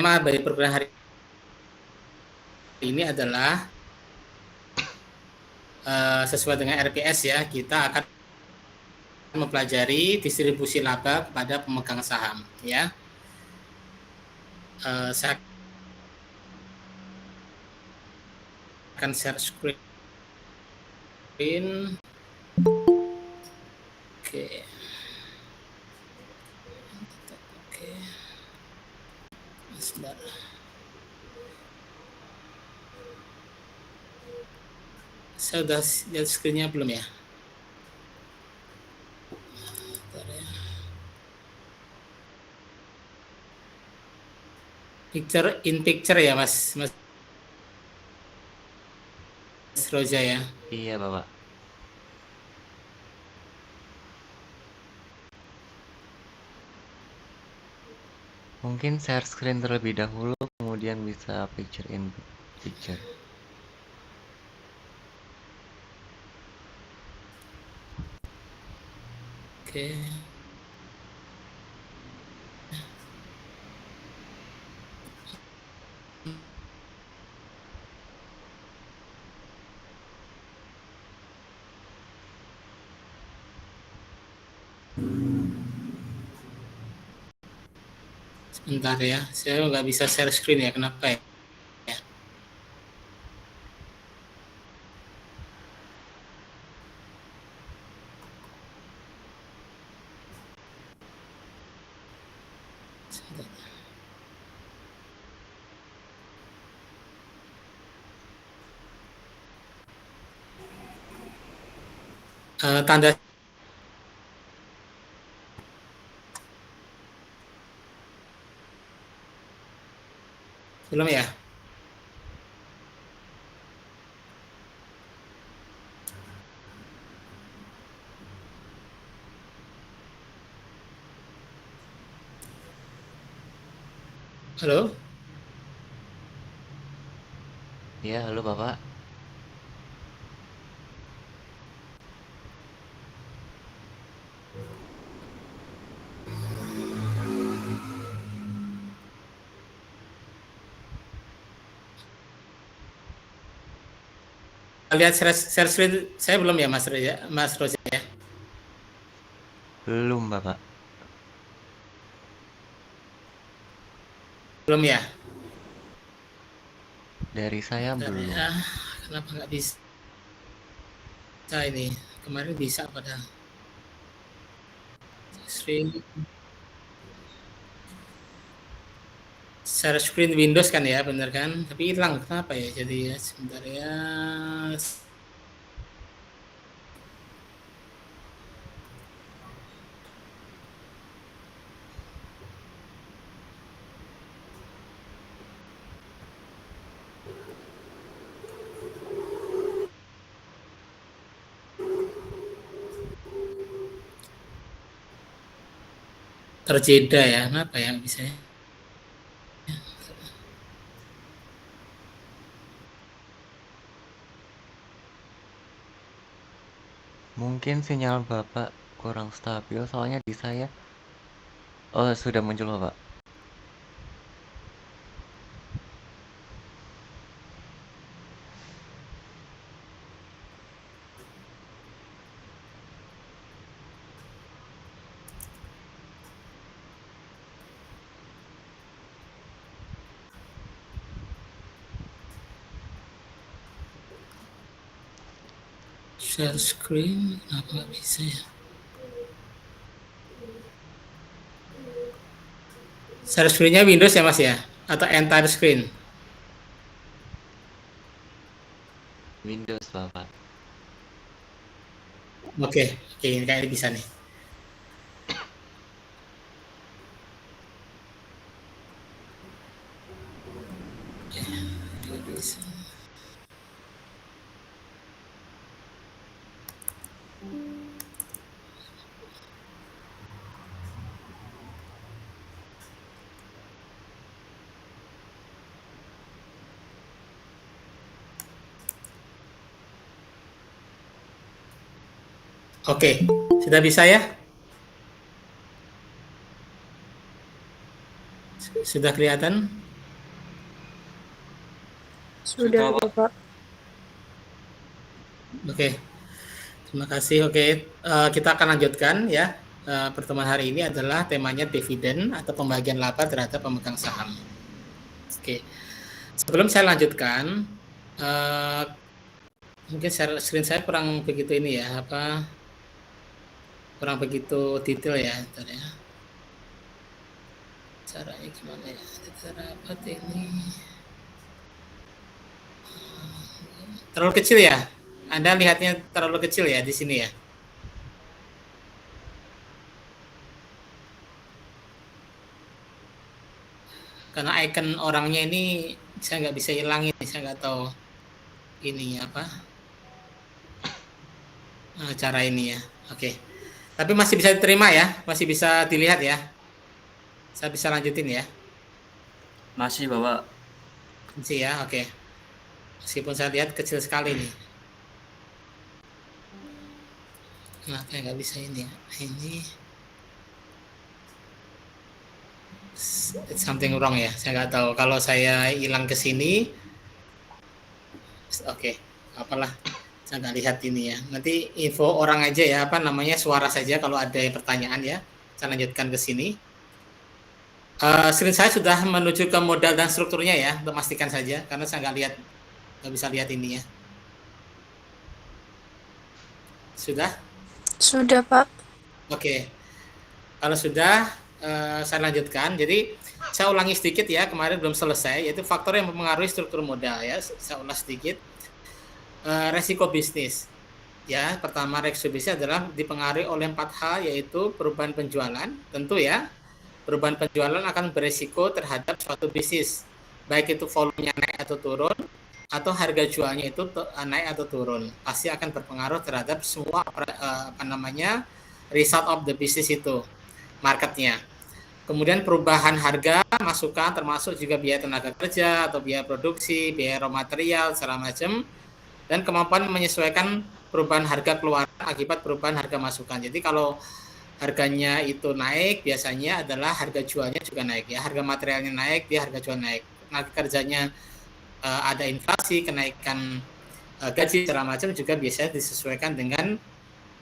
tema dari perkuliahan hari ini adalah sesuai dengan RPS ya, kita akan mempelajari distribusi laba kepada pemegang saham ya. Saya akan share screen. Oke. Oke. Sebentar. Saya udah lihat screen-nya belum ya? Picture in picture ya Mas Roja ya. Iya Bapak. Mungkin share screen terlebih dahulu, kemudian bisa picture in picture. Oke. Sebentar ya, saya nggak bisa share screen ya, kenapa ya? Tanda belum ya? Halo? Iya, halo Bapak. Lihat share screen saya belum ya Mas Roja ya? Belum Bapak. Belum ya? Dari saya Bentar belum. ya, kenapa nggak bisa ini? Kemarin bisa pada screen share screen Windows kan ya, bener kan? Tapi hilang, kenapa ya? Jadi ya, sebentar ya. Terjeda ya, kenapa ya bisa ya? Mungkin sinyal Bapak kurang stabil, soalnya di saya. Oh, sudah muncul Bapak. Share screen, kenapa nggak bisa ya? Share screen-nya Windows ya Mas ya? Atau entire screen? Windows Bapak. Oke, oke, ini kayaknya bisa nih. Bisa. Oke, sudah bisa ya? Sudah kelihatan? Sudah, Bapak. Oke, terima kasih. Oke, kita akan lanjutkan ya. Pertemuan hari ini adalah temanya dividen atau pembagian laba terhadap pemegang saham. Oke, sebelum saya lanjutkan, mungkin screen saya kurang begitu ini ya, kurang begitu detail ya. Caranya gimana ya? Cara apa ini? Terlalu kecil ya? Anda lihatnya terlalu kecil ya di sini ya? Karena icon orangnya ini saya nggak bisa hilangin, saya nggak tahu ini apa cara ini ya. Oke, tapi masih bisa diterima ya, masih bisa dilihat ya. Saya bisa lanjutin ya. Masih, Bapak. Masih ya, oke. Meskipun saya lihat kecil sekali nih. Nah, kayak nggak bisa ini ya. Ini it's something wrong ya. Saya nggak tahu. Kalau saya hilang ke sini, oke, apalah. Saya nggak lihat ini ya. Nanti info orang aja ya, suara saja kalau ada pertanyaan ya. Saya lanjutkan ke sini. Screen saya sudah menuju ke modal dan strukturnya ya, untuk memastikan saja, karena saya nggak bisa lihat ini ya. Sudah? Sudah, Pak. Oke. Kalau sudah, saya lanjutkan. Jadi saya ulangi sedikit ya, kemarin belum selesai, yaitu faktor yang mempengaruhi struktur modal ya. Saya ulas sedikit. Resiko bisnis. Ya, pertama resiko bisnis adalah dipengaruhi oleh 4 hal, yaitu perubahan penjualan, tentu ya. Perubahan penjualan akan beresiko terhadap suatu bisnis, baik itu volumenya naik atau turun, atau harga jualnya itu naik atau turun. Pasti akan berpengaruh terhadap semua result of the business itu, marketnya. Kemudian perubahan harga masukan termasuk juga biaya tenaga kerja atau biaya produksi, biaya raw material, segala macam, dan kemampuan menyesuaikan perubahan harga keluaran akibat perubahan harga masukan. Jadi kalau harganya itu naik, biasanya adalah harga jualnya juga naik ya. Harga materialnya naik, dia harga jual naik. Tenaga kerjanya ada inflasi, kenaikan gaji segala macam juga biasanya disesuaikan dengan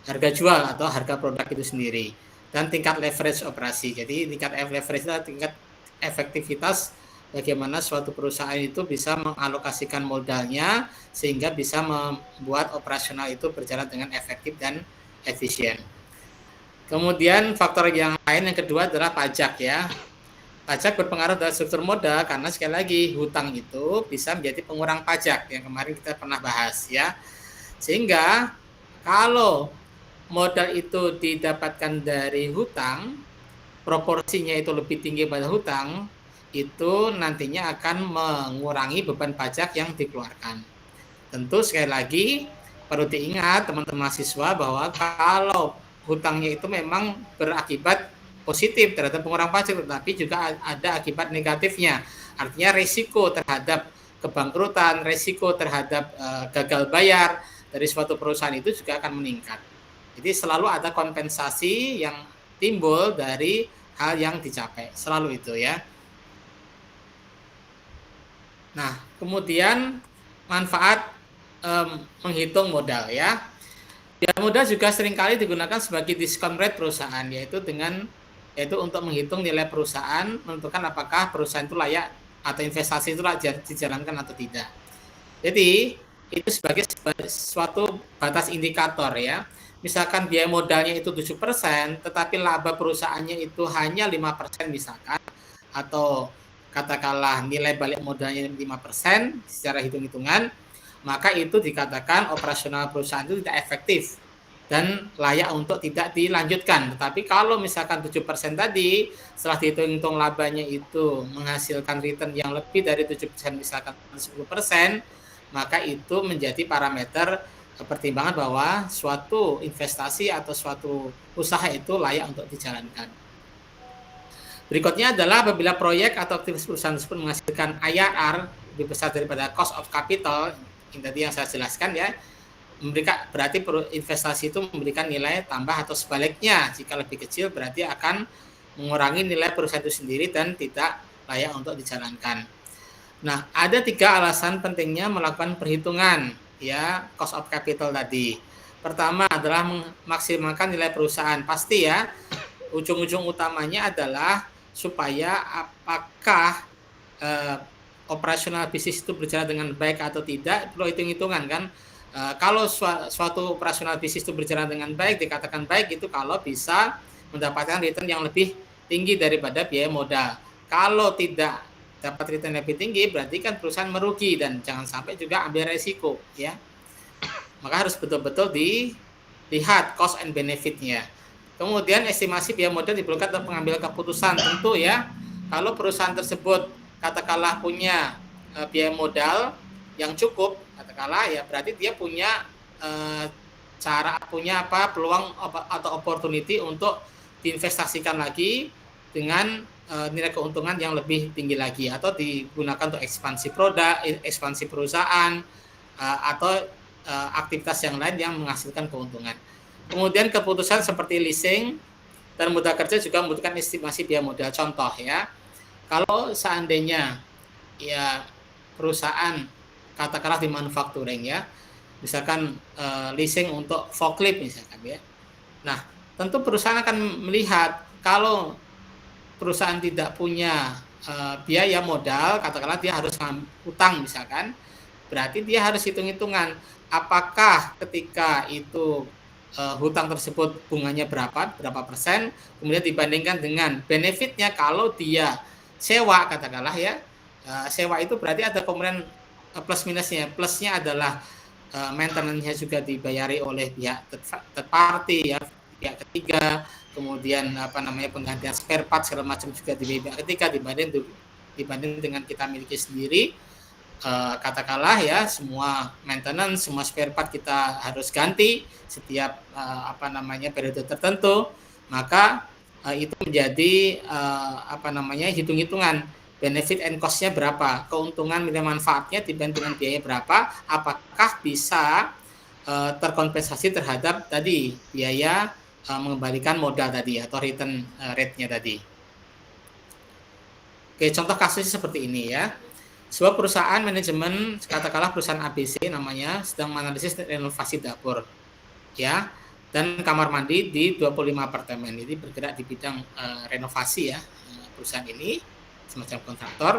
harga jual atau harga produk itu sendiri. Dan tingkat leverage operasi. Jadi tingkat leverage adalah tingkat efektivitas bagaimana suatu perusahaan itu bisa mengalokasikan modalnya sehingga bisa membuat operasional itu berjalan dengan efektif dan efisien. Kemudian faktor yang lain yang kedua adalah pajak ya. Pajak berpengaruh terhadap struktur modal karena sekali lagi hutang itu bisa menjadi pengurang pajak yang kemarin kita pernah bahas ya. Sehingga kalau modal itu didapatkan dari hutang, proporsinya itu lebih tinggi pada hutang, itu nantinya akan mengurangi beban pajak yang dikeluarkan. Tentu sekali lagi perlu diingat teman-teman mahasiswa bahwa kalau hutangnya itu memang berakibat positif terhadap pengurang pajak, tetapi juga ada akibat negatifnya. Artinya risiko terhadap kebangkrutan, risiko terhadap gagal bayar dari suatu perusahaan itu juga akan meningkat. Jadi selalu ada kompensasi yang timbul dari hal yang dicapai, selalu itu ya. Nah, kemudian manfaat menghitung modal ya. Biaya modal juga seringkali digunakan sebagai discount rate perusahaan, yaitu untuk menghitung nilai perusahaan, menentukan apakah perusahaan itu layak atau investasi itu layak dijalankan atau tidak. Jadi itu sebagai suatu batas indikator ya. Misalkan biaya modalnya itu 7%, tetapi laba perusahaannya itu hanya 5% misalkan, atau katakanlah nilai balik modalnya 5% secara hitung-hitungan, maka itu dikatakan operasional perusahaan itu tidak efektif dan layak untuk tidak dilanjutkan. Tetapi kalau misalkan 7% tadi, setelah dihitung-hitung labanya itu menghasilkan return yang lebih dari 7%, misalkan 10%, maka itu menjadi parameter pertimbangan bahwa suatu investasi atau suatu usaha itu layak untuk dijalankan. Berikutnya adalah apabila proyek atau aktivitas perusahaan tersebut menghasilkan IRR lebih besar daripada cost of capital, yang tadi yang saya jelaskan ya, berarti investasi itu memberikan nilai tambah, atau sebaliknya jika lebih kecil berarti akan mengurangi nilai perusahaan itu sendiri dan tidak layak untuk dijalankan. Nah, ada 3 alasan pentingnya melakukan perhitungan ya cost of capital tadi. Pertama adalah memaksimalkan nilai perusahaan. Pasti ya, ujung-ujung utamanya adalah supaya apakah operasional bisnis itu berjalan dengan baik atau tidak, perlu hitung-hitungan kan. Kalau suatu operasional bisnis itu berjalan dengan baik, dikatakan baik itu kalau bisa mendapatkan return yang lebih tinggi daripada biaya modal. Kalau tidak dapat return lebih tinggi, berarti kan perusahaan merugi dan jangan sampai juga ambil resiko ya. Maka harus betul-betul dilihat cost and benefit-nya. Kemudian estimasi biaya modal diperlukan untuk mengambil keputusan tentu ya. Kalau perusahaan tersebut katakanlah punya biaya modal yang cukup, katakanlah ya berarti dia punya peluang atau opportunity untuk diinvestasikan lagi dengan nilai keuntungan yang lebih tinggi lagi atau digunakan untuk ekspansi produk, ekspansi perusahaan atau aktivitas yang lain yang menghasilkan keuntungan. Kemudian keputusan seperti leasing dan modal kerja juga membutuhkan estimasi biaya modal. Contoh ya, kalau seandainya ya perusahaan katakanlah di manufacturing ya, misalkan leasing untuk forklift misalkan ya. Nah, tentu perusahaan akan melihat kalau perusahaan tidak punya biaya modal, katakanlah dia harus utang misalkan, berarti dia harus hitung-hitungan apakah ketika itu hutang tersebut bunganya berapa persen, kemudian dibandingkan dengan benefitnya kalau dia sewa katakanlah ya, sewa itu berarti ada komponen plus minusnya. Plusnya adalah maintenance-nya juga dibayari oleh pihak third party ya, pihak ketiga, kemudian penggantian spare part segala macam juga di pihak ketiga dibanding dengan kita miliki sendiri. Katakanlah ya semua maintenance, semua spare part kita harus ganti setiap periode tertentu, maka itu menjadi hitung-hitungan benefit and cost-nya berapa, keuntungan nilai manfaatnya dibanding dengan biaya berapa, apakah bisa terkompensasi terhadap tadi biaya mengembalikan modal tadi atau return rate-nya tadi. Oke, contoh kasusnya seperti ini ya. Sebuah perusahaan manajemen, katakanlah perusahaan ABC namanya, sedang menganalisis renovasi dapur ya dan kamar mandi di 25 apartemen. Ini bergerak di bidang renovasi ya. Perusahaan ini semacam kontraktor.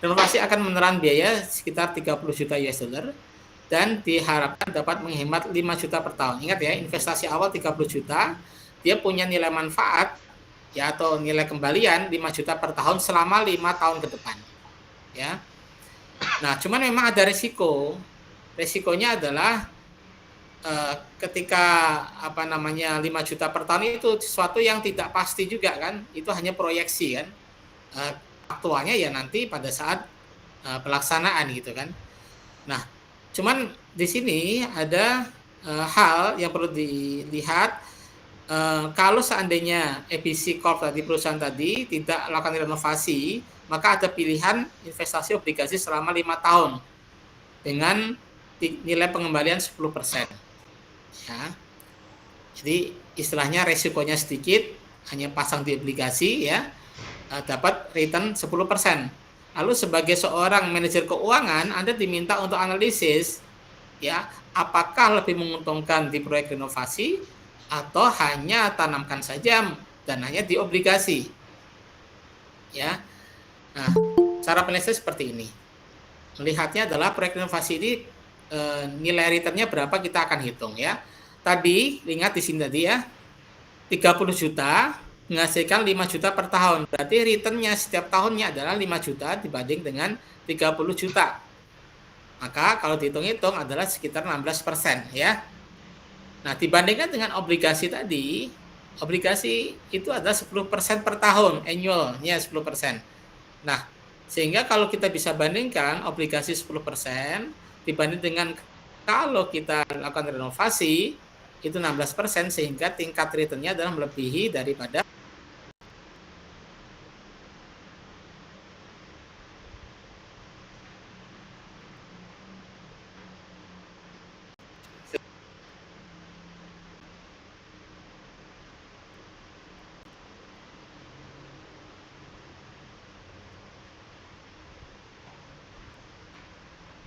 Renovasi akan menelan biaya sekitar 30 juta US dollar dan diharapkan dapat menghemat 5 juta per tahun. Ingat ya, investasi awal 30 juta, dia punya nilai manfaat ya atau nilai kembalian 5 juta per tahun selama 5 tahun ke depan. Ya. Nah, cuman memang ada risiko. Risikonya adalah ketika 5 juta per tahun itu sesuatu yang tidak pasti juga kan. Itu hanya proyeksi kan. Aktualnya ya nanti pada saat pelaksanaan gitu kan. Nah, cuman di sini ada hal yang perlu dilihat. Kalau seandainya ABC Corp tadi perusahaan tadi tidak melakukan renovasi, maka ada pilihan investasi obligasi selama 5 tahun dengan nilai pengembalian 10%. Ya. Jadi istilahnya resikonya sedikit, hanya pasang di obligasi ya, dapat return 10%. Lalu sebagai seorang manajer keuangan, Anda diminta untuk analisis ya, apakah lebih menguntungkan di proyek renovasi atau hanya tanamkan saja dananya di obligasi. Ya. Nah, cara penelitian seperti ini. Melihatnya adalah proyek renovasi ini nilai returnnya berapa kita akan hitung ya. Tadi, ingat di sini tadi ya, 30 juta menghasilkan 5 juta per tahun. Berarti returnnya setiap tahunnya adalah 5 juta dibanding dengan 30 juta. Maka kalau dihitung-hitung adalah sekitar 16% ya. Nah, dibandingkan dengan obligasi tadi, obligasi itu adalah 10% per tahun, annualnya 10%. Nah, sehingga kalau kita bisa bandingkan obligasi 10% dibanding dengan kalau kita lakukan renovasi, itu 16%, sehingga tingkat return-nya adalah melebihi daripada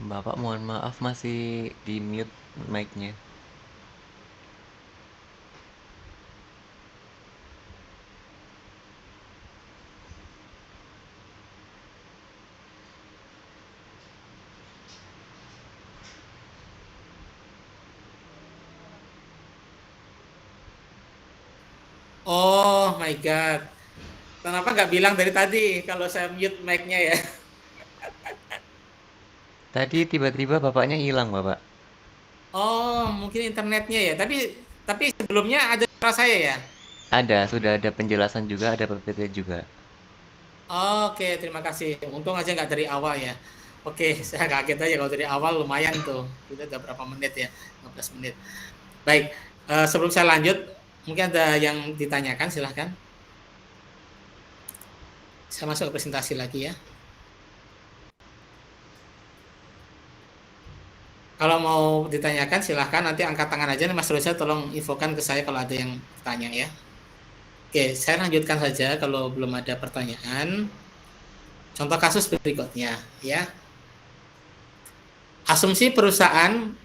Bapak mohon maaf masih di mute mic-nya. Oh my God. Kenapa nggak bilang dari tadi kalau saya mute mic-nya ya? Tadi tiba-tiba bapaknya hilang, Bapak. Oh, mungkin internetnya ya. Tapi sebelumnya ada suara saya ya. Sudah ada penjelasan juga, ada PPT juga. Oke, terima kasih. Untung aja nggak dari awal ya. Oke, saya kaget aja kalau dari awal lumayan tuh. Kita udah berapa menit ya? 15 menit. Baik, sebelum saya lanjut, mungkin ada yang ditanyakan, silahkan. Saya masuk ke presentasi lagi ya. Kalau mau ditanyakan, silahkan nanti angkat tangan aja nih Mas Rosa, tolong infokan ke saya kalau ada yang tanya ya. Oke, saya lanjutkan saja kalau belum ada pertanyaan. Contoh kasus berikutnya ya. Asumsi perusahaan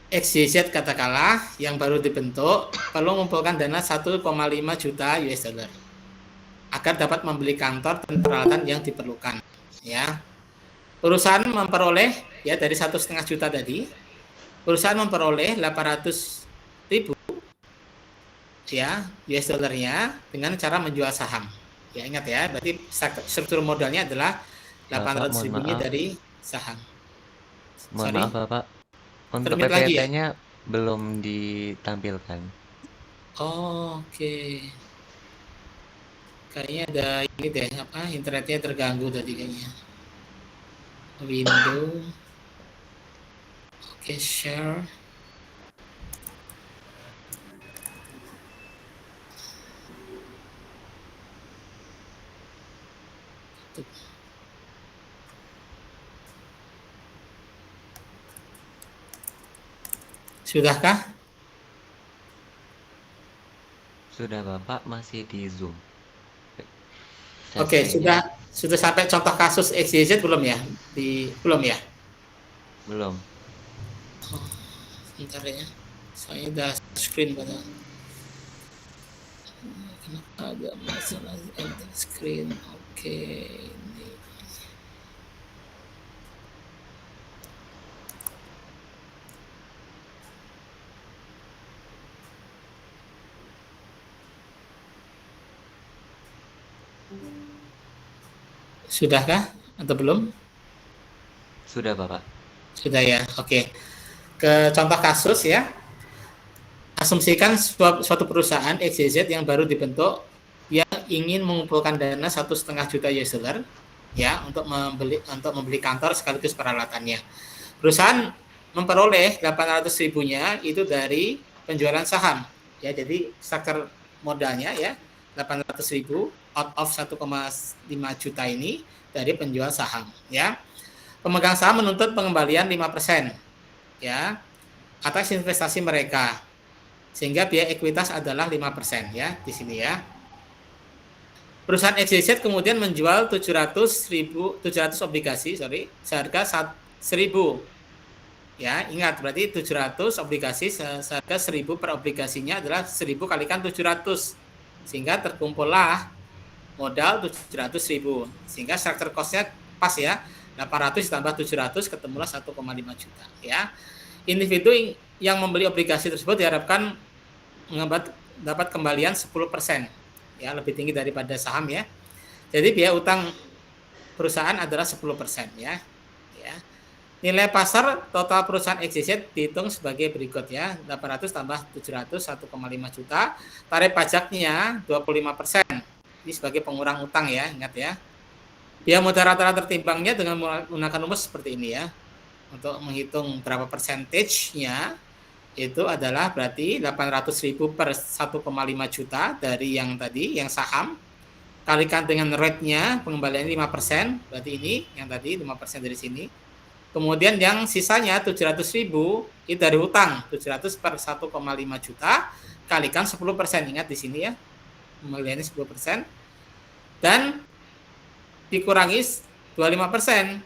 XYZ katakanlah yang baru dibentuk perlu mengumpulkan dana 1,5 juta US dollar agar dapat membeli kantor dan peralatan yang diperlukan ya. Perusahaan memperoleh ya dari 1,5 juta tadi, perusahaan memperoleh 800.000 ya US dollarnya dengan cara menjual saham. Ya ingat ya, berarti struktur modalnya adalah 800 ribunya dari saham. Mohon maaf Bapak, untuk Termit lagi ya? PPT-nya belum ditampilkan. Oh, oke. Kayaknya ada ini deh, apa internetnya terganggu tadi kayaknya. Window. Oke, share. Sudahkah? Sudah Bapak, masih di Zoom. Oke, sudah sampai contoh kasus XYZ belum ya? Belum ya? Belum. Oh, sebentar ya. Saya udah screen padahal. Kenapa agak masalah enter screen? Oke, ini. Sudahkah atau belum? Sudah Bapak. Sudah ya, oke. Ke contoh kasus ya. Asumsikan suatu perusahaan XYZ yang baru dibentuk yang ingin mengumpulkan dana 1,5 juta US dollar ya untuk membeli kantor sekaligus peralatannya. Perusahaan memperoleh 800 ribunya itu dari penjualan saham ya, jadi struktur modalnya ya 800 ribu out of 1,5 juta ini dari penjual saham ya. Pemegang saham menuntut pengembalian 5% ya atas investasi mereka, sehingga biaya ekuitas adalah 5% ya di sini ya. Perusahaan XYZ kemudian menjual 700 obligasi seharga 1.000 ya. Ingat berarti 700 obligasi seharga 1.000 per obligasinya adalah 1.000 kalikan 700, sehingga terkumpullah modal 700.000, sehingga struktur cost-nya pas ya, 800 ditambah 700 ketemulah 1,5 juta ya. Individu yang membeli obligasi tersebut diharapkan dapat kembalian 10% ya, lebih tinggi daripada saham ya. Jadi biaya utang perusahaan adalah 10% ya. Nilai pasar total perusahaan XYZ dihitung sebagai berikut ya. 800 tambah 700 1,5 juta. Tarif pajaknya 25%. Ini sebagai pengurang utang ya, ingat ya. Biaya modal rata-rata tertimbangnya dengan menggunakan rumus seperti ini ya. Untuk menghitung berapa persentage-nya itu adalah berarti 800.000 per 1,5 juta dari yang tadi, yang saham, kalikan dengan rate-nya pengembalian 5%, berarti ini yang tadi 5% dari sini. Kemudian yang sisanya 700.000 itu dari utang, 700 per 1,5 juta kalikan 10%, ingat di sini ya, pengembaliannya 10%, dan dikurangi 25%.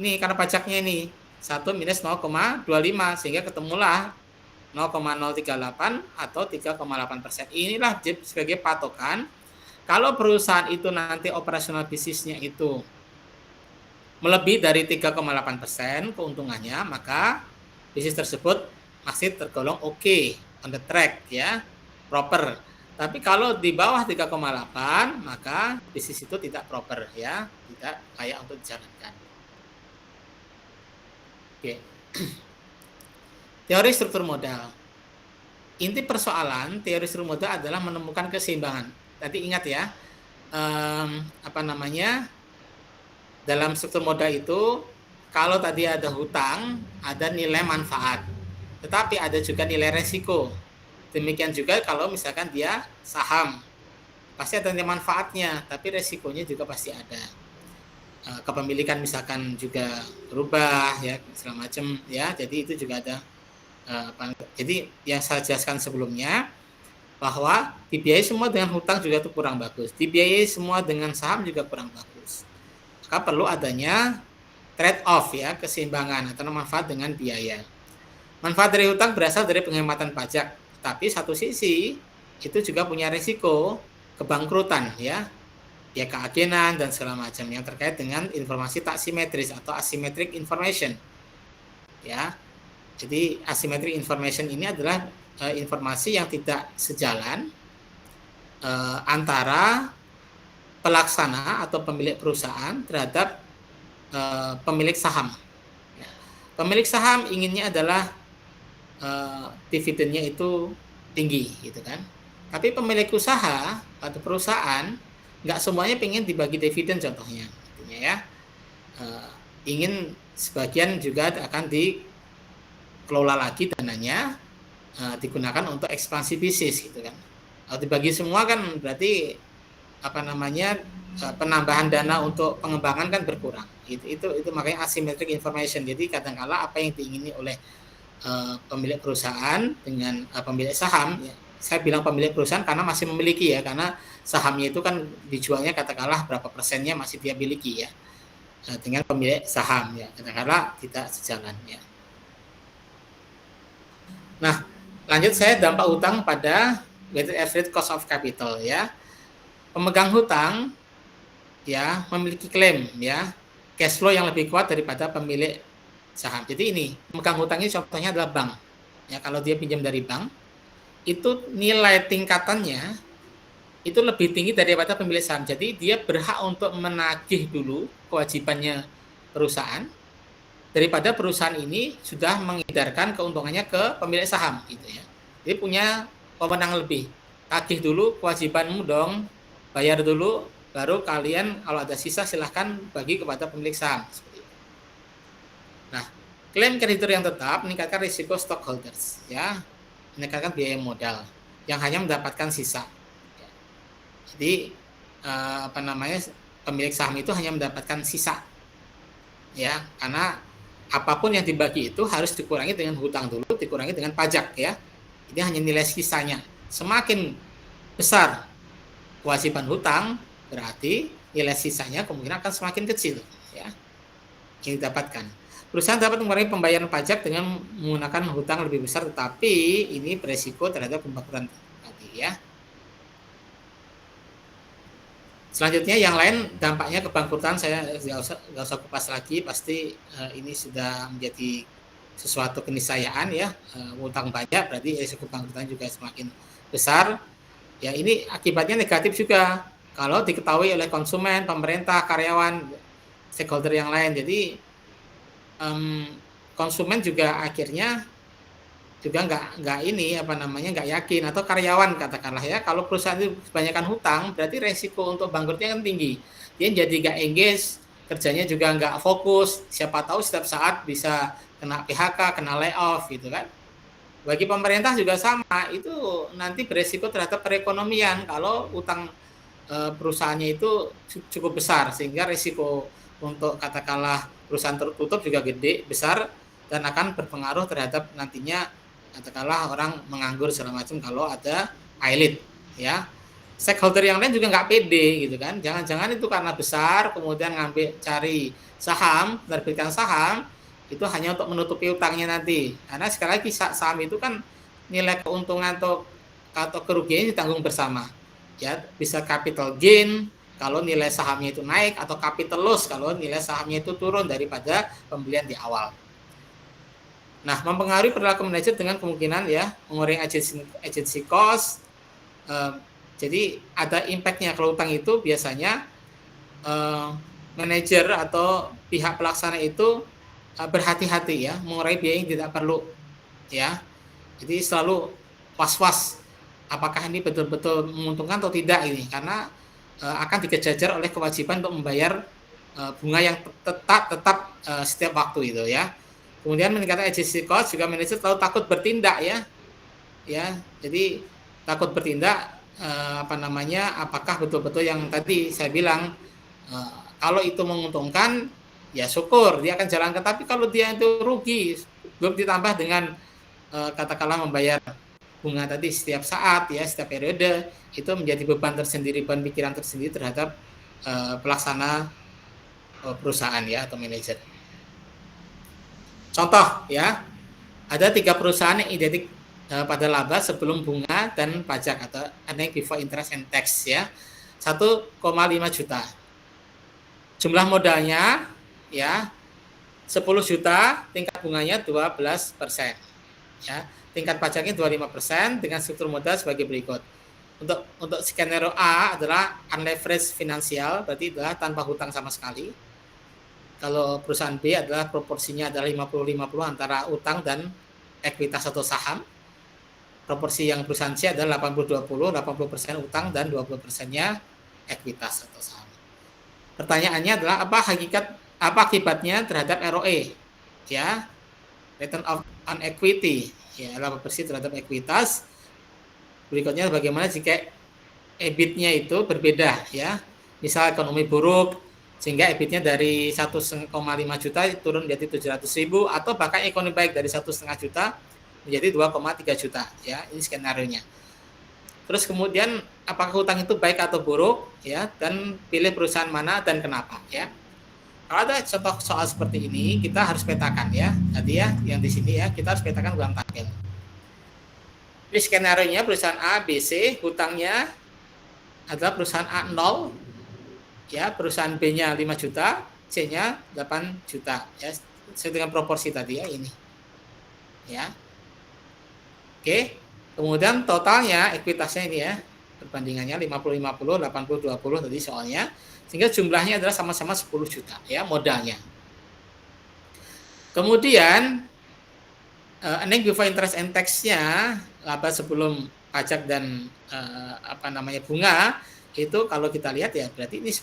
Nih karena pajaknya ini 1 minus 0,25 sehingga ketemulah 0,038 atau 3,8%. Inilah sebagai patokan kalau perusahaan itu nanti operasional bisnisnya itu melebihi dari 3,8% keuntungannya, maka bisnis tersebut masih tergolong oke, on the track ya, proper. Tapi kalau di bawah 3,8 maka bisnis itu tidak proper ya, tidak layak untuk dijalankan. Oke. Teori struktur modal. Inti persoalan teori struktur modal adalah menemukan keseimbangan. Tadi ingat ya, dalam struktur modal itu kalau tadi ada hutang, ada nilai manfaat, tetapi ada juga nilai resiko. Demikian juga kalau misalkan dia saham, pasti ada nilai manfaatnya, tapi resikonya juga pasti ada. Kepemilikan misalkan juga berubah ya, segala macam ya. Jadi itu juga ada. Jadi yang saya jelaskan sebelumnya bahwa dibiayai semua dengan hutang juga itu kurang bagus, dibiayai semua dengan saham juga kurang bagus. Maka perlu adanya trade off ya, keseimbangan antara manfaat dengan biaya. Manfaat dari hutang berasal dari penghematan pajak, tapi satu sisi itu juga punya risiko kebangkrutan ya, keagenan dan segala macam yang terkait dengan informasi tak simetris atau asymmetric information ya. Jadi asymmetric information ini adalah informasi yang tidak sejalan antara pelaksana atau pemilik perusahaan terhadap pemilik saham. Pemilik saham inginnya adalah dividennya itu tinggi, gitu kan? Tapi pemilik usaha atau perusahaan nggak semuanya pengen dibagi dividen contohnya, artinya ya ingin sebagian juga akan dikelola lagi dananya digunakan untuk ekspansi bisnis, gitu kan? Kalau dibagi semua kan berarti penambahan dana untuk pengembangan kan berkurang. Itu makanya asymmetric information. Jadi kadang-kala apa yang diingini oleh pemilik perusahaan dengan pemilik saham, ya, saya bilang pemilik perusahaan karena masih memiliki ya, karena sahamnya itu kan dijualnya katakanlah berapa persennya masih dia miliki ya, dengan pemilik saham ya, kadang-kala tidak sejalan ya. Nah, lanjut saya dampak hutang pada weighted average cost of capital ya. Pemegang hutang ya memiliki klaim ya, cash flow yang lebih kuat daripada pemilik saham. Jadi ini pemegang hutang ini contohnya adalah bank. Ya, kalau dia pinjam dari bank, itu nilai tingkatannya itu lebih tinggi daripada pemilik saham. Jadi dia berhak untuk menagih dulu kewajibannya perusahaan daripada perusahaan ini sudah mengedarkan keuntungannya ke pemilik saham gitu ya. Jadi punya wewenang lebih. Tagih dulu kewajibanmu dong, bayar dulu, baru kalian kalau ada sisa silahkan bagi kepada pemilik saham. Nah, klaim kreditur yang tetap meningkatkan risiko stockholders, ya, meningkatkan biaya modal yang hanya mendapatkan sisa. Jadi pemilik saham itu hanya mendapatkan sisa, ya, karena apapun yang dibagi itu harus dikurangi dengan hutang dulu, dikurangi dengan pajak, ya. Ini hanya nilai sisanya. Semakin besar kewajiban hutang, berarti nilai sisanya kemungkinan akan semakin kecil, ya, yang didapatkan. Perusahaan dapat mengurangi pembayaran pajak dengan menggunakan hutang lebih besar, tetapi ini beresiko terhadap pembangkrutan tadi, ya. Selanjutnya yang lain dampaknya kebangkrutan saya nggak usah kupas lagi, pasti ini sudah menjadi sesuatu keniscayaan ya, utang banyak berarti risiko kebangkrutan juga semakin besar. Ya, ini akibatnya negatif juga kalau diketahui oleh konsumen, pemerintah, karyawan, stakeholder yang lain. Jadi konsumen juga akhirnya juga nggak yakin, atau karyawan katakanlah ya, kalau perusahaan itu kebanyakan hutang berarti resiko untuk bangkrutnya kan tinggi, dia jadi nggak engage, kerjanya juga nggak fokus, siapa tahu setiap saat bisa kena PHK, kena layoff gitu kan. Bagi pemerintah juga sama, itu nanti beresiko terhadap perekonomian kalau utang perusahaannya itu cukup besar, sehingga resiko untuk katakanlah perusahaan tertutup juga gede, besar, dan akan berpengaruh terhadap nantinya katakanlah orang menganggur segala macam kalau ada ailit, ya. Stakeholder yang lain juga nggak pede gitu kan, jangan-jangan itu karena besar kemudian cari saham, menerbitkan saham, itu hanya untuk menutupi utangnya nanti. Karena sekali lagi saham itu kan nilai keuntungan atau kerugian ditanggung bersama. Ya, bisa capital gain kalau nilai sahamnya itu naik, atau capital loss kalau nilai sahamnya itu turun daripada pembelian di awal. Nah, mempengaruhi perilaku manajer dengan kemungkinan ya mengurangi agency cost. Jadi ada impact-nya. Kalau utang itu biasanya manajer atau pihak pelaksana itu berhati-hati ya, mengurangi biaya yang tidak perlu ya. Jadi selalu was-was apakah ini betul-betul menguntungkan atau tidak ini, karena akan dikejar oleh kewajiban untuk membayar bunga yang tetap setiap waktu itu ya. Kemudian meningkatkan agency cost, juga manajer selalu takut bertindak ya. Jadi takut bertindak apakah betul-betul yang tadi saya bilang, kalau itu menguntungkan ya syukur dia akan jalankan, tapi kalau dia itu rugi belum ditambah dengan katakanlah membayar bunga tadi setiap saat ya, setiap periode, itu menjadi beban tersendiri, beban pikiran tersendiri terhadap pelaksana perusahaan ya atau manajer. Contoh ya, ada 3 perusahaan yang identik pada laba sebelum bunga dan pajak atau earning before interest and tax ya. 1,5 juta. Jumlah modalnya ya 10 juta, tingkat bunganya 12%. Ya, tingkat pajaknya 25% dengan struktur modal sebagai berikut. Untuk skenario A adalah unleveraged finansial, berarti adalah tanpa hutang sama sekali. Kalau perusahaan B adalah proporsinya adalah 50-50 antara utang dan ekuitas atau saham. Proporsi yang perusahaan C adalah 80-20, 80% utang dan 20%-nya ekuitas atau saham. Pertanyaannya adalah apa akibatnya terhadap ROE ya, return on equity ya, laba bersih terhadap ekuitas. Berikutnya bagaimana jika EBIT-nya itu berbeda ya, misal ekonomi buruk sehingga EBIT-nya dari 1,5 juta turun menjadi 700.000, atau bahkan ekonomi baik dari 1,5 juta menjadi 2,3 juta ya, ini skenario-nya. Terus kemudian apakah hutang itu baik atau buruk ya, dan pilih perusahaan mana dan kenapa ya. Kalau ada contoh soal seperti ini, kita harus petakan ya. Tadi ya yang di sini ya, kita harus petakan ulang tabel. Di skenario-nya perusahaan A, B, C, hutangnya adalah perusahaan A 0 ya, perusahaan B-nya 5 juta, C-nya 8 juta ya, sesuai dengan proporsi tadi ya ini. Ya. Oke. Kemudian totalnya ekuitasnya ini ya, perbandingannya 50-50, 80-20 tadi soalnya, sehingga jumlahnya adalah sama-sama 10 juta ya modalnya. Kemudian earning before interest and tax-nya, laba sebelum pajak dan bunga, itu kalau kita lihat ya berarti ini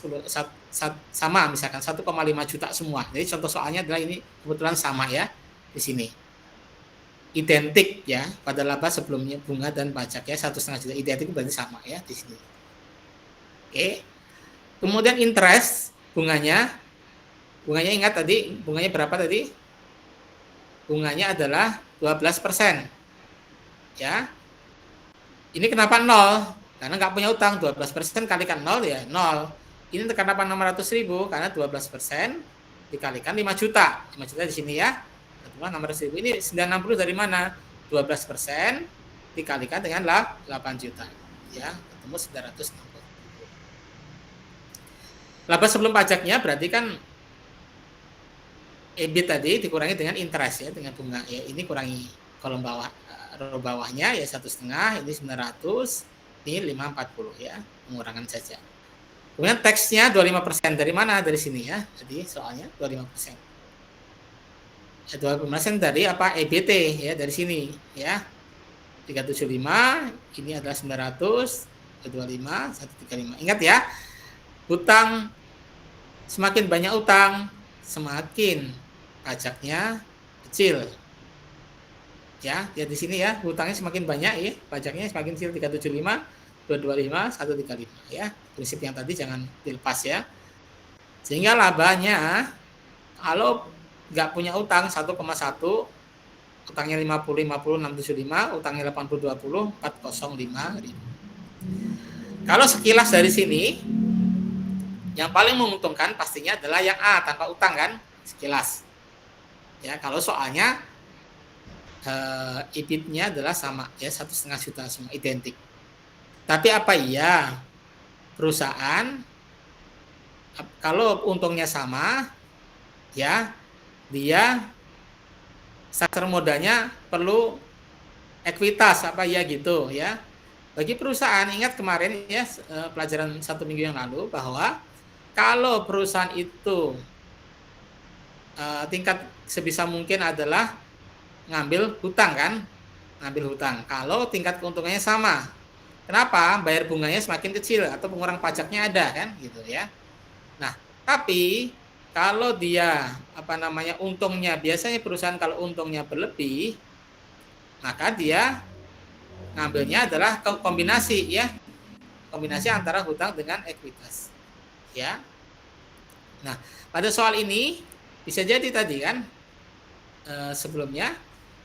sama, misalkan 1,5 juta semua. Jadi contoh soalnya adalah ini kebetulan sama ya di sini. Identik ya pada laba sebelumnya bunga dan pajak ya, 1,5 juta identik berarti sama ya di sini. Oke. Kemudian interest bunganya ingat tadi bunganya berapa tadi? Bunganya adalah 12%. Ya. Ini kenapa 0? Karena nggak punya utang. 12% kalikan 0 ya 0. Ini kenapa 600.000? Karena 12% dikalikan 5 juta. 5 juta di sini ya. 600.000. Ini 960 dari mana? 12% dikalikan dengan 8 juta. Ya, ketemu 960. Laba sebelum pajaknya berarti kan EBIT tadi dikurangi dengan interest ya, dengan bunga ya. Ini kurangi kolom bawah, row bawahnya ya 1,5, ini 900, ini 540 ya, pengurangan saja. Kemudian tax-nya 25%, dari mana? Dari sini ya. Jadi soalnya 25%. 25% dari apa? EBT ya, dari sini ya. 375, ini adalah 900, 225, 135. Ingat ya, hutang, semakin banyak utang, semakin pajaknya kecil. Ya, lihat di sini ya, hutangnya semakin banyak ya, pajaknya semakin kecil, 375, 225, 135 ya. Prinsip yang tadi jangan dilepas ya. Sehingga labanya kalau nggak punya utang 1,1, utangnya 50, 675, utangnya 80, 20, 405.000. Kalau sekilas dari sini, yang paling menguntungkan pastinya adalah yang A tanpa utang kan, sekilas. Ya, kalau soalnya EBIT-nya adalah sama ya 1,5 juta semua identik. Tapi apa iya perusahaan kalau untungnya sama ya dia struktur modalnya perlu ekuitas apa ya gitu ya. Bagi perusahaan ingat kemarin ya pelajaran 1 minggu yang lalu bahwa kalau perusahaan itu tingkat sebisa mungkin adalah ngambil hutang kan, ngambil hutang. Kalau tingkat keuntungannya sama, kenapa? Bayar bunganya semakin kecil atau pengurang pajaknya ada kan, gitu ya. Nah, tapi kalau dia untungnya biasanya perusahaan kalau untungnya berlebih, maka dia ngambilnya adalah kombinasi ya, kombinasi antara hutang dengan ekuitas, ya. Nah, pada soal ini bisa jadi tadi kan sebelumnya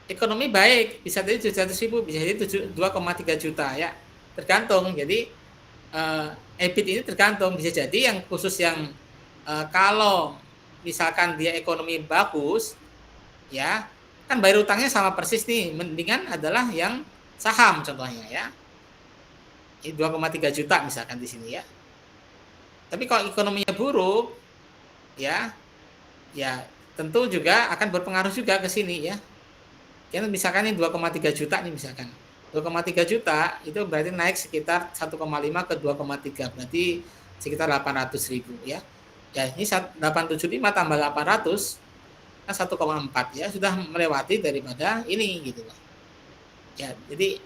ekonomi baik bisa jadi 700.000 bisa jadi 2,3 juta ya tergantung. Jadi EBIT ini tergantung, bisa jadi yang khusus yang kalau misalkan dia ekonomi bagus ya kan bayar utangnya sama persis nih, mendingan adalah yang saham contohnya ya. Ini 2,3 juta misalkan di sini ya. Tapi kalau ekonominya buruk ya tentu juga akan berpengaruh juga ke sini ya. Kan misalkan ini 2,3 juta nih misalkan. 2,3 juta itu berarti naik sekitar 1,5 ke 2,3 berarti sekitar 800.000 ya. Ya ini 875 tambah 800 kan 1,4 ya sudah melewati daripada ini gitu loh. Ya, jadi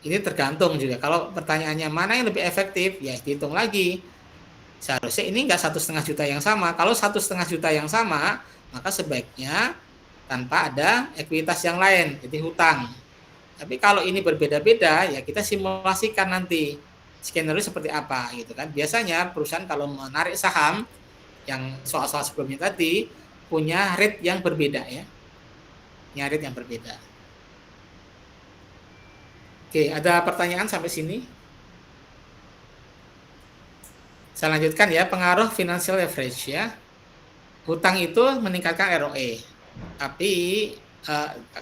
ini tergantung juga. Kalau pertanyaannya mana yang lebih efektif ya dihitung lagi. Seharusnya ini enggak 1,5 juta yang sama. Kalau 1,5 juta yang sama, maka sebaiknya tanpa ada ekuitas yang lain, jadi hutang. Tapi kalau ini berbeda-beda, ya kita simulasikan nanti skenario seperti apa gitu kan. Biasanya perusahaan kalau menarik saham yang soal-soal sebelumnya tadi punya rate yang berbeda ya. Punya rate yang berbeda. Oke, ada pertanyaan sampai sini? Saya lanjutkan ya, pengaruh financial leverage ya. Hutang itu meningkatkan ROE, tapi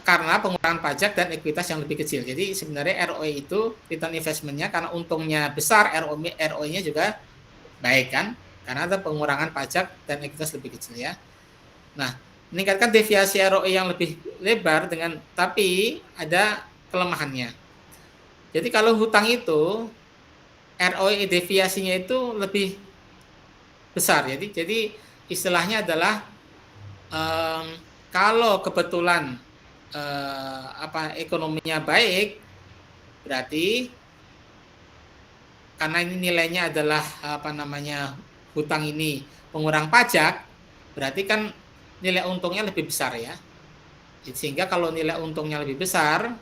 karena pengurangan pajak dan ekuitas yang lebih kecil. Jadi sebenarnya ROE itu return investment-nya karena untungnya besar, ROE-nya juga baik kan, karena ada pengurangan pajak dan ekuitas lebih kecil ya. Nah, meningkatkan deviasi ROE yang lebih lebar tapi ada kelemahannya. Jadi kalau hutang itu ROE deviasinya itu lebih besar. Jadi istilahnya adalah kalau kebetulan ekonominya baik, berarti karena ini nilainya adalah hutang ini pengurang pajak, berarti kan nilai untungnya lebih besar ya. Sehingga kalau nilai untungnya lebih besar,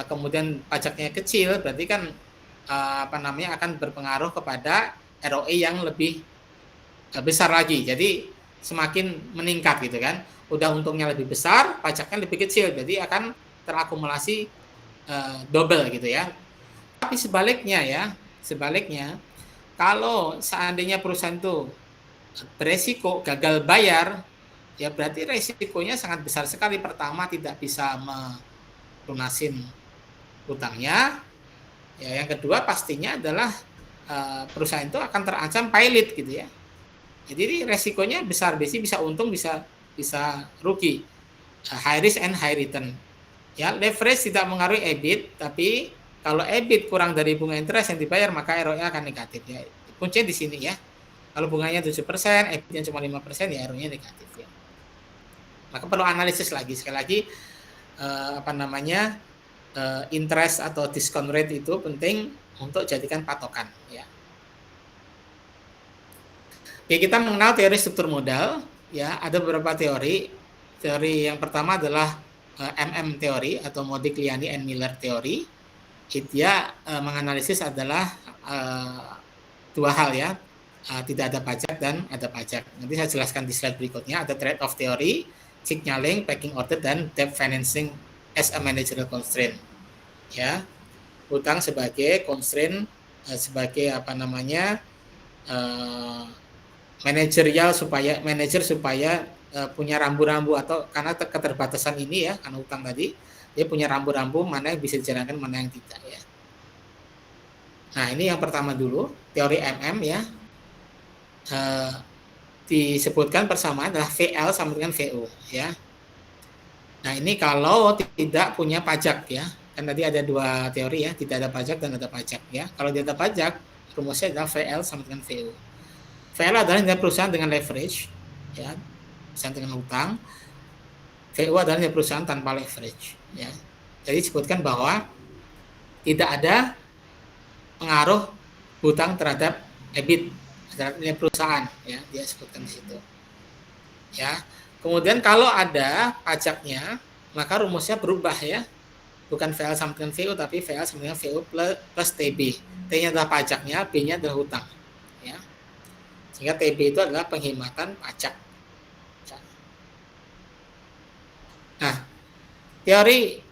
kemudian pajaknya kecil, berarti kan akan berpengaruh kepada ROE yang lebih besar lagi. Jadi semakin meningkat gitu kan. Udah untungnya lebih besar, pajaknya lebih kecil. Jadi akan terakumulasi double gitu ya. Tapi sebaliknya kalau seandainya perusahaan itu beresiko gagal bayar, ya berarti resikonya sangat besar sekali. Pertama tidak bisa melunasin hutangnya. Ya, yang kedua pastinya adalah perusahaan itu akan terancam pailit gitu ya. Jadi resikonya besar, bisa untung bisa rugi. High risk and high return. Ya, leverage tidak mengaruhi EBIT, tapi kalau EBIT kurang dari bunga interest yang dibayar maka ROE akan negatif ya. Kuncinya di sini ya. Kalau bunganya 7%, EBIT-nya cuma 5% ya ROE-nya negatif ya. Maka perlu analisis lagi sekali lagi interest atau discount rate itu penting untuk jadikan patokan ya. Oke, kita mengenal teori struktur modal ya. Ada beberapa teori. Teori yang pertama adalah MM teori atau Modigliani and Miller teori. Dia menganalisis adalah dua hal ya. Tidak ada pajak dan ada pajak. Nanti saya jelaskan di slide berikutnya. Ada trade-off teori, signaling, packing order, dan debt financing as a managerial constraint. Ya, hutang sebagai constraint, sebagai manajer supaya punya rambu-rambu atau karena keterbatasan ini ya, karena utang tadi, dia punya rambu-rambu mana yang bisa dijalankan, mana yang tidak ya. Nah, ini yang pertama dulu, teori MM ya. Disebutkan persamaan adalah VL sama dengan VO ya. Nah, ini kalau tidak punya pajak ya. Kan tadi ada dua teori ya, tidak ada pajak dan ada pajak ya. Kalau tidak ada pajak, rumusnya adalah VL sama dengan VO. VL adalah nilai perusahaan dengan leverage ya, perusahaan dengan hutang. VO adalah nilai perusahaan tanpa leverage ya. Jadi disebutkan bahwa tidak ada pengaruh hutang terhadap EBIT, terhadap nilai perusahaan ya, dia sebutkan di situ ya. Kemudian kalau ada pajaknya, maka rumusnya berubah ya, bukan VL sama dengan VO, tapi VL sama dengan VO plus TB. T-nya adalah pajaknya, B-nya adalah hutang ya, sehingga TB itu adalah penghematan pajak. Nah, teori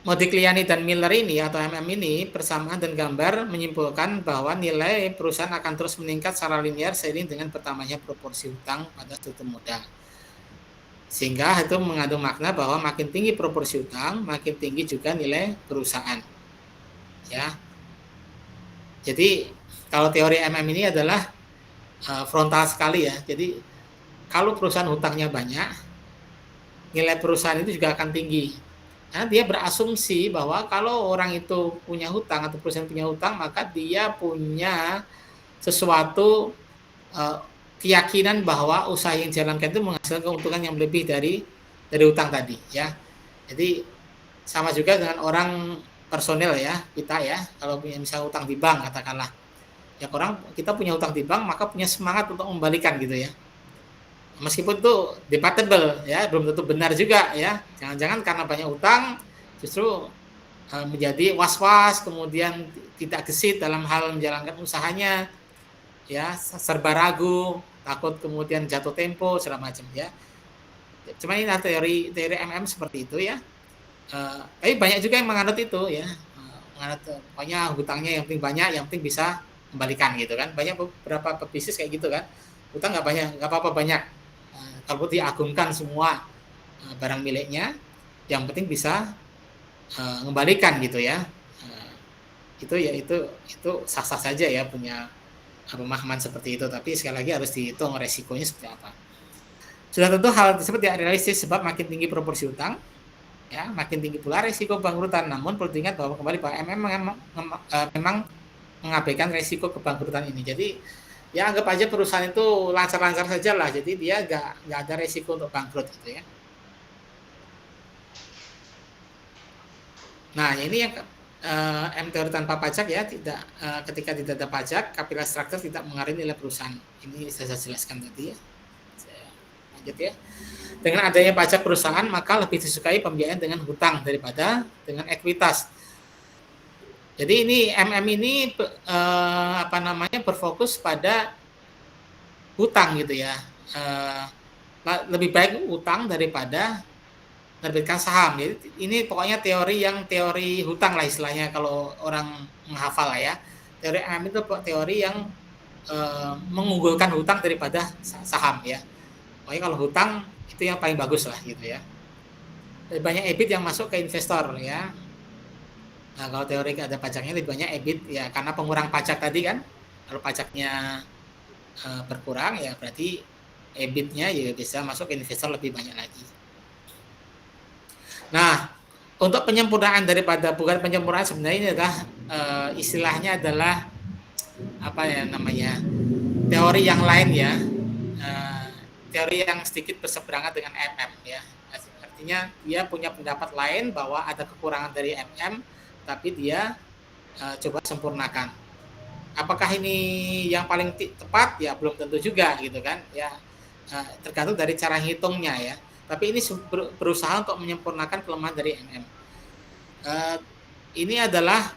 Modigliani dan Miller ini atau MM ini, persamaan dan gambar menyimpulkan bahwa nilai perusahaan akan terus meningkat secara linear seiring dengan bertambahnya proporsi hutang pada struktur modal. Sehingga itu mengandung makna bahwa makin tinggi proporsi hutang, makin tinggi juga nilai perusahaan. Ya. Jadi kalau teori MM ini adalah frontal sekali ya. Jadi kalau perusahaan hutangnya banyak, nilai perusahaan itu juga akan tinggi. Nah, dia berasumsi bahwa kalau orang itu punya hutang atau perusahaan punya hutang, maka dia punya sesuatu keyakinan bahwa usaha yang dijalankan itu menghasilkan keuntungan yang lebih dari hutang tadi ya. Jadi sama juga dengan orang personel ya, kita ya, kalau punya misalnya hutang di bank katakanlah. Ya orang kita punya hutang di bank maka punya semangat untuk membalikan gitu ya. Meskipun itu debatable ya, belum tentu benar juga ya. Jangan-jangan karena banyak utang justru menjadi was-was, kemudian tidak gesit dalam hal menjalankan usahanya ya, serba ragu, takut kemudian jatuh tempo segala macam ya. Cuma ini teori MM seperti itu ya. Tapi banyak juga yang menganut itu ya. Menganut pokoknya hutangnya yang penting banyak, yang penting bisa kembalikan gitu kan. Banyak beberapa pebisnis kayak gitu kan. Hutang nggak banyak, nggak apa-apa banyak. Kalau diagungkan semua barang miliknya, yang penting bisa mengembalikan gitu ya. Itu sah-sah saja ya punya pemahaman seperti itu, tapi sekali lagi harus dihitung resikonya seperti apa. Sudah tentu hal tersebut tidak realistis sebab makin tinggi proporsi hutang ya, makin tinggi pula resiko bangkrutan. Namun perlu diingat bahwa kembali bahwa memang mengabaikan resiko kebangkrutan ini. Jadi ya anggap aja perusahaan itu lancar-lancar saja lah, jadi dia nggak ada resiko untuk bangkrut gitu ya. Nah ini yang M teori tanpa pajak ya, tidak ketika tidak ada pajak, capital structure tidak mengaruhi nilai perusahaan. Ini saya jelaskan tadi ya. Saya lanjut ya. Dengan adanya pajak perusahaan maka lebih disukai pembiayaan dengan hutang daripada dengan ekuitas. Jadi ini MM ini berfokus pada hutang gitu ya. Lebih baik hutang daripada menerbitkan saham. Jadi ini pokoknya teori hutang lah istilahnya kalau orang menghafal lah ya. Teori MM itu teori yang mengunggulkan hutang daripada saham ya. Pokoknya kalau hutang itu yang paling bagus lah gitu ya. Banyak EBIT yang masuk ke investor ya. Nah, kalau teori ada pajaknya lebih banyak EBIT ya, karena pengurang pajak tadi kan. Kalau pajaknya berkurang ya berarti EBIT-nya ya bisa masuk ke investor lebih banyak lagi. Nah, untuk penyempurnaan daripada, bukan penyempurnaan sebenarnya ini adalah istilahnya adalah apa ya namanya, teori yang lain ya, teori yang sedikit berseberangan dengan MM ya. Artinya dia punya pendapat lain bahwa ada kekurangan dari MM, tapi dia coba sempurnakan. Apakah ini yang paling tepat? Ya belum tentu juga gitu kan ya, tergantung dari cara hitungnya ya. Tapi ini berusaha untuk menyempurnakan kelemahan dari MM. Ini adalah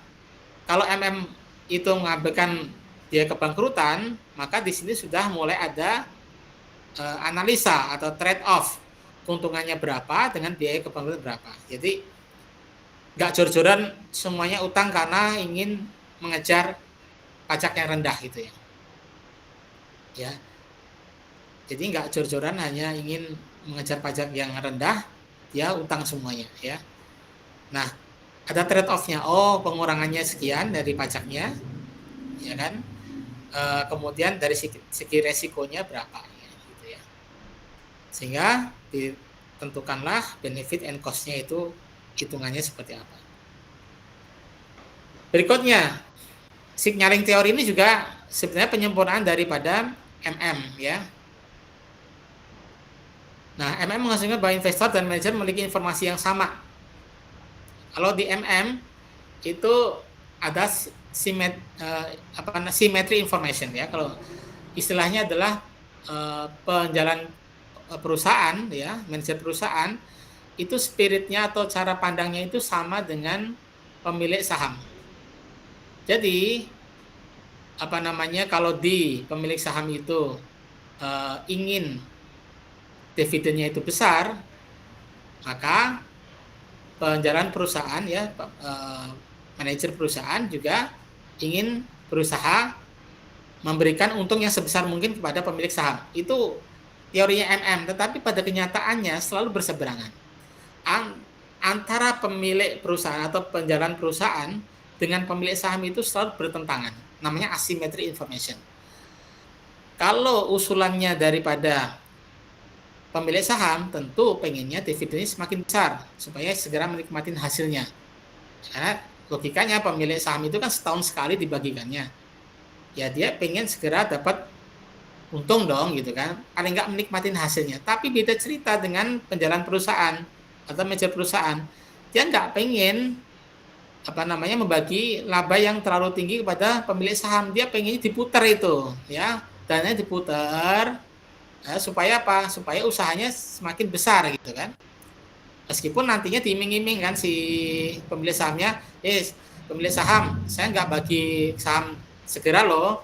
kalau MM itu mengabaikan dia kebangkrutan, maka di sini sudah mulai ada analisa atau trade off, keuntungannya berapa dengan biaya kebangkrutan berapa. Jadi nggak jor-joran semuanya utang karena ingin mengejar pajak yang rendah gitu ya. Ya. Jadi nggak jor-joran hanya ingin mengejar pajak yang rendah, dia utang semuanya ya. Nah, ada trade off-nya. Oh, pengurangannya sekian dari pajaknya, ya kan? Kemudian dari segi resikonya berapa, ya, gitu ya. Sehingga ditentukanlah benefit and cost-nya itu hitungannya seperti apa. Berikutnya, signaling teori ini juga sebenarnya penyempurnaan daripada MM ya. Nah, MM menghasilkan bahwa investor dan manajer memiliki informasi yang sama. Kalau di MM itu ada symmetry information ya. Kalau istilahnya adalah penjalan perusahaan ya, manajer perusahaan itu spiritnya atau cara pandangnya itu sama dengan pemilik saham. Jadi kalau di pemilik saham itu ingin dividennya itu besar, maka penjalan perusahaan ya, manajer perusahaan juga ingin berusaha memberikan untung yang sebesar mungkin kepada pemilik saham. Itu teorinya MM, tetapi pada kenyataannya selalu berseberangan. Antara pemilik perusahaan atau penjalan perusahaan dengan pemilik saham itu selalu bertentangan. Namanya asymmetry information. Kalau usulannya daripada pemilik saham, tentu pengennya dividennya semakin besar supaya segera menikmati hasilnya. Karena logikanya pemilik saham itu kan setahun sekali dibagikannya. Ya dia pengen segera dapat untung dong gitu kan. Paling nggak menikmati hasilnya. Tapi beda cerita dengan penjalan perusahaan atau manajer perusahaan. Dia nggak pengen membagi laba yang terlalu tinggi kepada pemilik saham. Dia pengennya diputar itu ya. Dananya diputar supaya apa? Supaya usahanya semakin besar gitu kan. Meskipun nantinya diiming-iming kan si pemilik sahamnya, pemilik saham, saya nggak bagi saham segera loh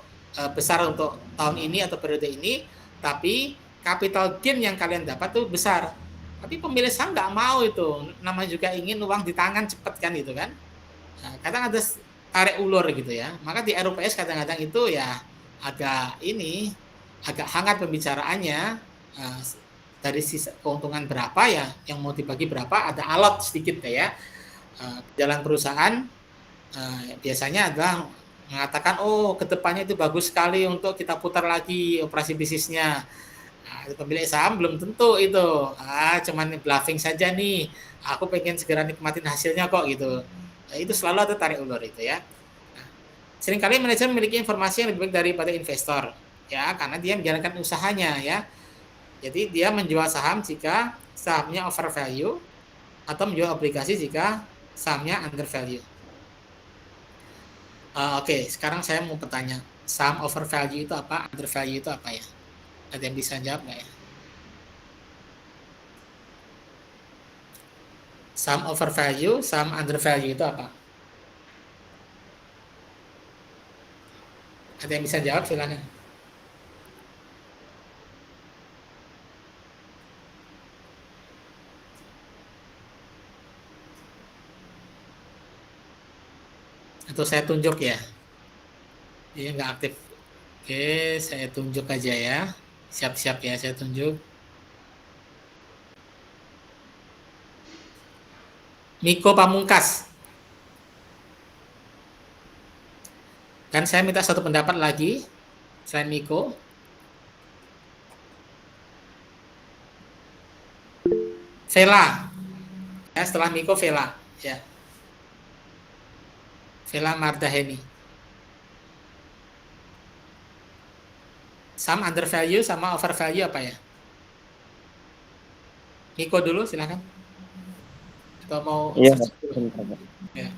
besar untuk tahun ini atau periode ini, tapi capital gain yang kalian dapat tuh besar. Tapi pemilik saham nggak mau itu, namanya juga ingin uang di tangan cepat kan gitu kan. Nah, kadang ada tarik ulur gitu ya. Maka di RUPS kadang-kadang itu ya agak hangat pembicaraannya. Dari sisa keuntungan berapa ya yang mau dibagi berapa, ada alot sedikit ya. Jalan perusahaan biasanya adalah mengatakan kedepannya itu bagus sekali untuk kita putar lagi operasi bisnisnya. Pemilik saham belum tentu itu, cuman bluffing saja nih, aku pengen segera nikmatin hasilnya kok gitu. Itu selalu ada tarik ulur itu ya. Seringkali manajer memiliki informasi yang lebih baik daripada investor ya, karena dia menjalankan usahanya ya. Jadi dia menjual saham jika sahamnya over value atau menjual obligasi jika sahamnya under value. Oke, sekarang saya mau bertanya, saham over value itu apa, under value itu apa ya? Ada yang bisa jawab nggak ya? Saham over value, saham under value itu apa? Ada yang bisa jawab silakan. Atau saya tunjuk ya? Dia nggak aktif. Oke, saya tunjuk aja ya. Siap-siap ya, saya tunjuk. Miko Pamungkas. Dan saya minta satu pendapat lagi selain Miko. Vela. Ya, setelah Miko Vela, ya. Vela Mardaheni. Saham under value sama over value apa ya? Miko dulu silakan. Atau mau? Iya. Ya.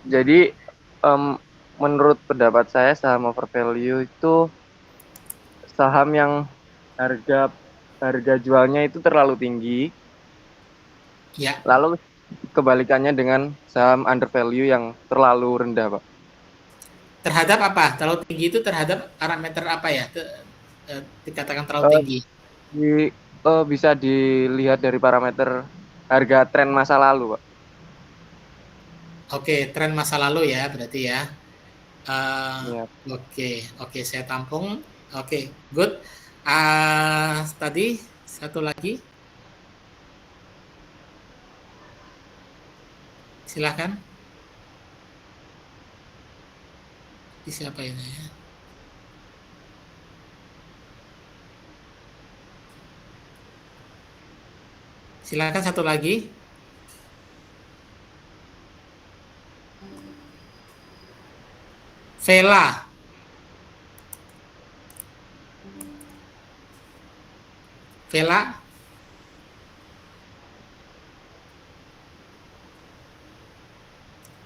Jadi menurut pendapat saya saham over value itu saham yang harga jualnya itu terlalu tinggi. Ya. Lalu kebalikannya dengan saham under value yang terlalu rendah, Pak. Terhadap apa? Terlalu tinggi itu terhadap parameter apa ya? Dikatakan terlalu tinggi. atau bisa dilihat dari parameter harga tren masa lalu, Pak? Oke, tren masa lalu ya berarti ya. Iya. Oke, saya tampung. Oke, good. Tadi satu lagi, silahkan. Siapa ini ya? Silakan satu lagi. Vela. Vela.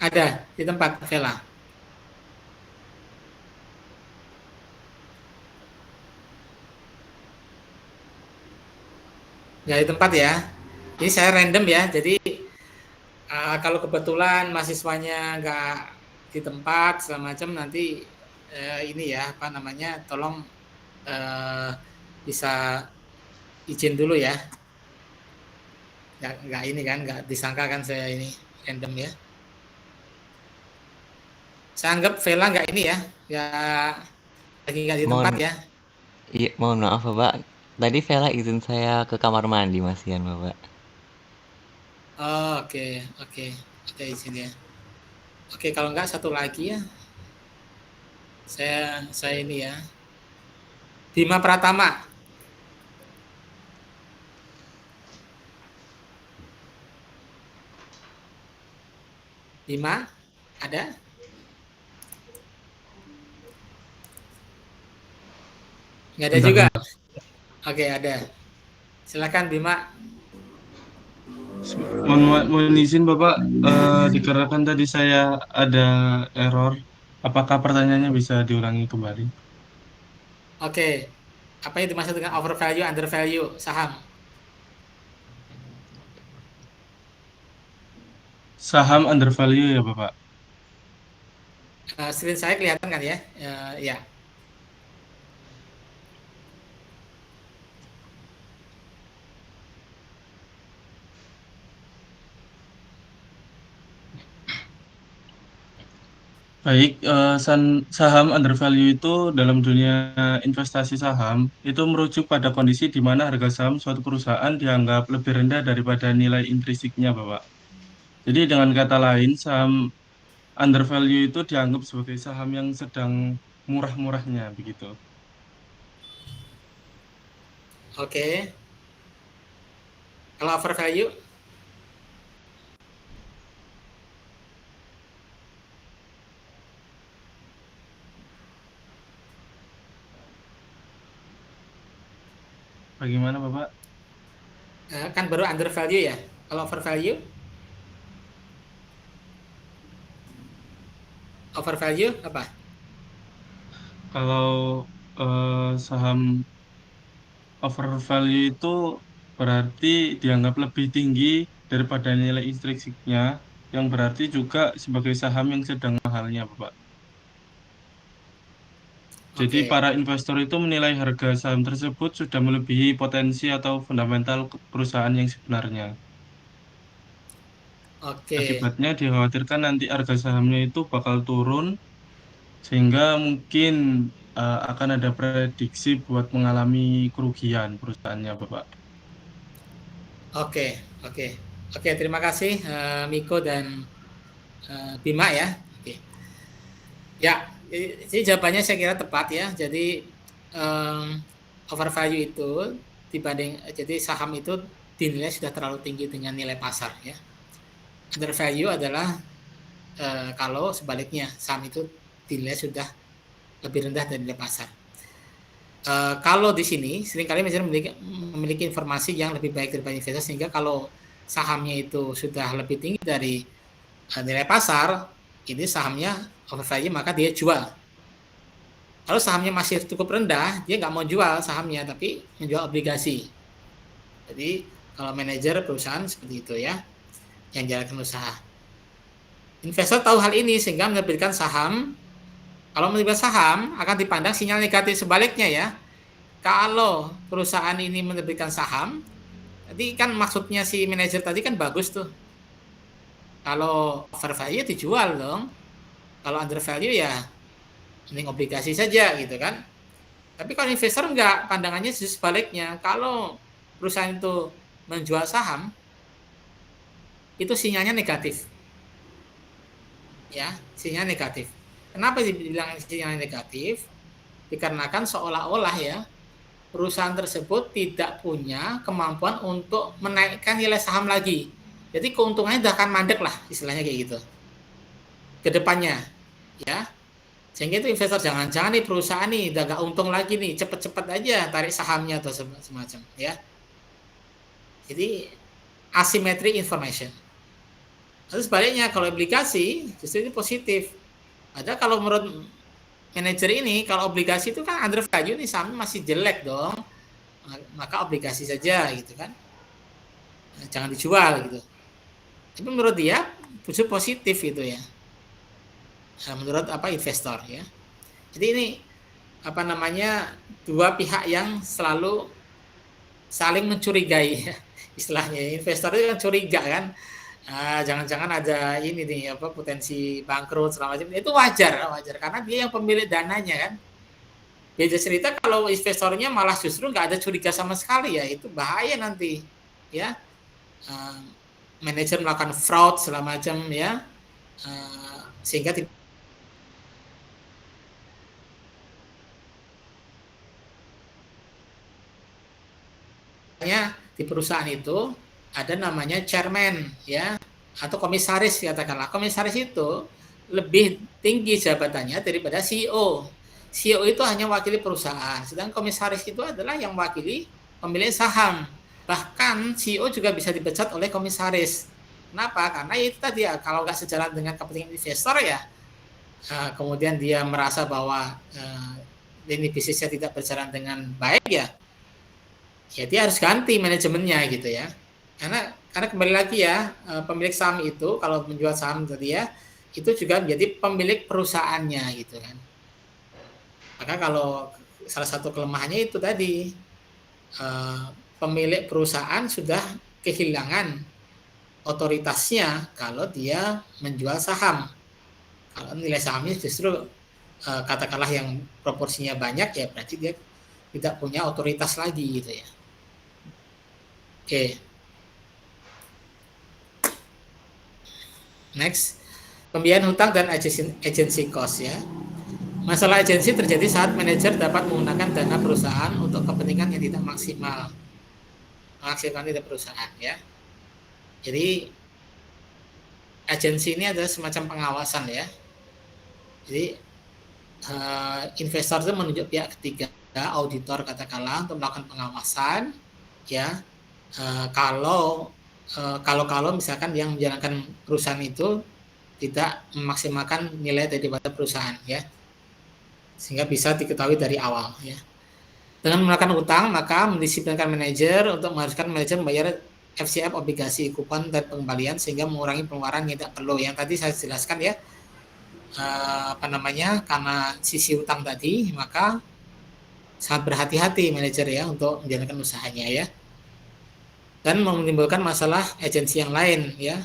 Ada di tempat Vela. Nggak di tempat ya. Ini saya random ya. Jadi kalau kebetulan mahasiswanya nggak di tempat segala macam, nanti ini ya apa namanya, tolong bisa izin dulu ya. Nggak ini kan, nggak disangka kan saya ini random ya. Saya anggap Vela nggak ini ya, lagi nggak di tempat ya. Iya, mohon maaf Bapak. Tadi Vela izin saya ke kamar mandi Mas Ian Bapak. Oh, oke, ada izin ya. Oke, kalau nggak satu lagi ya, saya ini ya, Bima Pratama. Bima, ada? Nggak ada juga. Oke, ada. Silakan Bima. Mohon izin Bapak, dikarenakan tadi saya ada error, apakah pertanyaannya bisa diulangi kembali? Oke, apa yang dimaksud dengan overvalue, undervalue saham? Saham undervalue ya Bapak? Screen saya kelihatan kan ya? Ya. Baik, saham undervalue itu dalam dunia investasi saham itu merujuk pada kondisi di mana harga saham suatu perusahaan dianggap lebih rendah daripada nilai intrinsiknya, Bapak. Jadi dengan kata lain, saham undervalue itu dianggap sebagai saham yang sedang murah-murahnya, begitu. Oke. Kalau overvalue? Bagaimana, Bapak? Kan baru undervalue ya. Kalau overvalue? Overvalue apa? Kalau saham overvalue itu berarti dianggap lebih tinggi daripada nilai intrinsiknya, yang berarti juga sebagai saham yang sedang mahalnya, Bapak. Jadi Oke. para investor itu menilai harga saham tersebut sudah melebihi potensi atau fundamental perusahaan yang sebenarnya. Oke. Akibatnya dikhawatirkan nanti harga sahamnya itu bakal turun, sehingga mungkin akan ada prediksi buat mengalami kerugian perusahaannya, Bapak. Oke, terima kasih Miko dan Bima ya. Oke. Ya, ini jawabannya saya kira tepat ya. Jadi overvalue itu jadi saham itu dinilai sudah terlalu tinggi dengan nilai pasar ya. Undervalue adalah kalau sebaliknya saham itu dinilai sudah lebih rendah dari nilai pasar. Kalau di sini seringkali manajer memiliki informasi yang lebih baik daripada investor, sehingga kalau sahamnya itu sudah lebih tinggi dari nilai pasar, ini sahamnya overvalue, maka dia jual. Kalau sahamnya masih cukup rendah, dia nggak mau jual sahamnya, tapi menjual obligasi. Jadi kalau manajer perusahaan seperti itu ya, yang jalankan usaha. Investor tahu hal ini sehingga menerbitkan saham. Kalau menerbitkan saham akan dipandang sinyal negatif sebaliknya ya. kalau perusahaan ini menerbitkan saham, tadi kan maksudnya si manajer tadi kan bagus tuh. Kalau over value dijual dong. Kalau under value ya mending obligasi saja gitu kan. Tapi kalau investor enggak, pandangannya justru sebaliknya. Kalau perusahaan itu menjual saham, itu sinyalnya negatif. Ya, sinyal negatif. Kenapa dibilang sinyal negatif? Dikarenakan seolah-olah ya, perusahaan tersebut tidak punya kemampuan untuk menaikkan nilai saham lagi. Jadi keuntungannya sudah akan mandek lah, istilahnya kayak gitu. Ke depannya, ya. Sehingga itu investor jangan-jangan nih perusahaan nih udah nggak untung lagi nih, cepet-cepet aja tarik sahamnya atau semacam, ya. Jadi asymmetric information. Lalu sebaliknya kalau obligasi justru ini positif. Ada kalau menurut manajer ini kalau obligasi itu kan under value nih, sahamnya masih jelek dong, maka obligasi saja gitu kan, jangan dijual gitu. Tapi menurut dia justru positif gitu ya, menurut investor ya. Jadi ini dua pihak yang selalu saling mencurigai ya, istilahnya investor itu kan curiga kan, jangan-jangan ada ini nih potensi bangkrut segala macam. Itu wajar karena dia yang pemilik dananya kan. Beda cerita kalau investornya malah justru nggak ada curiga sama sekali, ya itu bahaya nanti ya. Manajer melakukan fraud segala macam ya, sehingga di perusahaan itu ada namanya chairman ya, atau komisaris katakanlah. Komisaris itu lebih tinggi jabatannya daripada CEO. CEO itu hanya wakili perusahaan, sedangkan komisaris itu adalah yang wakili pemilik saham. Bahkan CEO juga bisa dipecat oleh komisaris. Kenapa? Karena itu tadi ya, kalau nggak sejalan dengan kepentingan investor ya, kemudian dia merasa bahwa ini bisnisnya tidak berjalan dengan baik ya dia harus ganti manajemennya gitu ya. Karena kembali lagi ya, pemilik saham itu kalau menjual saham tadi ya, itu juga menjadi pemilik perusahaannya gitu kan. Maka kalau salah satu kelemahannya itu tadi, pemilik perusahaan sudah kehilangan otoritasnya kalau dia menjual saham. Kalau nilai sahamnya justru katakanlah yang proporsinya banyak ya, berarti dia tidak punya otoritas lagi gitu ya. Oke. Next, pembiayaan hutang dan agency cost ya. Masalah agensi terjadi saat manajer dapat menggunakan dana perusahaan untuk kepentingan yang tidak maksimal, menghasilkan tidak perusahaan ya. Jadi agensi ini adalah semacam pengawasan ya. Jadi investor itu menunjuk pihak ketiga, auditor katakanlah, untuk melakukan pengawasan ya. Kalau misalkan yang menjalankan perusahaan itu tidak memaksimalkan nilai daripada perusahaan ya, sehingga bisa diketahui dari awal ya. Dengan melakukan utang, maka mendisiplinkan manajer untuk mengharuskan manajer membayar FCF obligasi kupon dan pengembalian sehingga mengurangi pengeluaran yang tidak perlu. Yang tadi saya jelaskan ya, karena sisi utang tadi, maka sangat berhati-hati manajer ya untuk menjalankan usahanya ya. Dan menimbulkan masalah agensi yang lain ya.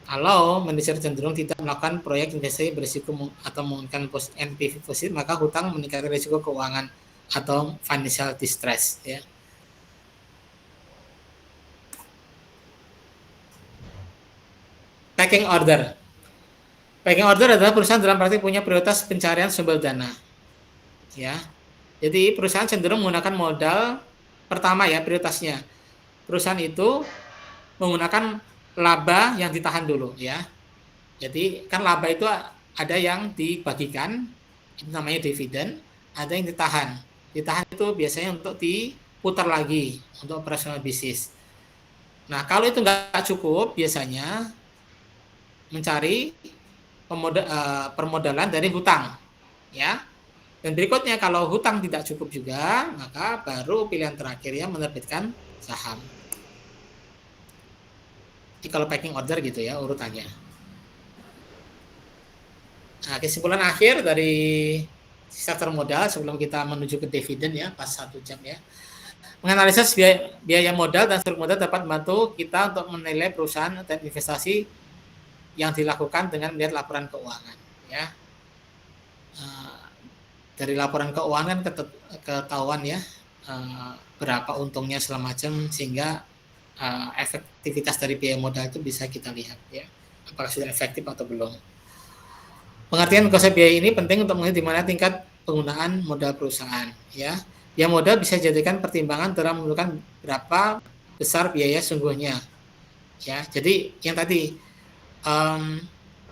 Kalau manajer cenderung tidak melakukan proyek investasi berisiko atau menggunakan NPV positif, maka hutang meningkatkan risiko keuangan atau financial distress ya. Packing order. Packing order adalah perusahaan dalam praktik punya prioritas pencarian sumber dana. Ya. Jadi perusahaan cenderung menggunakan modal pertama ya, prioritasnya. Perusahaan itu menggunakan laba yang ditahan dulu ya. Jadi kan laba itu ada yang dibagikan, itu namanya dividen, ada yang ditahan. Ditahan itu biasanya untuk diputar lagi untuk operasional bisnis. Nah, kalau itu nggak cukup, biasanya mencari permodalan dari hutang ya. Dan berikutnya kalau hutang tidak cukup juga, maka baru pilihan terakhir ya menerbitkan saham. Jadi kalau packing order gitu ya urutannya. Nah, kesimpulan akhir dari struktur modal sebelum kita menuju ke dividen ya, pas 1 jam ya. Menganalisis biaya modal dan struktur modal dapat membantu kita untuk menilai perusahaan dan investasi yang dilakukan dengan melihat laporan keuangan ya. Dari laporan keuangan ketahuan ya berapa untungnya segala macam, sehingga efektivitas dari biaya modal itu bisa kita lihat ya, apakah sudah efektif atau belum. Pengertian konsep biaya ini penting untuk mengetahui di mana tingkat penggunaan modal perusahaan ya. Biaya modal bisa dijadikan pertimbangan dalam menentukan berapa besar biaya sungguhnya ya. Jadi yang tadi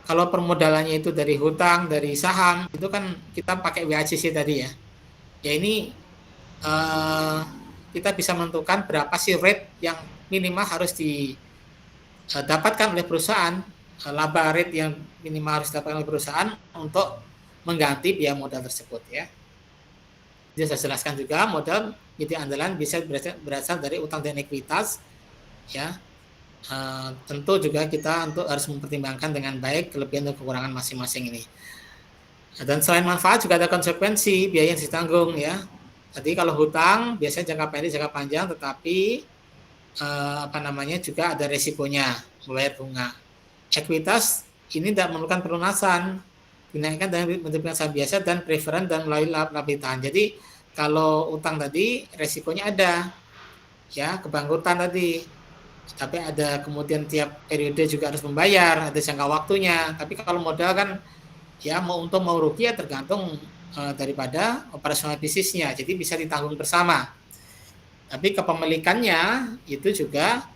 kalau permodalannya itu dari hutang, dari saham, itu kan kita pakai WACC tadi ya. Ya ini kita bisa menentukan berapa sih rate yang minimal harus didapatkan oleh perusahaan, laba rate yang minimal harus didapatkan oleh perusahaan untuk mengganti biaya modal tersebut ya. Jadi saya jelaskan juga modal itu andalan bisa berasal dari utang dan ekuitas ya. Tentu juga kita harus mempertimbangkan dengan baik kelebihan dan kekurangan masing-masing ini. Dan selain manfaat juga ada konsekuensi biaya yang ditanggung ya. Tadi kalau hutang biasanya jangka pendek, jangka panjang, tetapi juga ada resikonya, membayar bunga. Ekuitas ini tidak memerlukan pelunasan, dinaikkan dengan bentuk pelunasan biasa dan preferen dan melalui lapisan. Jadi kalau utang tadi resikonya ada, ya kebangkrutan tadi. Tapi ada kemudian tiap periode juga harus membayar, ada jangka waktunya. Tapi kalau modal kan ya mau untung mau rugi ya tergantung daripada operasional bisnisnya, jadi bisa ditanggung bersama. Tapi kepemilikannya itu juga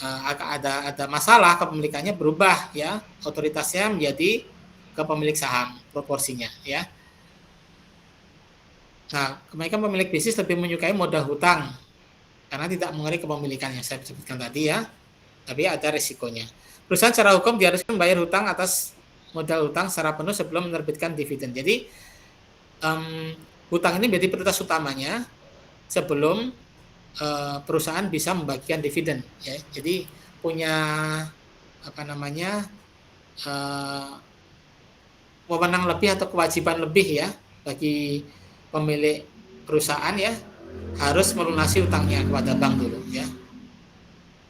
ada masalah, kepemilikannya berubah ya, otoritasnya menjadi kepemilik saham proporsinya ya. Nah, kebanyakan pemilik bisnis lebih menyukai modal hutang karena tidak mengenai kepemilikannya, saya sebutkan tadi ya, tapi ada risikonya. Perusahaan secara hukum diharuskan membayar hutang atas modal hutang secara penuh sebelum menerbitkan dividen. Jadi hutang ini menjadi prioritas utamanya sebelum perusahaan bisa membagikan dividen ya. Jadi punya wewenang lebih atau kewajiban lebih ya bagi pemilik perusahaan ya, harus melunasi utangnya kepada bank dulu ya.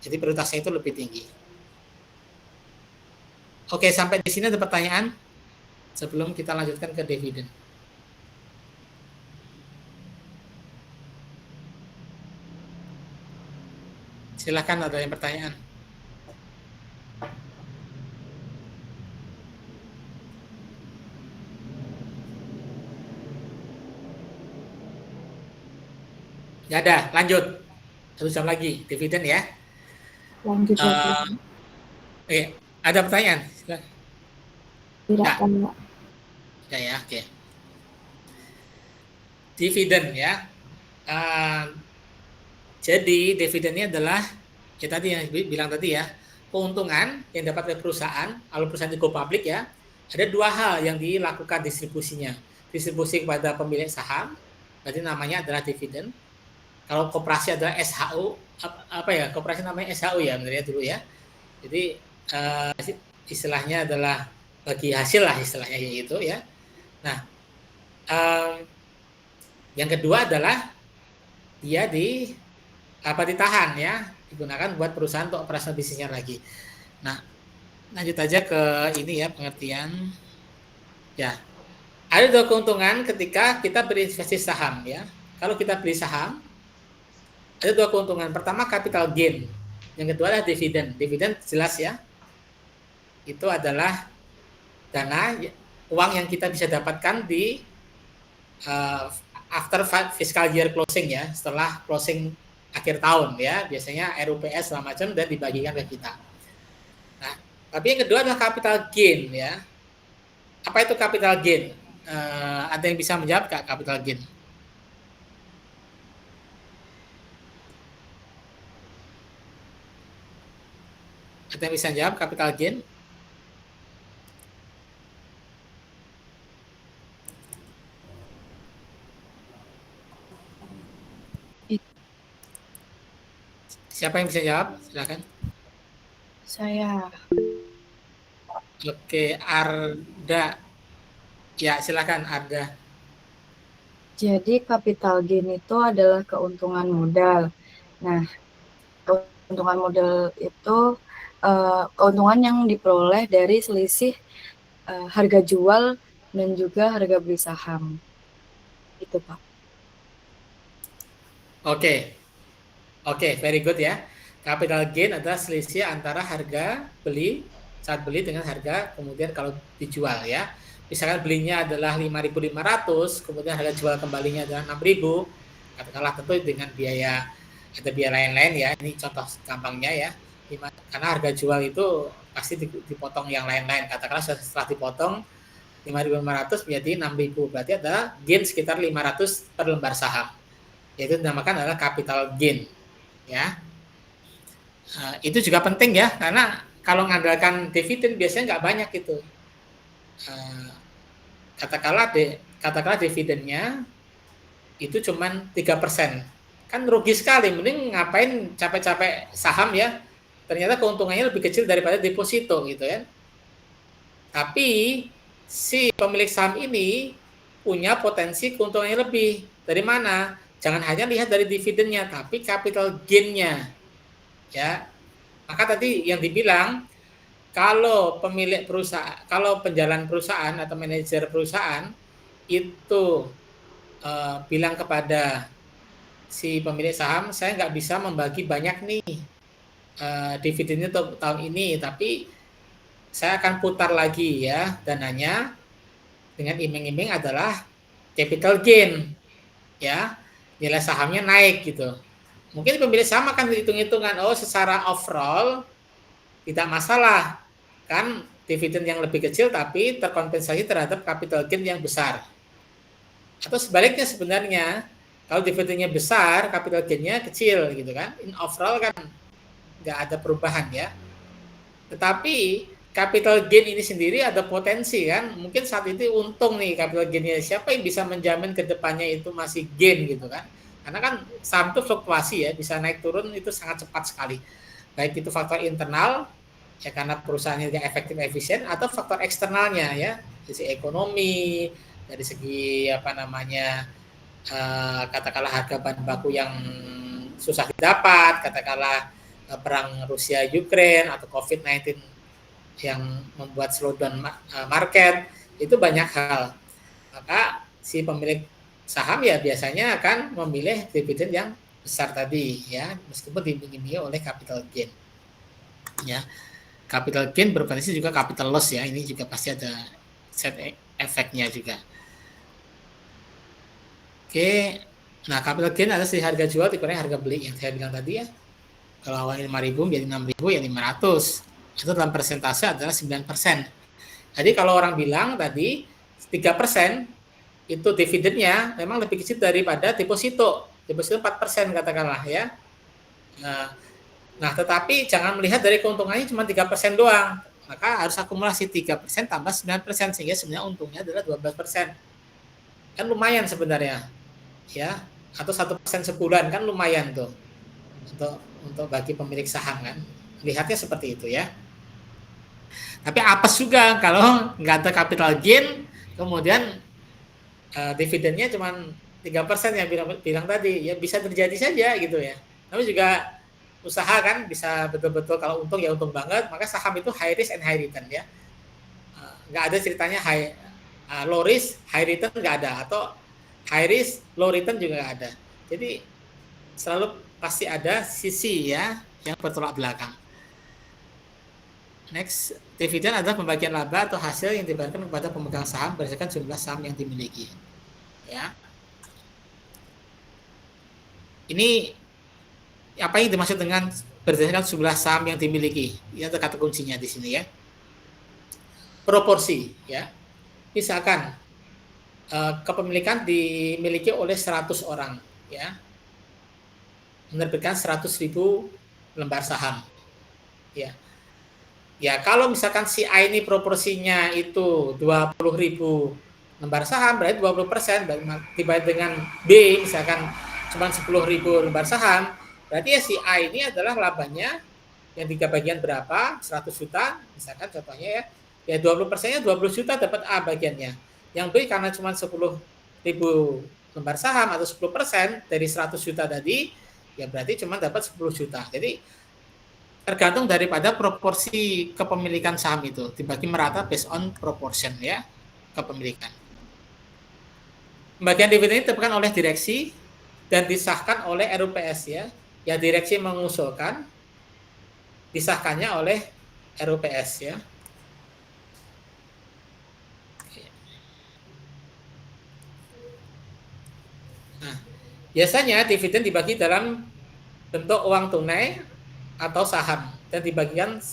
Jadi prioritasnya itu lebih tinggi. Oke, sampai di sini ada pertanyaan sebelum kita lanjutkan ke dividen. Silakan, ada yang pertanyaan. Ya ada, lanjut. 1 jam lagi, dividen ya. Lanjut lagi. Oke, ada pertanyaan? Silakan. Silakan, Pak. Ya, oke. Dividen ya. Jadi dividennya adalah ya tadi yang bilang tadi ya, keuntungan yang dapat oleh perusahaan, kalau perusahaan itu go public ya, ada 2 hal yang dilakukan distribusinya. Distribusi kepada pemilik saham, berarti namanya adalah dividen. Kalau koperasi adalah SHU, koperasi namanya SHU ya, benar ya dulu ya. Jadi istilahnya adalah bagi hasil lah istilahnya yaitu ya. Nah, yang kedua adalah dia ditahan ya, digunakan buat perusahaan untuk operasional bisnisnya lagi. Nah, lanjut aja ke ini ya, pengertian. Ya, ada 2 keuntungan ketika kita berinvestasi saham ya. Kalau kita beli saham, ada 2 keuntungan. Pertama capital gain, yang kedua adalah dividen. Dividen jelas ya, itu adalah dana uang yang kita bisa dapatkan di after fiscal year closing ya, setelah closing akhir tahun ya, biasanya RUPS segala macam dan dibagikan ke kita. Nah, tapi yang kedua adalah capital gain ya. Apa itu capital gain? Ada yang bisa menjawab Kak, capital gain? Ada yang bisa menjawab capital gain? Siapa yang bisa jawab? Silakan. Saya. Oke, Arda. Ya, silakan Arda. Jadi capital gain itu adalah keuntungan modal. Nah, keuntungan modal itu keuntungan yang diperoleh dari selisih harga jual dan juga harga beli saham. Itu, Pak. Oke, very good ya. Capital gain adalah selisih antara harga beli saat beli dengan harga kemudian kalau dijual ya. Misalkan belinya adalah 5.500, kemudian harga jual kembalinya adalah 6.000, katakanlah tentu dengan biaya ada biaya lain-lain ya. Ini contoh gampangnya ya. Karena harga jual itu pasti dipotong yang lain-lain. Katakanlah setelah dipotong 5.500 menjadi 6.000, berarti ada gain sekitar 500 per lembar saham. Yaitu dinamakan adalah capital gain ya. Itu juga penting ya, karena kalau mengandalkan dividen biasanya nggak banyak itu. Katakanlah dividennya itu cuman 3%. Kan rugi sekali, mending ngapain capek-capek saham ya. Ternyata keuntungannya lebih kecil daripada deposito gitu ya. Tapi si pemilik saham ini punya potensi keuntungannya lebih. Dari mana? Jangan hanya lihat dari dividennya, tapi capital gain-nya. Ya. Maka tadi yang dibilang kalau pemilik perusahaan, kalau penjalan perusahaan atau manajer perusahaan itu bilang kepada si pemilik saham, saya nggak bisa membagi banyak nih dividennya tahun ini, tapi saya akan putar lagi ya dananya dengan iming-iming adalah capital gain ya, nilai sahamnya naik gitu. Mungkin pemilik saham akan hitung-hitungan, oh secara overall tidak masalah kan dividen yang lebih kecil tapi terkompensasi terhadap capital gain yang besar. Atau sebaliknya sebenarnya, kalau dividennya besar, capital gain-nya kecil gitu kan. In overall kan nggak ada perubahan ya. Tetapi capital gain ini sendiri ada potensi kan. Mungkin saat itu untung nih capital gain-nya. Siapa yang bisa menjamin ke depannya itu masih gain gitu kan. Karena kan saham itu fluktuasi ya, bisa naik turun itu sangat cepat sekali. Baik itu faktor internal, ya karena perusahaannya yang efektif efisien, atau faktor eksternalnya ya, dari segi ekonomi, dari segi katakanlah harga bahan baku yang susah didapat, katakanlah perang Rusia Ukraine atau COVID-19 yang membuat slowdown market, itu banyak hal. Maka si pemilik saham ya biasanya akan memilih dividen yang besar tadi ya, meskipun diiming-imingi oleh capital gain. Ya. Capital gain berpotensi juga capital loss ya. Ini juga pasti ada set efeknya juga. Oke. Nah, capital gain adalah si harga jual dikurangi harga beli yang saya bilang tadi ya. Kalau awalnya 5.000 menjadi 6.000 ya 500. Itu dalam persentase adalah 9%. Jadi kalau orang bilang tadi 3% itu dividennya memang lebih kecil daripada deposito. Deposito 4% katakanlah ya. Nah, tetapi jangan melihat dari keuntungannya cuma 3% doang. Maka harus akumulasi 3% tambah 9%, sehingga sebenarnya untungnya adalah 12%. Kan lumayan sebenarnya. Ya, atau 1% sebulan kan lumayan tuh. Untuk bagi pemilik saham kan. Lihatnya seperti itu ya. Tapi apes juga kalau nggak ada capital gain, kemudian dividennya cuma 3% yang bilang tadi. Ya bisa terjadi saja gitu ya. Tapi juga usaha kan bisa betul-betul kalau untung ya untung banget, maka saham itu high risk and high return ya. Nggak ada ceritanya low risk, high return nggak ada, atau high risk, low return juga nggak ada. Jadi selalu pasti ada sisi ya yang bertolak belakang. Next, dividen adalah pembagian laba atau hasil yang diberikan kepada pemegang saham berdasarkan jumlah saham yang dimiliki. Ya. Ini apa yang dimaksud dengan berdasarkan jumlah saham yang dimiliki? Ini ada kata kuncinya di sini ya. Proporsi ya. Misalkan kepemilikan dimiliki oleh 100 orang ya. Menerbitkan 100.000 lembar saham. Ya. Ya, kalau misalkan si A ini proporsinya itu 20.000 lembar saham, berarti 20%, dibanding dengan B misalkan cuma 10.000 lembar saham, berarti ya si A ini adalah labanya yang 3 bagian berapa? 100 juta, misalkan contohnya ya. Ya 20%-nya 20 juta dapat A bagiannya. Yang B karena cuma 10.000 lembar saham atau 10% dari 100 juta tadi, ya berarti cuma dapat 10 juta. Jadi tergantung daripada proporsi kepemilikan saham itu, dibagi merata based on proportion ya, kepemilikan. Pembagian dividen ini ditentukan oleh direksi dan disahkan oleh RUPS ya. Ya direksi mengusulkan, disahkannya oleh RUPS ya. Nah, biasanya dividen dibagi dalam bentuk uang tunai atau saham dan dibagikan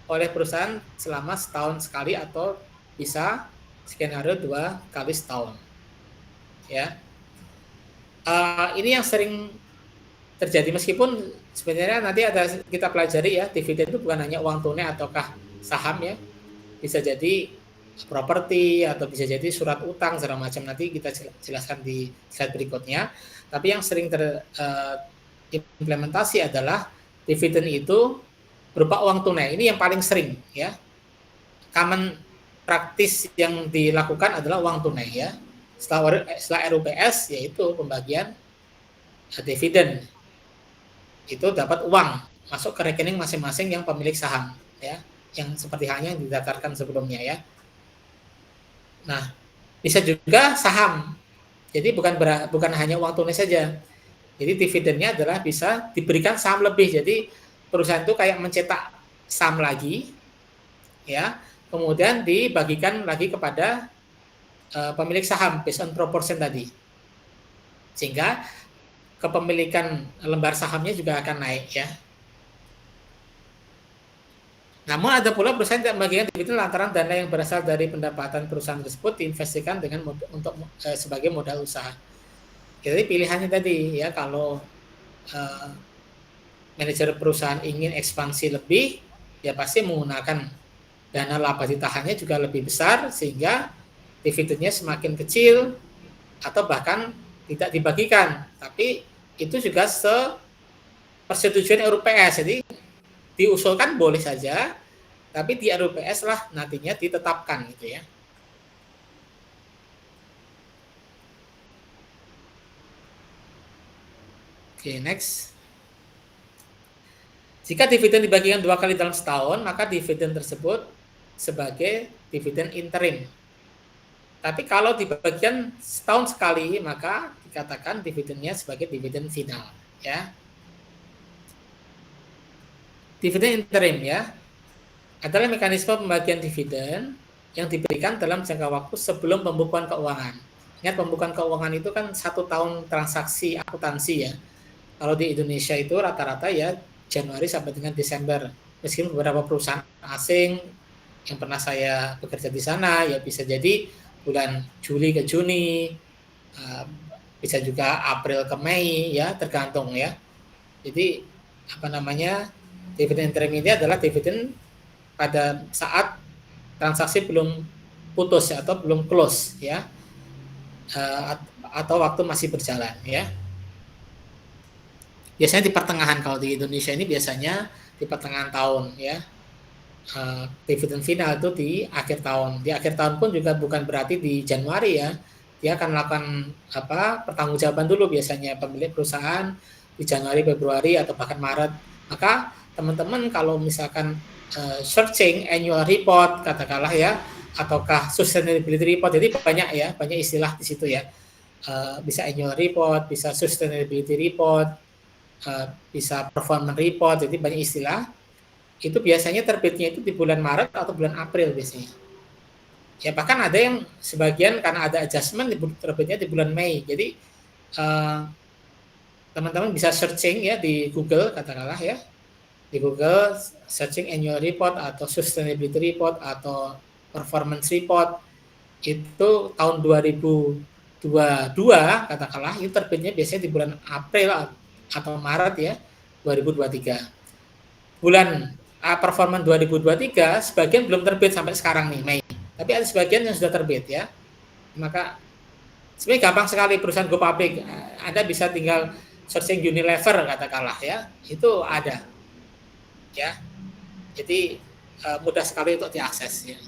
oleh perusahaan selama setahun sekali atau bisa skenario 2 kali setahun. Ya, ini yang sering terjadi meskipun sebenarnya nanti ada kita pelajari ya, dividen itu bukan hanya uang tunai ataukah saham ya, bisa jadi properti atau bisa jadi surat utang segala macam, nanti kita jelaskan di slide berikutnya. Tapi yang sering terimplementasi adalah dividen itu berupa uang tunai. Ini yang paling sering ya, common praktis yang dilakukan adalah uang tunai ya. Setelah RUPS yaitu pembagian dividen itu dapat uang masuk ke rekening masing-masing yang pemilik saham ya, yang seperti halnya yang didaftarkan sebelumnya ya. Nah, bisa juga saham. Jadi bukan hanya uang tunai saja. Jadi dividennya adalah bisa diberikan saham lebih. Jadi perusahaan itu kayak mencetak saham lagi ya, kemudian dibagikan lagi kepada pemilik saham based on proportion tadi, sehingga kepemilikan lembar sahamnya juga akan naik ya. Namun ada pula perusahaan yang membagikan dividen lantaran dana yang berasal dari pendapatan perusahaan tersebut diinvestasikan dengan sebagai modal usaha. Jadi pilihannya tadi ya, kalau manajer perusahaan ingin ekspansi lebih, ya pasti menggunakan dana laba ditahannya juga lebih besar sehingga dividennya semakin kecil atau bahkan tidak dibagikan. Tapi itu juga persetujuan RUPS. Jadi diusulkan boleh saja, tapi di RUPS lah nantinya ditetapkan gitu ya. Oke, next. Jika dividen dibagikan 2 kali dalam setahun, maka dividen tersebut sebagai dividen interim. Tapi kalau dibagikan setahun sekali, maka dikatakan dividennya sebagai dividen final ya. Dividen interim ya adalah mekanisme pembagian dividen yang diberikan dalam jangka waktu sebelum pembukuan keuangan. Ingat, pembukuan keuangan itu kan 1 tahun transaksi akuntansi ya. Kalau di Indonesia itu rata-rata ya Januari sampai dengan Desember. Meskipun beberapa perusahaan asing yang pernah saya bekerja di sana ya bisa jadi bulan Juli ke Juni, bisa juga April ke Mei ya, tergantung ya. Jadi dividen interim ini adalah dividen pada saat transaksi belum putus ya, atau belum close ya, atau waktu masih berjalan ya. Biasanya di pertengahan, kalau di Indonesia ini biasanya di pertengahan tahun ya. Dividen final itu di akhir tahun. Di akhir tahun pun juga bukan berarti di Januari ya. Dia akan melakukan pertanggungjawaban dulu biasanya pemilik perusahaan di Januari, Februari atau bahkan Maret. Maka teman-teman kalau misalkan searching annual report katakanlah ya, ataukah sustainability report, jadi banyak istilah di situ ya. Bisa annual report, bisa sustainability report, bisa performance report, jadi banyak istilah. Itu biasanya terbitnya itu di bulan Maret atau bulan April biasanya. Ya bahkan ada yang sebagian karena ada adjustment terbitnya di bulan Mei. Jadi teman-teman bisa searching ya di Google katakanlah ya. Di Google searching annual report atau sustainability report atau performance report itu tahun 2022 katakanlah itu terbitnya biasanya di bulan April atau Maret ya 2023. Bulan performance 2023 sebagian belum terbit sampai sekarang nih Mei, tapi ada sebagian yang sudah terbit ya. Maka sebenarnya gampang sekali perusahaan go public, Anda bisa tinggal searching Unilever katakanlah ya, itu ada ya. Jadi mudah sekali untuk diakses ya.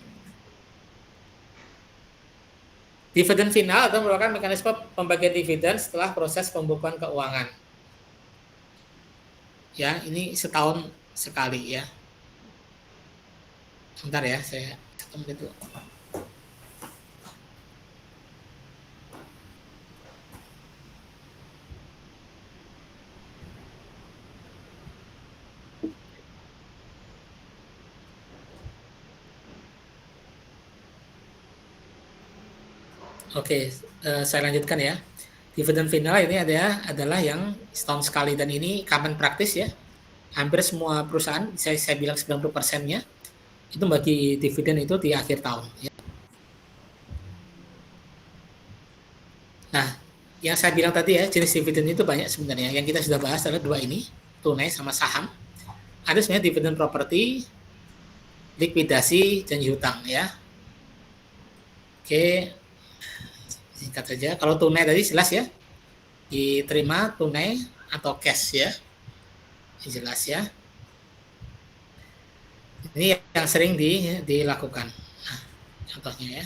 Dividen final atau merupakan mekanisme pembagian dividen setelah proses pembukuan keuangan. Ya, ini setahun sekali ya. Sebentar ya, saya satu menit dulu. Oke, saya lanjutkan ya. Dividen final ini adalah yang setahun sekali dan ini common practice ya. Hampir semua perusahaan, saya bilang 90%-nya itu bagi dividen itu di akhir tahun ya. Nah, yang saya bilang tadi ya, jenis dividen itu banyak sebenarnya. Yang kita sudah bahas adalah dua ini, tunai sama saham. Ada sebenarnya dividen properti, likuidasi, janji hutang ya. Oke, singkat saja. Kalau tunai tadi jelas ya, diterima tunai atau cash ya, jelas ya. Ini yang sering dilakukan. Nah, contohnya ya.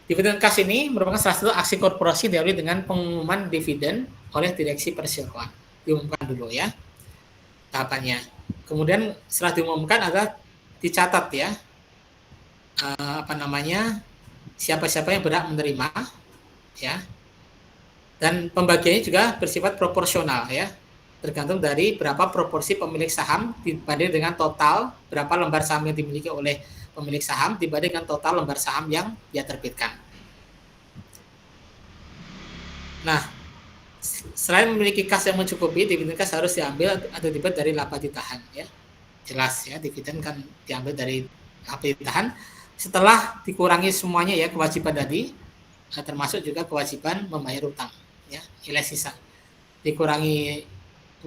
Dividen cash ini merupakan salah satu aksi korporasi diawali dengan pengumuman dividen oleh direksi perseroan. Diumumkan dulu ya tahapannya. Kemudian setelah diumumkan adalah dicatat ya, siapa-siapa yang berhak menerima ya, dan pembagiannya juga bersifat proporsional ya, tergantung dari berapa proporsi pemilik saham dibanding dengan total berapa lembar saham yang dimiliki oleh pemilik saham dibanding dengan total lembar saham yang dia terbitkan. Nah, selain memiliki kas yang mencukupi, dividen kas harus diambil atau dibet dari laba ditahan ya. Jelas ya, dividen kan diambil dari laba ditahan setelah dikurangi semuanya ya kewajiban tadi, termasuk juga kewajiban membayar utang ya, nilai sisa. Dikurangi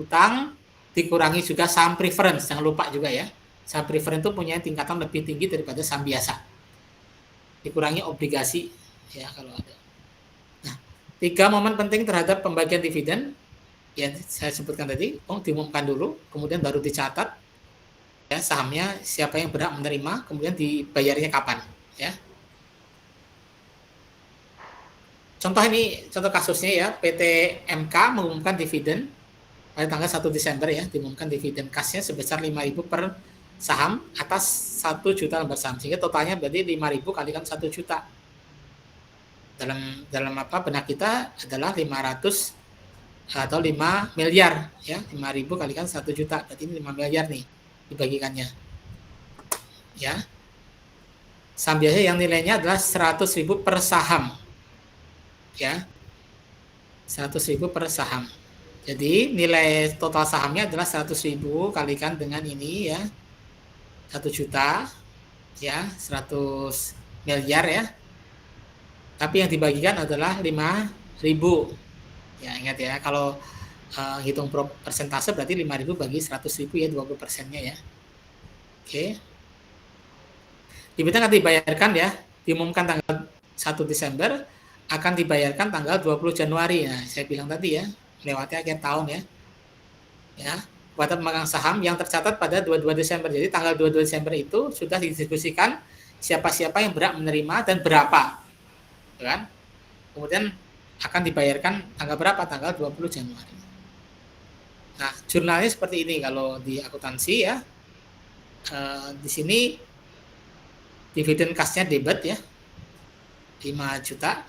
utang, dikurangi juga saham preference, jangan lupa juga ya. Saham preference itu punya tingkatan lebih tinggi daripada saham biasa. Dikurangi obligasi ya kalau ada. Nah, 3 momen penting terhadap pembagian dividen yang saya sebutkan tadi, diumumkan dulu, kemudian baru dicatat ya sahamnya siapa yang berhak menerima, kemudian dibayarnya kapan ya. Contoh kasusnya ya, PT MK mengumumkan dividen pada tanggal 1 Desember ya, diumumkan dividen kasnya sebesar 5.000 per saham atas 1 juta lembar saham, sehingga totalnya berarti 5.000 kalikan 1 juta. Dalam benak kita adalah 500 atau 5 miliar ya, 5.000 kalikan 1 juta, berarti ini 5 miliar nih dibagikannya ya. Saham biasa yang nilainya adalah 100.000 per saham ya, 100.000 per saham. Jadi nilai total sahamnya adalah 100.000 kalikan dengan ini ya, 1 juta ya, 100 miliar ya. Tapi yang dibagikan adalah 5.000 ya. Ingat ya, kalau hitung persentase berarti 5.000 bagi 100.000 ya, 20%-nya ya. Oke. Dividen akan dibayarkan ya, diumumkan tanggal 1 Desember, akan dibayarkan tanggal 20 Januari. Nah, saya bilang tadi ya, lewati akhir tahun ya. Ya, kepada pemegang saham yang tercatat pada 22 Desember. Jadi tanggal 22 Desember itu sudah didiskusikan siapa-siapa yang berhak menerima dan berapa. Kan? Kemudian akan dibayarkan tanggal berapa? Tanggal 20 Januari. Nah, jurnalnya seperti ini kalau di akuntansi ya. Di sini dividen kasnya debit ya, 5 juta.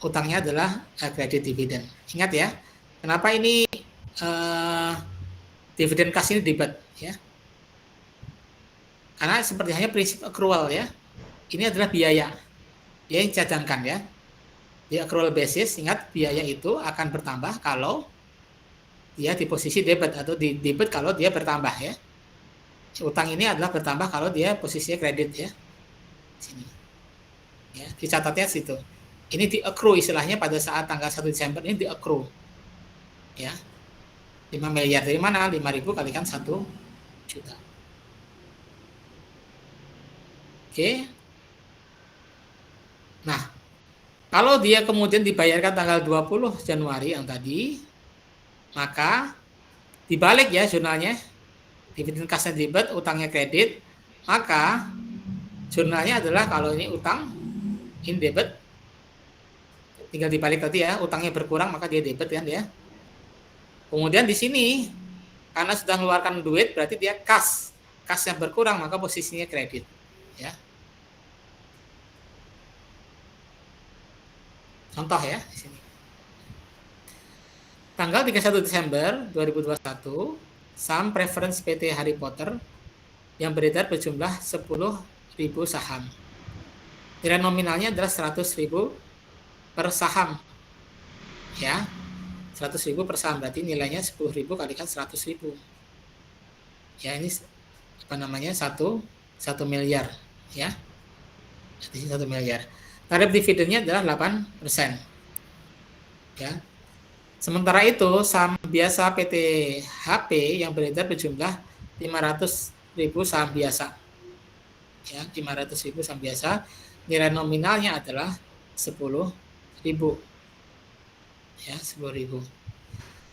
Utangnya adalah kredit dividen. Ingat ya, kenapa ini dividen kas ini debit ya? Karena seperti hanya prinsip accrual ya. Ini adalah biaya yang dicadangkan ya. Di accrual basis, ingat biaya itu akan bertambah kalau dia di posisi debit atau di debit kalau dia bertambah ya. Utang ini adalah bertambah kalau dia posisinya kredit ya. Sini. Ya, dicatatnya situ. Ini di accrue istilahnya pada saat tanggal 1 Desember ini di accrue. Ya. 5 miliar dari mana? 5.000 kalikan 1 juta. Oke. Nah, kalau dia kemudian dibayarkan tanggal 20 Januari yang tadi, maka dibalik ya jurnalnya, dividen kasnya debit, utangnya kredit, maka jurnalnya adalah kalau ini utang, ini debit, tinggal dibalik tadi ya, utangnya berkurang maka dia debit kan ya. Kemudian di sini karena sudah mengeluarkan duit berarti dia kas yang berkurang maka posisinya kredit ya. Contoh ya di sini. Tanggal 31 Desember 2021, saham preference PT Harry Potter yang beredar berjumlah 10.000 saham. Nilai nominalnya adalah 100.000 per saham. Ya. 100.000 per saham berarti nilainya 10.000 kalikan 100.000. Ya, ini apa namanya? 1 miliar, ya. Jadi 1 miliar. Tarif dividennya adalah 8%. Ya. Sementara itu, saham biasa PT HP yang beredar berjumlah 500.000 saham biasa. Ya, 500.000 saham biasa. Nilai nominalnya adalah 10.000. Ya, 10.000.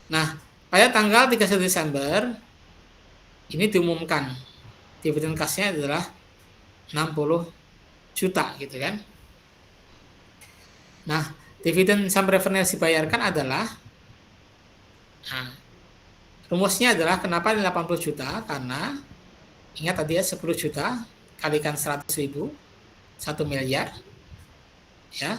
Nah, pada tanggal 31 Desember ini diumumkan dividen kasnya adalah 60 juta gitu kan. Nah, dividen saham preference dibayarkan adalah rumusnya adalah kenapa 80 juta? Karena ingat tadi ya 10 juta kalikan 100.000 1 miliar. Ya.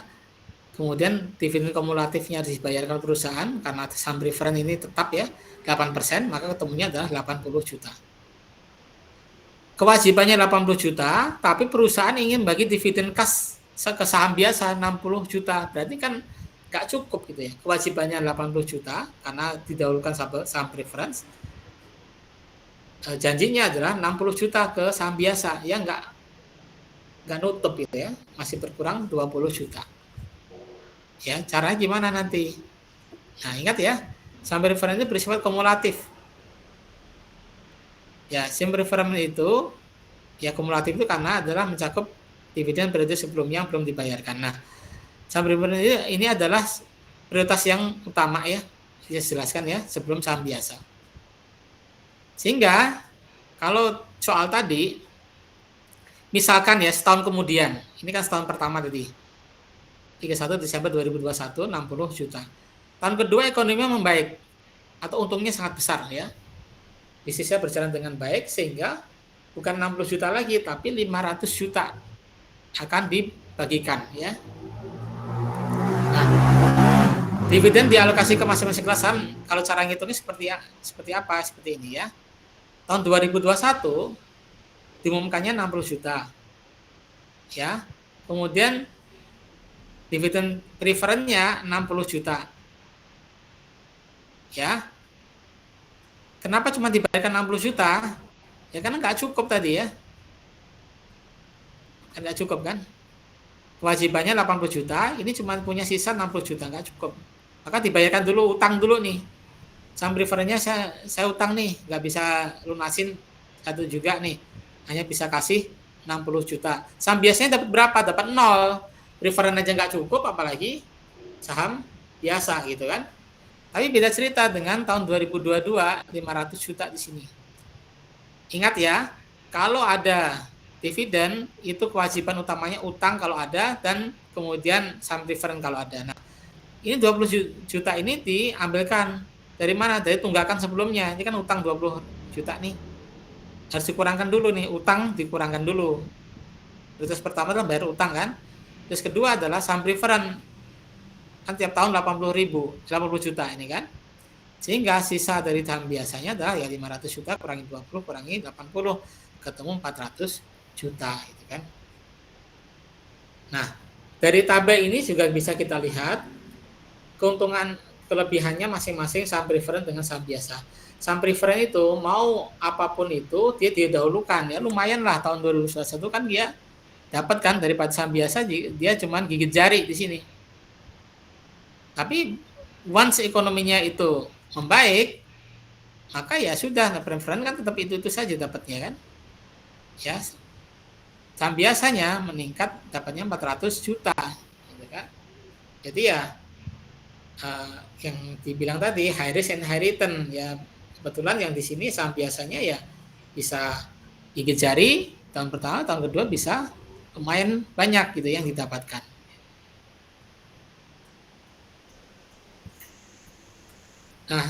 Kemudian dividen kumulatifnya harus dibayarkan perusahaan karena saham preference ini tetap ya 8%, maka ketemunya adalah 80 juta. Kewajibannya 80 juta, tapi perusahaan ingin bagi dividen kas ke saham biasa 60 juta. Berarti kan nggak cukup gitu ya. Kewajibannya 80 juta karena didahulukan saham preference. Janjinya adalah 60 juta ke saham biasa. Ya nggak nutup gitu ya. Masih berkurang 20 juta. Ya, caranya gimana nanti? Nah, ingat ya, saham preference itu bersifat kumulatif. Ya, saham preference itu ya kumulatif itu karena adalah mencakup dividen periode sebelumnya yang belum dibayarkan. Nah, saham preference ini adalah prioritas yang utama ya, saya jelaskan ya sebelum saham biasa. Sehingga kalau soal tadi, misalkan ya setahun kemudian, ini kan setahun pertama tadi. 31 Desember 2021 60 juta. Tahun kedua ekonominya membaik atau untungnya sangat besar ya. Bisnisnya berjalan dengan baik sehingga bukan 60 juta lagi tapi 500 juta akan dibagikan ya. Nah, dividen dialokasi ke masing-masing kelas saham kalau cara ngitungnya seperti apa? Seperti ini ya. Tahun 2021 diumumkannya 60 juta. Ya. Kemudian dividen preference-nya 60 juta. Ya. Kenapa cuma dibayarkan 60 juta? Ya karena nggak cukup tadi ya. Nggak cukup kan? Kewajibannya 80 juta, ini cuma punya sisa 60 juta, nggak cukup. Maka dibayarkan dulu, utang dulu nih. Saham preference-nya saya utang nih, nggak bisa lunasin satu juga nih. Hanya bisa kasih 60 juta. Saham biasanya dapat berapa? Dapat 0. Preference aja nggak cukup, apalagi saham biasa gitu kan. Tapi beda cerita dengan tahun 2022, 500 juta di sini. Ingat ya, kalau ada dividen, itu kewajiban utamanya utang kalau ada, dan kemudian saham preference kalau ada. Nah, ini 20 juta ini diambilkan dari mana? Dari tunggakan sebelumnya. Ini kan utang 20 juta nih. Harus dikurangkan dulu nih, utang dikurangkan dulu. Prioritas pertama adalah bayar utang kan. Terus kedua adalah saham preference. Kan tiap tahun 80 juta ini kan. Sehingga sisa dari saham biasanya adalah ya 500 juta kurangi 20 kurangi 80 ketemu 400 juta gitu kan. Nah, dari tabel ini juga bisa kita lihat keuntungan kelebihannya masing-masing saham preference dengan saham biasa. Saham preference itu mau apapun itu dia didahulukan ya, lumayan lah tahun 2021 kan dia dapat kan daripada saham biasa dia cuman gigit jari di sini. Tapi once ekonominya itu membaik, maka ya sudah, nah preference kan tetap itu saja dapatnya kan. Ya. Saham biasanya meningkat dapatnya 400 juta gitu kan. Jadi ya yang dibilang tadi high risk and high return ya, kebetulan yang di sini saham biasanya ya bisa gigit jari tahun pertama, tahun kedua bisa lumayan banyak gitu yang didapatkan. Nah,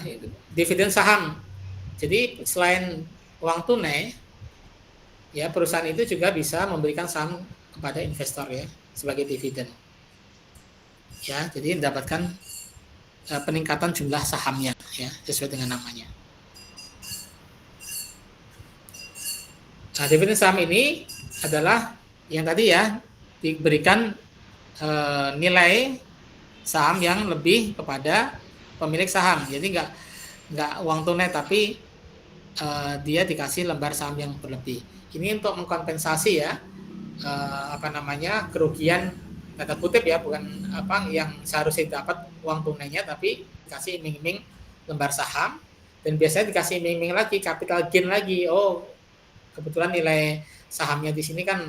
dividen saham. Jadi selain uang tunai, ya perusahaan itu juga bisa memberikan saham kepada investor ya sebagai dividen. Ya, jadi mendapatkan peningkatan jumlah sahamnya ya sesuai dengan namanya. Nah, dividen saham ini adalah yang tadi ya diberikan nilai saham yang lebih kepada pemilik saham. Jadi nggak uang tunai tapi dia dikasih lembar saham yang berlebih. Ini untuk mengkompensasi ya kerugian tanda kutip ya, bukan yang seharusnya dapat uang tunainya tapi dikasih iming-iming lembar saham, dan biasanya dikasih iming-iming lagi capital gain lagi. Oh, kebetulan nilai sahamnya di sini kan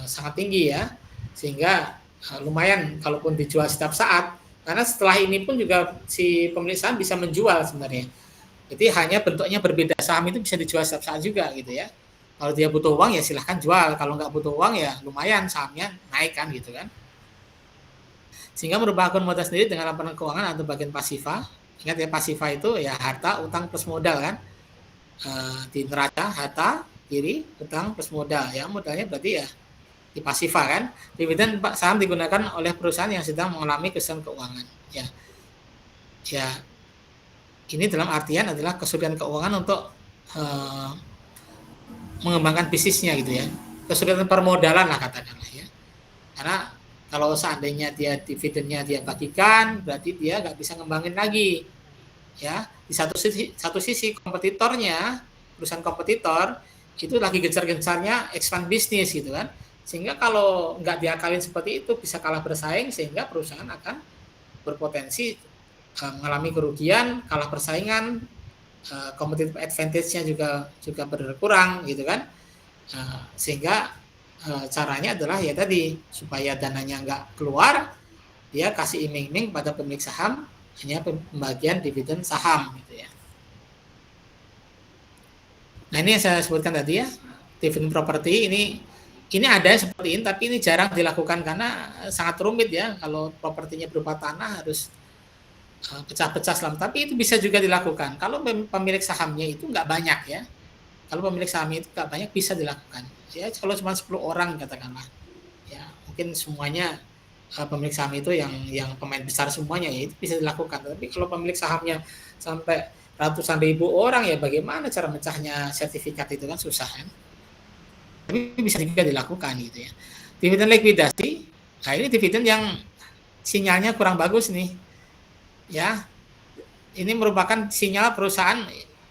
sangat tinggi ya, sehingga lumayan kalaupun dijual setiap saat, karena setelah ini pun juga si pemilik saham bisa menjual sebenarnya. Jadi hanya bentuknya berbeda, saham itu bisa dijual setiap saat juga gitu ya. Kalau dia butuh uang ya silahkan jual, kalau nggak butuh uang ya lumayan sahamnya naik kan gitu kan. Sehingga merubah akun modal sendiri dengan laporan keuangan atau bagian pasifa. Ingat ya, pasifa itu ya harta, utang plus modal kan. Di neraca harta kiri, utang plus modal. Yang modalnya berarti ya di pasifa kan. Dividen saham digunakan oleh perusahaan yang sedang mengalami kesulitan keuangan. Ya, ini dalam artian adalah kesulitan keuangan untuk mengembangkan bisnisnya gitu ya. Kesulitan permodalan lah katakanlah ya. Karena kalau seandainya dia dividennya dia bagikan, berarti dia nggak bisa ngembangin lagi. Ya, di satu sisi kompetitornya, perusahaan kompetitor itu lagi gencar-gencarnya expand bisnis gitu kan. Sehingga kalau nggak diakalin seperti itu bisa kalah bersaing, sehingga perusahaan akan berpotensi mengalami kerugian, kalah persaingan, competitive advantage-nya juga berkurang gitu kan. Sehingga caranya adalah ya tadi, supaya dananya nggak keluar, dia kasih iming-iming pada pemilik saham hanya pembagian dividen saham gitu ya. Nah, ini yang saya sebutkan tadi ya, dividen properti ini ada seperti ini, tapi ini jarang dilakukan karena sangat rumit ya. Kalau propertinya berupa tanah harus pecah-pecah selama, tapi itu bisa juga dilakukan kalau pemilik sahamnya itu nggak banyak ya. Kalau pemilik sahamnya itu nggak banyak bisa dilakukan ya. Kalau cuma 10 orang katakanlah ya, mungkin semuanya pemilik saham itu yang pemain besar semuanya ya, itu bisa dilakukan. Tapi kalau pemilik sahamnya sampai ratusan ribu orang ya, bagaimana cara mecahnya sertifikat itu kan susah kan. Tapi bisa juga dilakukan gitu ya. Dividen likuidasi, nah ini dividen yang sinyalnya kurang bagus nih ya. Ini merupakan sinyal perusahaan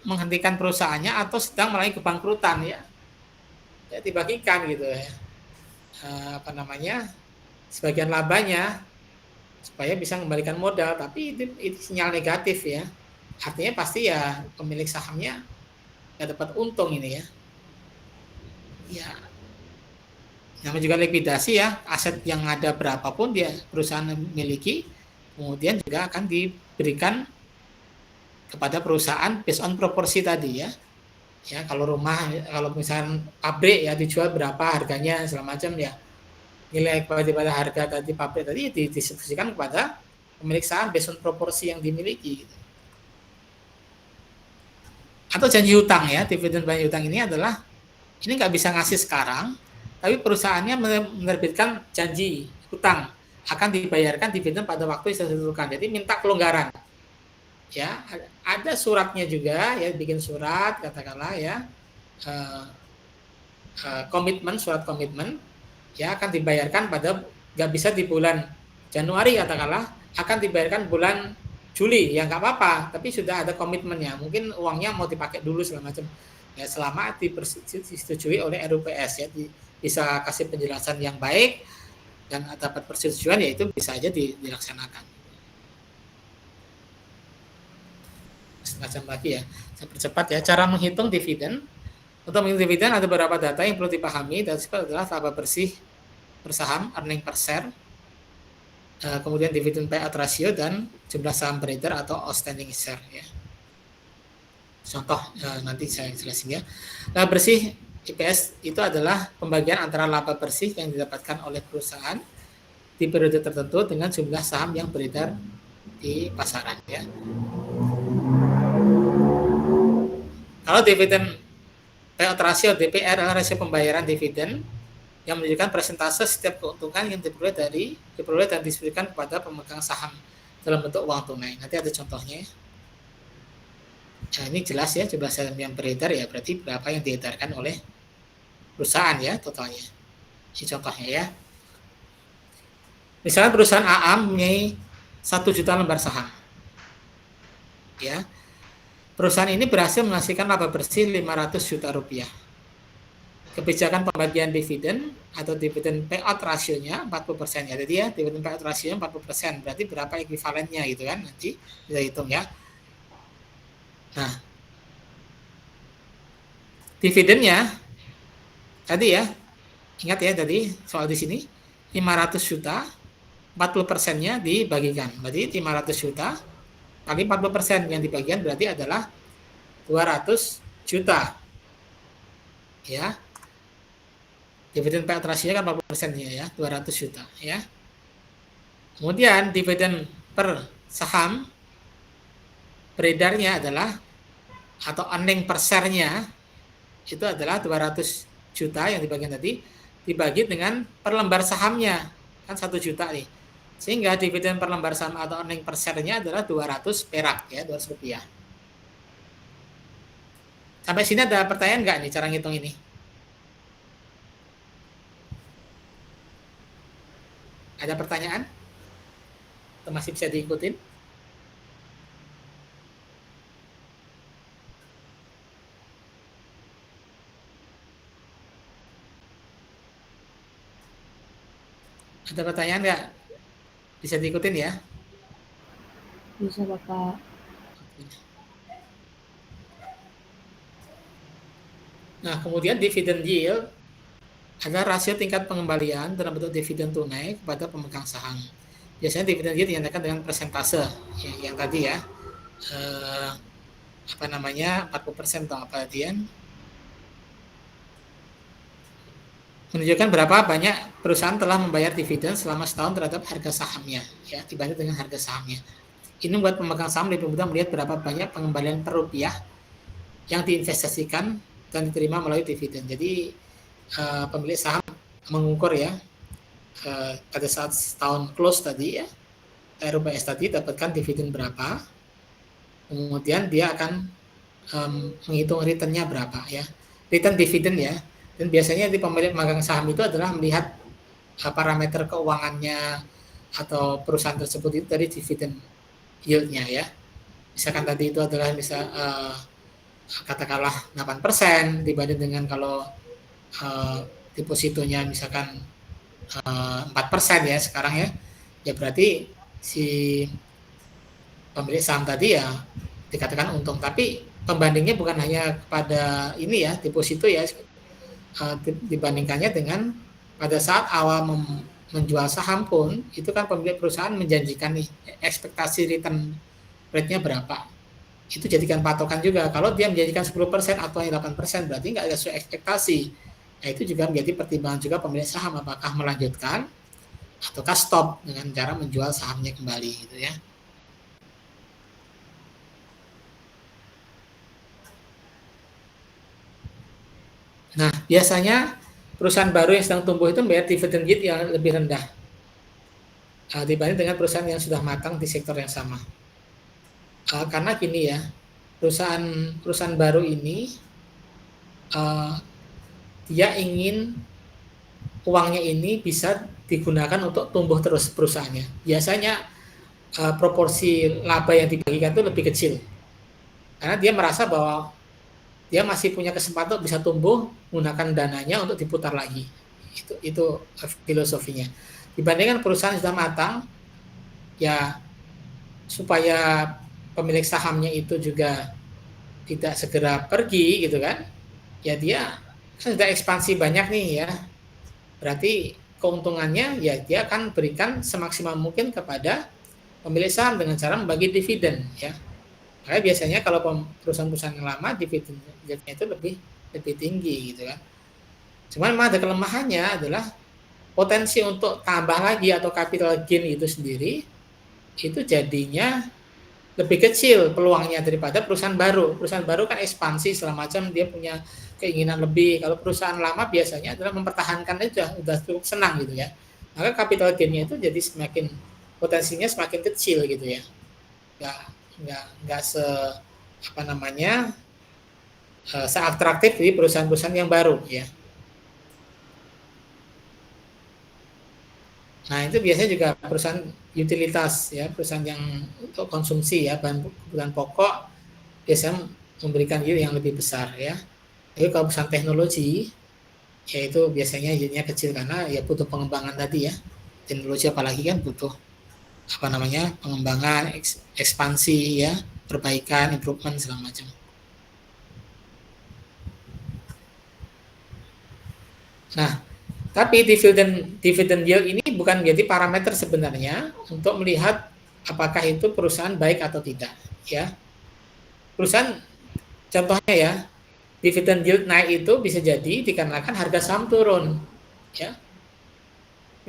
menghentikan perusahaannya atau sedang melalui kebangkrutan ya. Ya dibagikan gitu ya. Sebagian labanya supaya bisa mengembalikan modal, tapi itu sinyal negatif ya. Artinya pasti ya pemilik sahamnya nggak dapat untung ini ya. Ya, namanya juga likuidasi ya, aset yang ada berapapun dia perusahaan miliki, kemudian juga akan diberikan kepada perusahaan based on proporsi tadi ya. Ya, kalau misalnya pabrik ya dijual berapa harganya segala macam ya. Nilai pada harga tadi pabrik tadi didistribusikan kepada pemilik saham based on proporsi yang dimiliki gitu. Atau janji hutang ya, dividen janji hutang ini adalah ini nggak bisa ngasih sekarang, tapi perusahaannya menerbitkan janji hutang akan dibayarkan dividen pada waktu yang ditentukan. Jadi minta kelonggaran. Ya, ada suratnya juga ya, bikin surat katakanlah ya, komitmen, surat komitmen ya, akan dibayarkan pada nggak bisa di bulan Januari katakanlah, akan dibayarkan bulan Juli ya nggak apa-apa, tapi sudah ada komitmennya. Mungkin uangnya mau dipakai dulu segala macam. Ya, selama disetujui oleh RUPS ya, bisa kasih penjelasan yang baik dan dapat persetujuan, ya itu bisa aja dilaksanakan. Semacam lagi ya, saya percepat ya. Cara menghitung dividen. Untuk menghitung dividen ada beberapa data yang perlu dipahami. Dan itu adalah laba bersih per saham, earning per share, kemudian dividen payout ratio, dan jumlah saham beredar atau outstanding share ya. Contoh nanti saya jelasin ya. Laba bersih IPS itu adalah pembagian antara laba bersih yang didapatkan oleh perusahaan di periode tertentu dengan jumlah saham yang beredar di pasaran ya. Kalau dividen payout ratio DPR adalah rasio pembayaran dividen yang menunjukkan persentase setiap keuntungan yang diperoleh dan distribusikan kepada pemegang saham dalam bentuk uang tunai. Nanti ada contohnya. Nah, ini jelas ya, jumlah saham yang beredar ya, berarti berapa yang diedarkan oleh perusahaan ya totalnya. Ini contohnya ya. Misalnya perusahaan AA mempunyai 1 juta lembar saham. Ya. Perusahaan ini berhasil menghasilkan laba bersih 500 juta rupiah. Kebijakan pembagian dividen atau dividen payout rasionya 40% ya. Jadi ya, dividen payout rasionya 40%. Berarti berapa ekuivalennya gitu kan? Nanti kita hitung ya. Nah, dividennya tadi ya, ingat ya tadi soal di sini 500 juta, 40%-nya dibagikan. Berarti 500 juta kali 40% yang dibagikan berarti adalah 200 juta. Ya. Dividen payout ratio kan 40% ya, 200 juta ya. Kemudian dividen per saham beredarnya adalah atau earning per share-nya itu adalah 200 juta yang dibagikan tadi dibagi dengan per lembar sahamnya kan 1 juta nih. Sehingga dividen per lembar saham atau earning per share-nya adalah 200 perak ya, 200 rupiah. Sampai sini ada pertanyaan nggak nih cara ngitung ini? Ada pertanyaan? Atau masih bisa diikutin? Ada pertanyaan nggak? Bisa diikutin ya? Bisa Bapak. Nah, kemudian dividen yield adalah rasio tingkat pengembalian dalam bentuk dividen tunai kepada pemegang saham. Biasanya dividen yield dinyatakan dengan persentase yang tadi ya. 40% atau apa tadian. Menunjukkan berapa banyak perusahaan telah membayar dividen selama setahun terhadap harga sahamnya ya dibanding dengan harga sahamnya. Ini membuat pemegang saham lebih mudah melihat berapa banyak pengembalian per rupiah yang diinvestasikan dan diterima melalui dividen. Jadi pemilik saham mengukur ya pada saat setahun close tadi ya RUPS tadi dapatkan dividen berapa, kemudian dia akan menghitung returnnya berapa ya, return dividen ya. Dan biasanya di pemilik pemegang saham itu adalah melihat parameter keuangannya atau perusahaan tersebut itu dari dividen yield-nya ya. Misalkan tadi itu adalah katakanlah 8% dibanding dengan kalau depositonya misalkan 4% ya sekarang ya. Ya berarti si pemilik saham tadi ya dikatakan untung, tapi pembandingnya bukan hanya kepada ini ya deposito ya, dibandingkannya dengan pada saat awal menjual saham pun itu kan pemilik perusahaan menjanjikan nih ekspektasi return rate-nya berapa, itu jadikan patokan juga. Kalau dia menjanjikan 10% atau 8% berarti nggak ada sesuai ekspektasi. Nah, itu juga menjadi pertimbangan juga pemilik saham apakah melanjutkan ataukah stop dengan cara menjual sahamnya kembali gitu ya. Nah, biasanya perusahaan baru yang sedang tumbuh itu membayar dividen yield yang lebih rendah dibanding dengan perusahaan yang sudah matang di sektor yang sama. Karena gini ya, perusahaan baru ini dia ingin uangnya ini bisa digunakan untuk tumbuh terus perusahaannya. Biasanya proporsi laba yang dibagikan itu lebih kecil. Karena dia merasa bahwa dia masih punya kesempatan untuk bisa tumbuh menggunakan dananya untuk diputar lagi. Itu filosofinya. Dibandingkan perusahaan sudah matang, ya supaya pemilik sahamnya itu juga tidak segera pergi gitu kan. Ya dia kan sudah ekspansi banyak nih ya. Berarti keuntungannya ya dia akan berikan semaksimal mungkin kepada pemilik saham dengan cara membagi dividen ya. Makanya biasanya kalau perusahaan-perusahaan yang lama dividennya itu lebih tinggi gitu kan. Cuman memang ada kelemahannya adalah potensi untuk tambah lagi atau capital gain itu sendiri itu jadinya lebih kecil peluangnya daripada perusahaan baru. Perusahaan baru kan ekspansi segala macam, dia punya keinginan lebih. Kalau perusahaan lama biasanya adalah mempertahankan aja, udah cukup senang gitu ya. Maka capital gain-nya itu jadi semakin potensinya semakin kecil gitu ya. Nggak seatraktif di perusahaan-perusahaan yang baru ya. Nah, itu biasanya juga perusahaan utilitas ya, perusahaan yang untuk konsumsi ya, bahan kebutuhan pokok biasanya memberikan yield yang lebih besar ya. Tapi kalau perusahaan teknologi ya itu biasanya yieldnya kecil karena ya butuh pengembangan tadi ya. Teknologi apalagi kan butuh pengembangan, ekspansi ya, perbaikan, improvement segala macam. Nah, tapi dividend yield ini bukan menjadi parameter sebenarnya untuk melihat apakah itu perusahaan baik atau tidak ya. Perusahaan contohnya ya, dividend yield naik itu bisa jadi dikarenakan harga saham turun ya.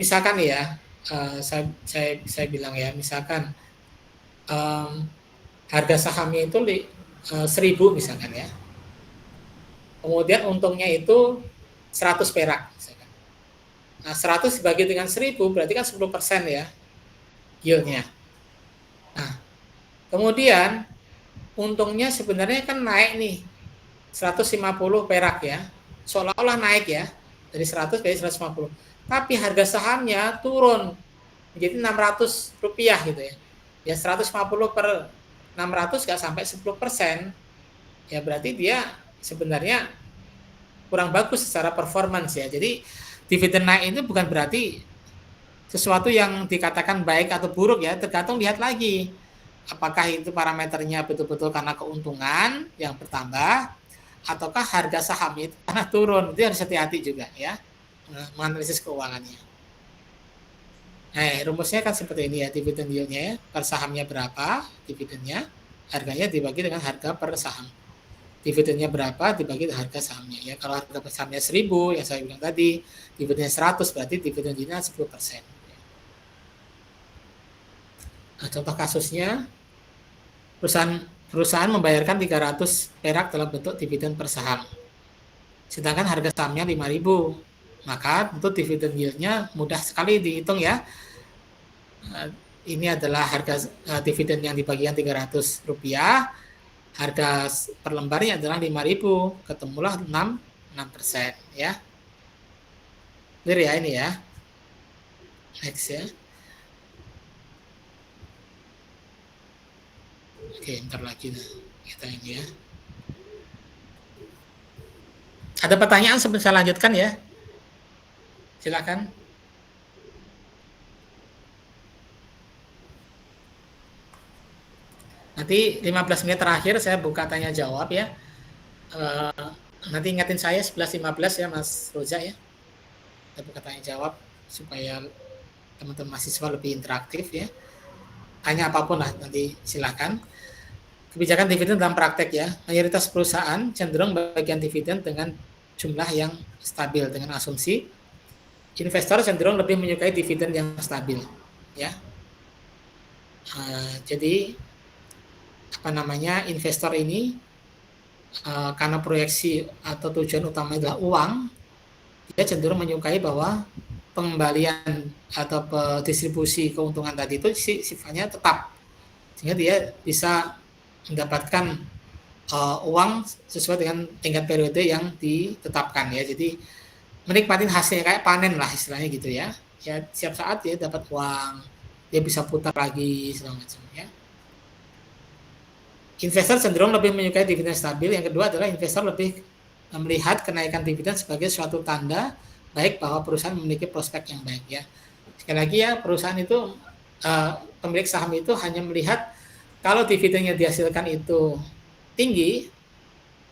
Misalkan ya, saya bilang ya, misalkan harga sahamnya itu 1.000 misalkan ya. Kemudian untungnya itu 100 perak misalkan. Nah, 100 dibagi dengan 1.000 berarti kan 10% ya yieldnya. Nah, kemudian untungnya sebenarnya kan naik nih 150 perak ya. Seolah-olah naik ya, dari 100 ke 150. Tapi harga sahamnya turun menjadi 600 rupiah gitu ya. Ya 150 per 600 nggak sampai 10%. Ya berarti dia sebenarnya kurang bagus secara performance ya. Jadi dividen naik itu bukan berarti sesuatu yang dikatakan baik atau buruk ya, tergantung lihat lagi. Apakah itu parameternya betul-betul karena keuntungan yang bertambah, ataukah harga sahamnya itu karena turun. Itu harus hati-hati juga ya, menganalisis keuangannya. Nah, rumusnya kan seperti ini ya, dividen yield-nya ya, per sahamnya berapa dividennya, harganya dibagi dengan harga per saham. Dividennya berapa dibagi dengan harga sahamnya ya. Kalau harga per sahamnya 1.000 yang saya bilang tadi, dividennya 100 berarti dividen yieldnya 10%. Nah, contoh kasusnya perusahaan membayarkan 300 perak dalam bentuk dividen per saham. Sedangkan harga sahamnya 5.000. Maka untuk dividen yield-nya mudah sekali dihitung ya. Ini adalah harga dividen yang dibagikan 300 rupiah. Harga per lembarnya adalah 5.000. Ketemulah 6% ya. Clear ya ini ya. Next ya. Oke, ntar lagi kita ini ya. Ada pertanyaan sebelum saya lanjutkan ya? Silakan. Nanti 15 menit terakhir saya buka tanya jawab ya. Nanti ingatin saya 11.15 ya Mas Roja ya. Kita buka tanya jawab supaya teman-teman mahasiswa lebih interaktif ya. Tanya apapun lah nanti silakan. Kebijakan dividen dalam praktek ya. Mayoritas perusahaan cenderung bagian dividen dengan jumlah yang stabil dengan asumsi investor cenderung lebih menyukai dividen yang stabil ya. Jadi investor ini karena proyeksi atau tujuan utama adalah uang, dia cenderung menyukai bahwa pengembalian atau distribusi keuntungan tadi itu sifatnya tetap, sehingga dia bisa mendapatkan uang sesuai dengan tingkat periode yang ditetapkan ya. Jadi menikmatin hasilnya kayak panen lah istilahnya gitu ya. Ya setiap saat dia dapat uang, dia bisa putar lagi segala macam ya. Investor cenderung lebih menyukai dividen stabil. Yang kedua adalah investor lebih melihat kenaikan dividen sebagai suatu tanda baik bahwa perusahaan memiliki prospek yang baik ya. Sekali lagi ya, perusahaan itu pemilik saham itu hanya melihat kalau dividennya dihasilkan itu tinggi,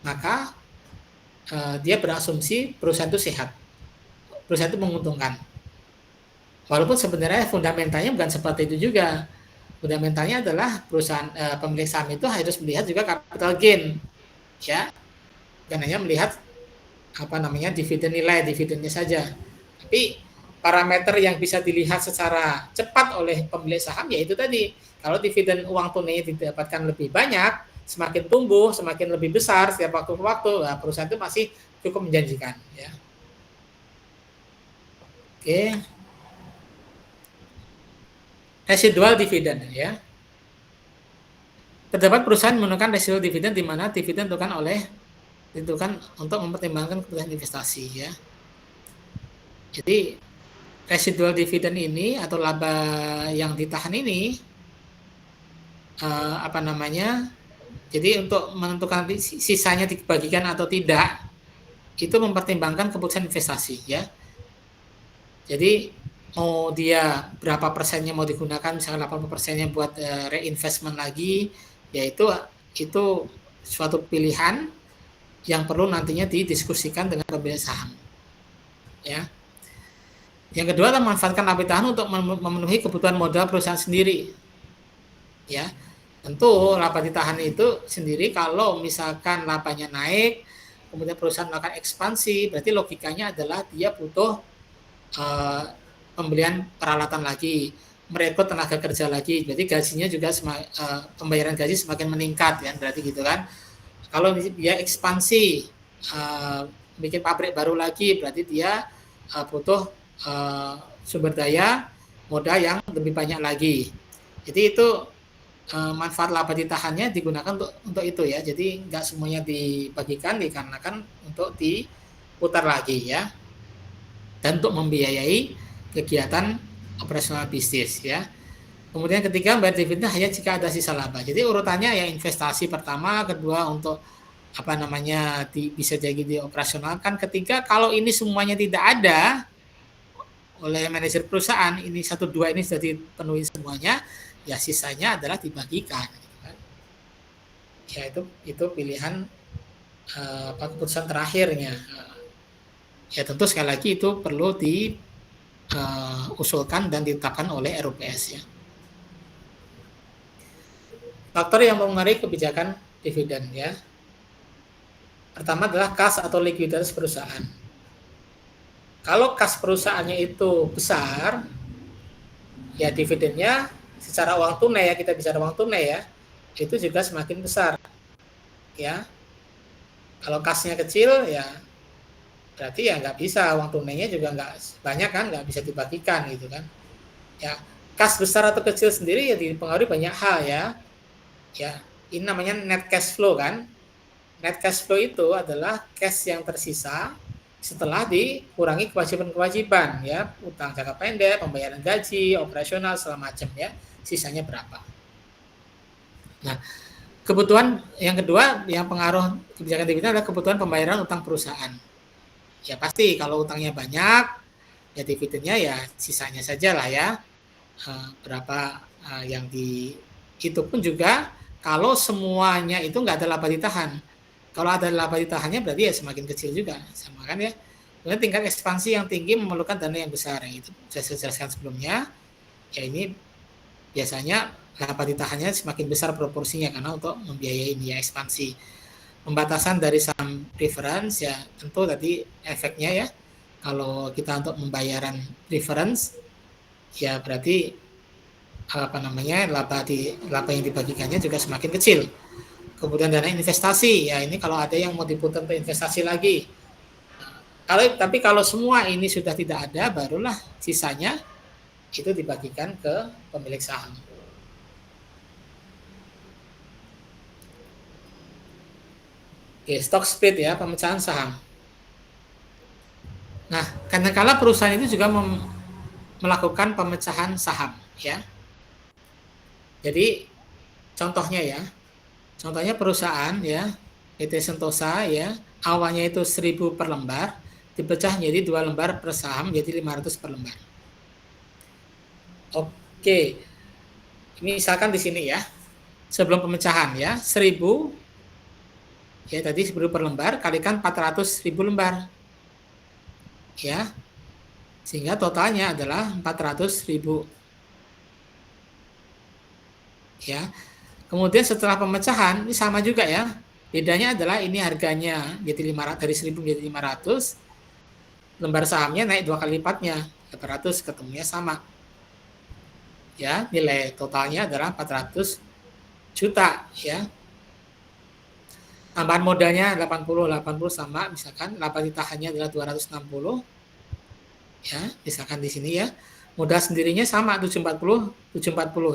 maka dia berasumsi perusahaan itu sehat. Perusahaan itu menguntungkan. Walaupun sebenarnya fundamentalnya bukan seperti itu juga. Fundamentalnya adalah perusahaan pemilik saham itu harus melihat juga capital gain, ya. Bukan hanya melihat dividen nilai dividennya saja. Tapi parameter yang bisa dilihat secara cepat oleh pemilik saham, yaitu tadi, kalau dividen uang tunai didapatkan lebih banyak, semakin tumbuh, semakin lebih besar setiap waktu ke waktu, nah, perusahaan itu masih cukup menjanjikan. Ya. Oke. Residual dividen, ya. Terdapat perusahaan menggunakan residual dividen di mana dividen ditentukan untuk mempertimbangkan kebutuhan investasi, ya. Jadi residual dividen ini atau laba yang ditahan ini jadi untuk menentukan sisanya dibagikan atau tidak itu mempertimbangkan keputusan investasi, ya. Jadi mau dia berapa persennya mau digunakan, misalnya 80%-nya buat reinvestment lagi, yaitu itu suatu pilihan yang perlu nantinya didiskusikan dengan pemilik saham, ya. Yang kedua adalah memanfaatkan laba ditahan untuk memenuhi kebutuhan modal perusahaan sendiri, ya. Tentu laba ditahan itu sendiri kalau misalkan labanya naik, kemudian perusahaan melakukan ekspansi, berarti logikanya adalah dia butuh pembelian peralatan lagi, merekrut tenaga kerja lagi, berarti gajinya juga pembayaran gaji semakin meningkat, ya, berarti gitu kan. Kalau dia ekspansi, bikin pabrik baru lagi, berarti dia butuh sumber daya modal yang lebih banyak lagi. Jadi itu manfaat laba ditahannya digunakan untuk itu, ya. Jadi nggak semuanya dibagikan dikarenakan untuk diputar lagi, ya, dan untuk membiayai kegiatan operasional bisnis, ya. Kemudian ketiga, membayar dividen hanya jika ada sisa laba. Jadi urutannya ya investasi pertama, kedua untuk bisa jadi dioperasionalkan. Ketiga, kalau ini semuanya tidak ada oleh manajer perusahaan, ini 1-2 ini sudah dipenuhi semuanya, ya sisanya adalah dibagikan. Ya itu pilihan keputusan terakhirnya. Ya tentu sekali lagi itu perlu diusulkan dan ditetapkan oleh RUPS, ya. Faktor yang mempengaruhi kebijakan dividen, ya. Pertama adalah kas atau likuiditas perusahaan. Kalau kas perusahaannya itu besar, ya dividennya secara uang tunai, ya, kita bicara uang tunai, ya, itu juga semakin besar, ya. Kalau kasnya kecil, ya berarti ya nggak bisa, uang tunainya juga nggak banyak kan, nggak bisa dibagikan gitu kan, ya. Kas besar atau kecil sendiri ya dipengaruhi banyak hal, ya. Ya, ini namanya net cash flow kan. Net cash flow itu adalah cash yang tersisa setelah dikurangi kewajiban-kewajiban, ya, utang jangka pendek, pembayaran gaji, operasional segala macam, ya, sisanya berapa. Nah, kebutuhan yang kedua yang pengaruh kebijakan dividen adalah kebutuhan pembayaran utang perusahaan. Ya pasti kalau utangnya banyak, ya dividennya ya sisanya saja lah, ya, berapa yang itu pun juga kalau semuanya itu nggak ada laba ditahan. Kalau ada laba ditahannya berarti ya semakin kecil juga, sama kan, ya. Kemudian tingkat ekspansi yang tinggi memerlukan dana yang besar, yang itu sudah saya jelaskan sebelumnya. Ya ini biasanya laba ditahannya semakin besar proporsinya karena untuk membiayai ini, ya, ekspansi. Pembatasan dari saham preference, ya tentu tadi efeknya, ya. Kalau kita untuk pembayaran preference, ya berarti laba yang dibagikannya juga semakin kecil. Kemudian dana investasi, ya ini kalau ada yang mau diputar untuk investasi lagi. Tapi kalau semua ini sudah tidak ada, barulah sisanya itu dibagikan ke pemilik saham. Oke, stock split, ya, pemecahan saham. Nah, kadang-kala perusahaan itu juga melakukan pemecahan saham, ya. Jadi contohnya perusahaan, ya, PT Sentosa, ya, awalnya itu 1.000 per lembar, dipecah menjadi 2 lembar per saham, jadi 500 per lembar. Oke, misalkan di sini, ya, sebelum pemecahan, ya, 1.000, ya tadi 1.000 per lembar kalikan 400.000 lembar, ya, sehingga totalnya adalah 400.000, ya. Kemudian setelah pemecahan ini sama juga, ya, bedanya adalah ini harganya jadi 500, dari 1.000 menjadi 500, lembar sahamnya naik 2 kali lipatnya. 800 ketemunya sama. Ya, nilai totalnya adalah 400 juta ya. Tambahan modalnya 80 sama, misalkan laba ditahannya adalah 260. Ya, misalkan di sini ya. Modal sendirinya sama 740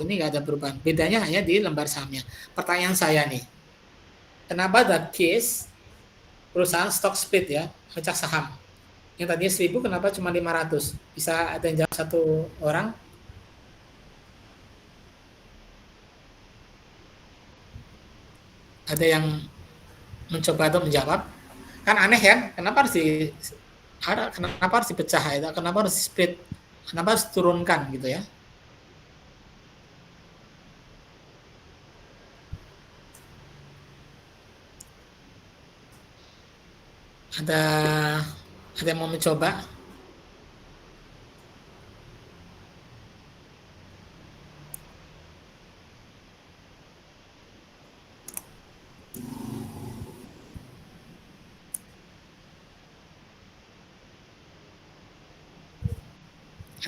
ini nggak ada perubahan. Bedanya hanya di lembar sahamnya. Pertanyaan saya nih, kenapa the case perusahaan stock split ya, pecah saham? Yang tadinya 1000 kenapa cuma 500? Bisa ada yang jawab satu orang? Ada yang mencoba atau menjawab? Kan aneh ya, kenapa harus dipecah ya? Kenapa harus split? Kenapa harus turunkan gitu ya? Ada yang mau mencoba?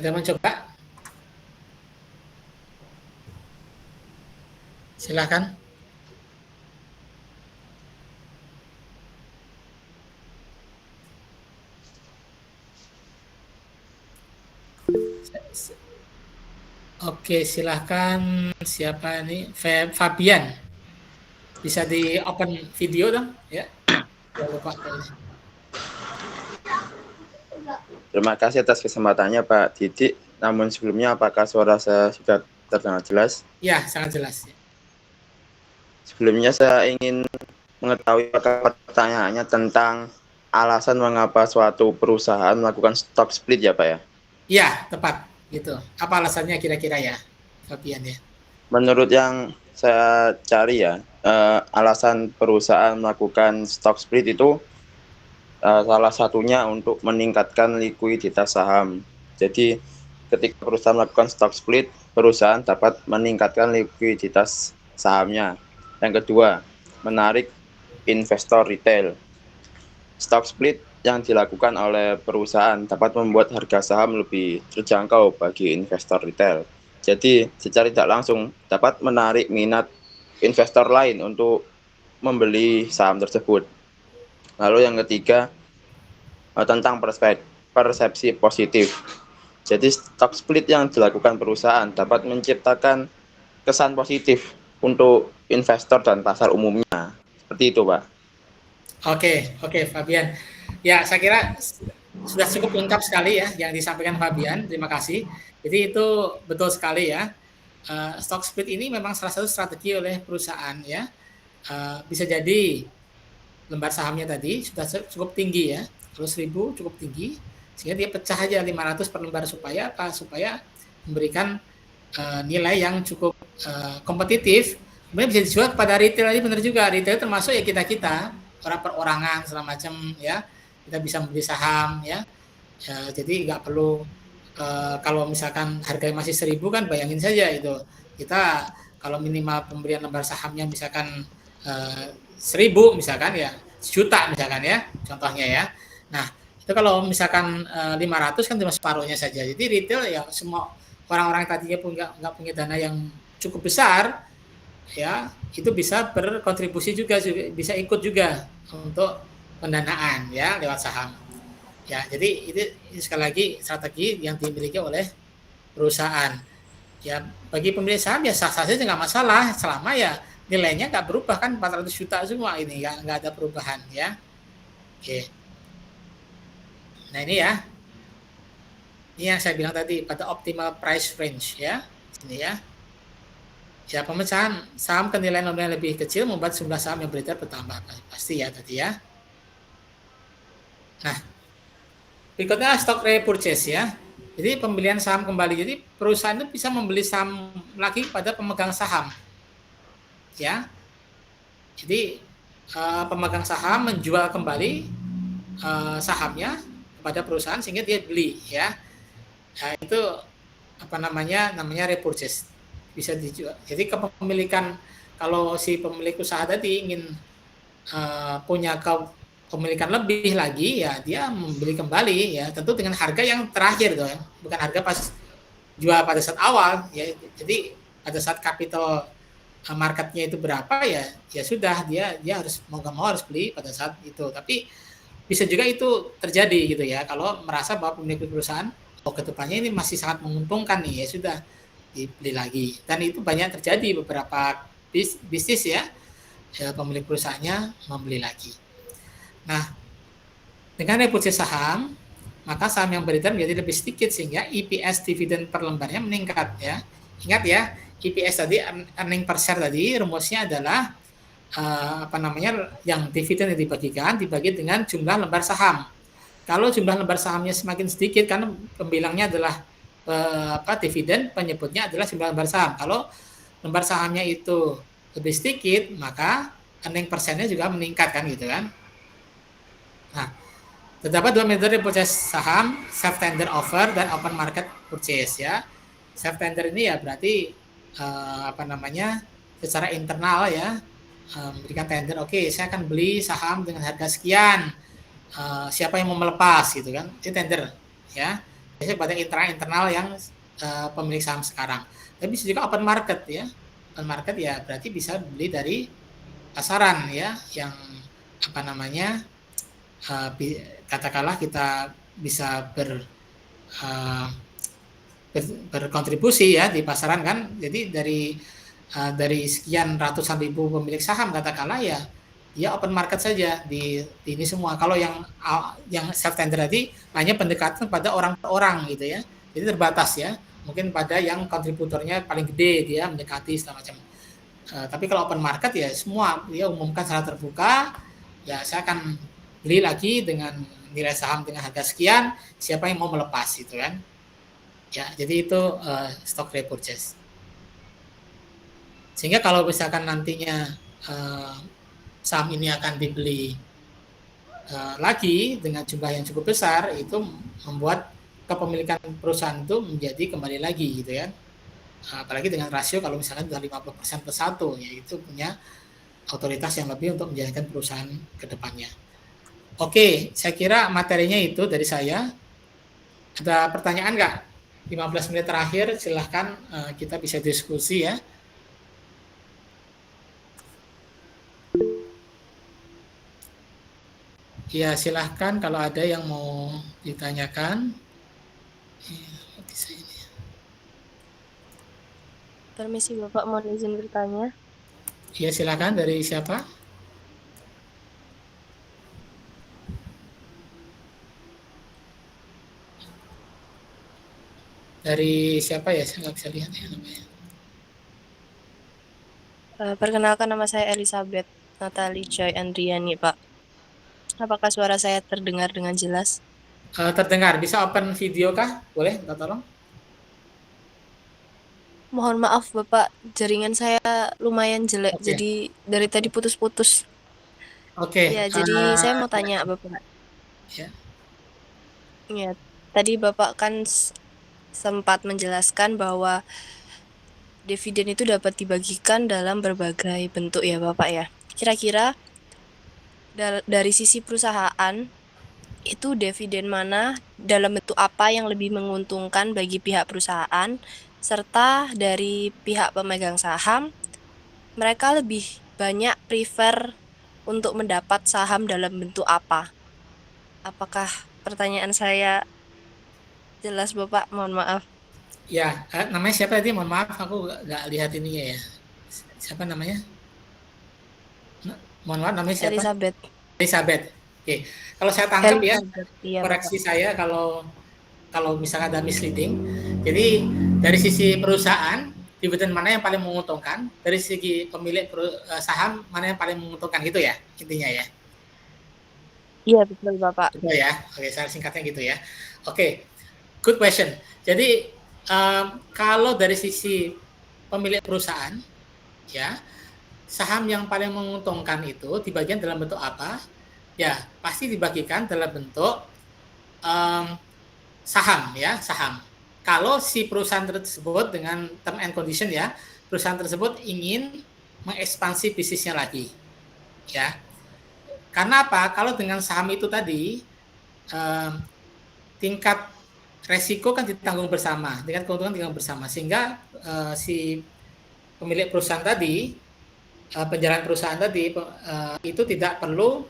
Ada yang mencoba? Silakan. Oke, silahkan. Siapa ini? Fabian. Bisa di open video dong, ya. Jangan lupa. Terima kasih atas kesempatannya Pak Didik. Namun sebelumnya apakah suara saya sudah terdengar jelas? Ya, sangat jelas. Sebelumnya saya ingin mengetahui apakah pertanyaannya tentang alasan mengapa suatu perusahaan melakukan stock split ya Pak ya? Ya, tepat. Gitu. Apa alasannya kira-kira ya, Fabian ya? Menurut yang saya cari ya, alasan perusahaan melakukan stock split itu salah satunya untuk meningkatkan likuiditas saham. Jadi ketika perusahaan melakukan stock split, perusahaan dapat meningkatkan likuiditas sahamnya. Yang kedua, menarik investor retail. Stock split yang dilakukan oleh perusahaan dapat membuat harga saham lebih terjangkau bagi investor retail. Jadi secara tidak langsung dapat menarik minat investor lain untuk membeli saham tersebut. Lalu yang ketiga, tentang persepsi positif. Jadi stock split yang dilakukan perusahaan dapat menciptakan kesan positif untuk investor dan pasar umumnya. Seperti itu, Pak. Oke, Fabian. Ya, saya kira sudah cukup lengkap sekali ya yang disampaikan Fabian. Terima kasih. Jadi itu betul sekali ya. Stock split ini memang salah satu strategi oleh perusahaan ya. Bisa jadi lembar sahamnya tadi sudah cukup tinggi ya. Kalau 1000 cukup tinggi, sehingga dia pecah aja 500 per lembar supaya apa? Supaya memberikan nilai yang cukup kompetitif. Kemudian bisa dijual kepada retail, ini benar juga. Retail termasuk ya kita orang perorangan segala macam ya. Kita bisa membeli saham ya. Jadi nggak perlu kalau misalkan harganya masih 1000 kan bayangin saja itu. Kita kalau minimal pemberian lembar sahamnya misalkan 1000 misalkan ya, 1 juta misalkan ya, contohnya ya. Nah, itu kalau misalkan 500 kan cuma separuhnya saja. Jadi retail ya semua orang-orang yang tadinya nggak punya dana yang cukup besar, ya itu bisa berkontribusi juga, bisa ikut juga untuk pendanaan ya lewat saham. Ya, jadi ini sekali lagi strategi yang dimiliki oleh perusahaan. Ya, bagi pemilik saham ya sah-sah saja nggak masalah selama ya nilainya nggak berubah kan 400 juta semua ini nggak ada perubahan ya. Oke. Nah ini ya, ini yang saya bilang tadi pada optimal price range ya, ini ya. Ya pemecahan saham ke nilai nominal lebih kecil membuat jumlah saham yang beredar bertambah pasti ya tadi ya. Nah berikutnya stock repurchase ya. Jadi pembelian saham kembali. Jadi perusahaan itu bisa membeli saham lagi pada pemegang saham. Ya, jadi pemegang saham menjual kembali sahamnya kepada perusahaan sehingga dia beli ya. Nah, itu apa namanya repurchase, bisa dijual. Jadi kepemilikan kalau si pemilik usaha tadi ingin punya kepemilikan lebih lagi, ya dia membeli kembali, ya tentu dengan harga yang terakhir tuh, ya. Bukan harga pas jual pada saat awal, ya. Jadi pada saat capital marketnya itu berapa, ya sudah, dia harus mau nggak mau harus beli pada saat itu. Tapi bisa juga itu terjadi gitu ya, kalau merasa bahwa pemilik perusahaan ke depannya ini masih sangat menguntungkan nih, ya sudah dibeli lagi. Dan itu banyak terjadi, beberapa bisnis ya pemilik perusahaannya membeli lagi. Nah, dengan repurchase saham, maka saham yang beredar menjadi lebih sedikit sehingga EPS dividen per lembarnya meningkat ya. Ingat ya, EPS tadi, earning per share tadi, rumusnya adalah yang dividen yang dibagikan dibagi dengan jumlah lembar saham. Kalau jumlah lembar sahamnya semakin sedikit, karena pembilangnya adalah dividen, penyebutnya adalah jumlah lembar saham. Kalau lembar sahamnya itu lebih sedikit, maka earning per share-nya juga meningkat kan gitu kan. Nah, terdapat dua metode repurchase saham, self tender offer dan open market purchase ya. Self tender ini ya berarti secara internal ya, memberikan tender, oke, saya akan beli saham dengan harga sekian, siapa yang mau melepas gitu kan, itu tender ya. Biasanya pada internal yang pemilik saham sekarang. Tapi bisa juga open market ya. Open market ya berarti bisa beli dari pasaran ya, yang katakanlah kita bisa berkontribusi ya di pasaran kan. Jadi dari sekian ratusan ribu pemilik saham katakanlah ya open market saja di ini semua. Kalau yang self tender tadi hanya pendekatan pada orang per orang gitu ya. Jadi terbatas ya. Mungkin pada yang kontributornya paling gede dia mendekati segala macam. Tapi kalau open market ya semua dia umumkan secara terbuka. Ya saya akan beli lagi dengan nilai saham dengan harga sekian, siapa yang mau melepas itu kan. Ya, jadi itu stock repurchase. Sehingga kalau misalkan nantinya saham ini akan dibeli lagi dengan jumlah yang cukup besar, itu membuat kepemilikan perusahaan itu menjadi kembali lagi gitu ya. Apalagi dengan rasio kalau misalkan sudah 50% per 1, ya itu punya otoritas yang lebih untuk menjalankan perusahaan ke depannya. Oke, saya kira materinya itu dari saya. Ada pertanyaan nggak? 15 menit terakhir, silahkan kita bisa diskusi ya. Ya, silahkan kalau ada yang mau ditanyakan. Permisi Bapak, mau izin bertanya. Ya, silahkan. Dari siapa? Dari siapa ya? Saya nggak bisa lihat ya namanya. Perkenalkan, nama saya Elizabeth Natali Joy Andriani, Pak. Apakah suara saya terdengar dengan jelas? Terdengar. Bisa open video kah? Boleh, minta tolong? Mohon maaf Bapak, jaringan saya lumayan jelek, jadi dari tadi putus-putus. Oke. Ya, jadi saya mau tanya Bapak. Ya. Ya, tadi Bapak kan sempat menjelaskan bahwa dividen itu dapat dibagikan dalam berbagai bentuk ya Bapak ya. Kira-kira dari sisi perusahaan, itu dividen mana, dalam bentuk apa yang lebih menguntungkan bagi pihak perusahaan, serta dari pihak pemegang saham, mereka lebih banyak prefer untuk mendapat saham dalam bentuk apa? Apakah pertanyaan saya jelas Bapak? Mohon maaf. Ya, namanya siapa tadi? Mohon maaf, aku nggak lihat ininya ya. Siapa namanya? Mohon maaf, namanya siapa? Elizabeth. Elizabeth. Oke. Kalau saya tangkap ya, iya, koreksi Bapak. Saya kalau misalnya ada misleading. Jadi dari sisi perusahaan, dividen mana yang paling menguntungkan? Dari segi pemilik saham mana yang paling menguntungkan gitu ya, intinya ya? Iya, betul Bapak. Betul ya. Oke, saya singkatnya gitu ya. Oke. Good question. Jadi kalau dari sisi pemilik perusahaan, ya saham yang paling menguntungkan itu dibagikan dalam bentuk apa? Ya pasti dibagikan dalam bentuk saham ya, saham. Kalau si perusahaan tersebut dengan term and condition ya, perusahaan tersebut ingin mengekspansi bisnisnya lagi, ya. Karena apa? Kalau dengan saham itu tadi tingkat resiko kan ditanggung bersama, tingkat keuntungan ditanggung bersama, sehingga si pemilik perusahaan tadi, penjalan perusahaan tadi itu tidak perlu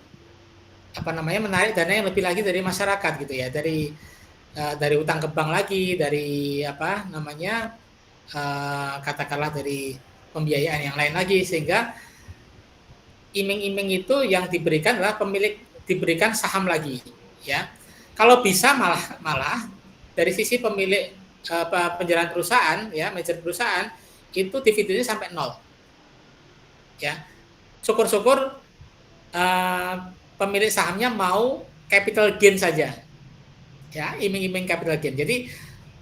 menarik dana yang lebih lagi dari masyarakat gitu ya, dari utang ke bank lagi, dari katakanlah dari pembiayaan yang lain lagi, sehingga iming-iming itu yang diberikan adalah diberikan saham lagi ya. Kalau bisa malah dari sisi pemilik penjalan perusahaan ya, manajer perusahaan itu dividennya sampai 0 ya. Syukur-syukur pemilik sahamnya mau capital gain saja ya, iming-iming capital gain. Jadi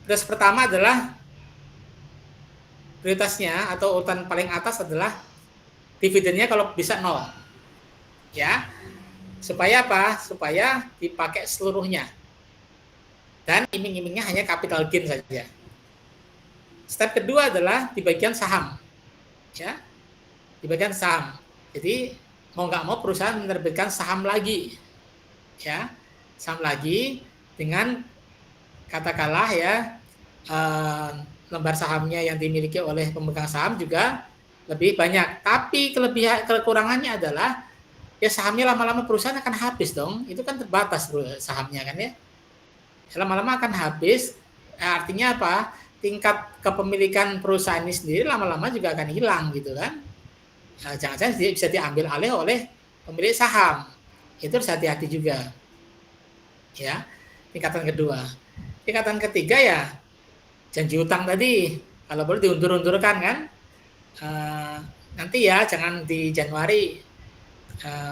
prioritas pertama adalah prioritasnya atau urutan paling atas adalah dividennya kalau bisa 0 ya, supaya apa? Supaya dipakai seluruhnya dan iming-imingnya hanya capital gain saja. Step kedua adalah di bagian saham ya, di bagian saham. Jadi mau nggak mau perusahaan menerbitkan saham lagi ya, saham lagi dengan katakanlah ya lembar sahamnya yang dimiliki oleh pemegang saham juga lebih banyak, tapi kekurangannya adalah ya sahamnya lama-lama perusahaan akan habis dong, itu kan terbatas sahamnya kan ya, lama-lama akan habis, artinya apa? Tingkat kepemilikan perusahaan ini sendiri lama-lama juga akan hilang gitu kan, jangan-jangan bisa diambil alih oleh pemilik saham, itu harus hati-hati juga ya. Tingkatan kedua, tingkatan ketiga ya janji utang tadi, kalau boleh diundur-undurkan kan. Nanti ya jangan di Januari,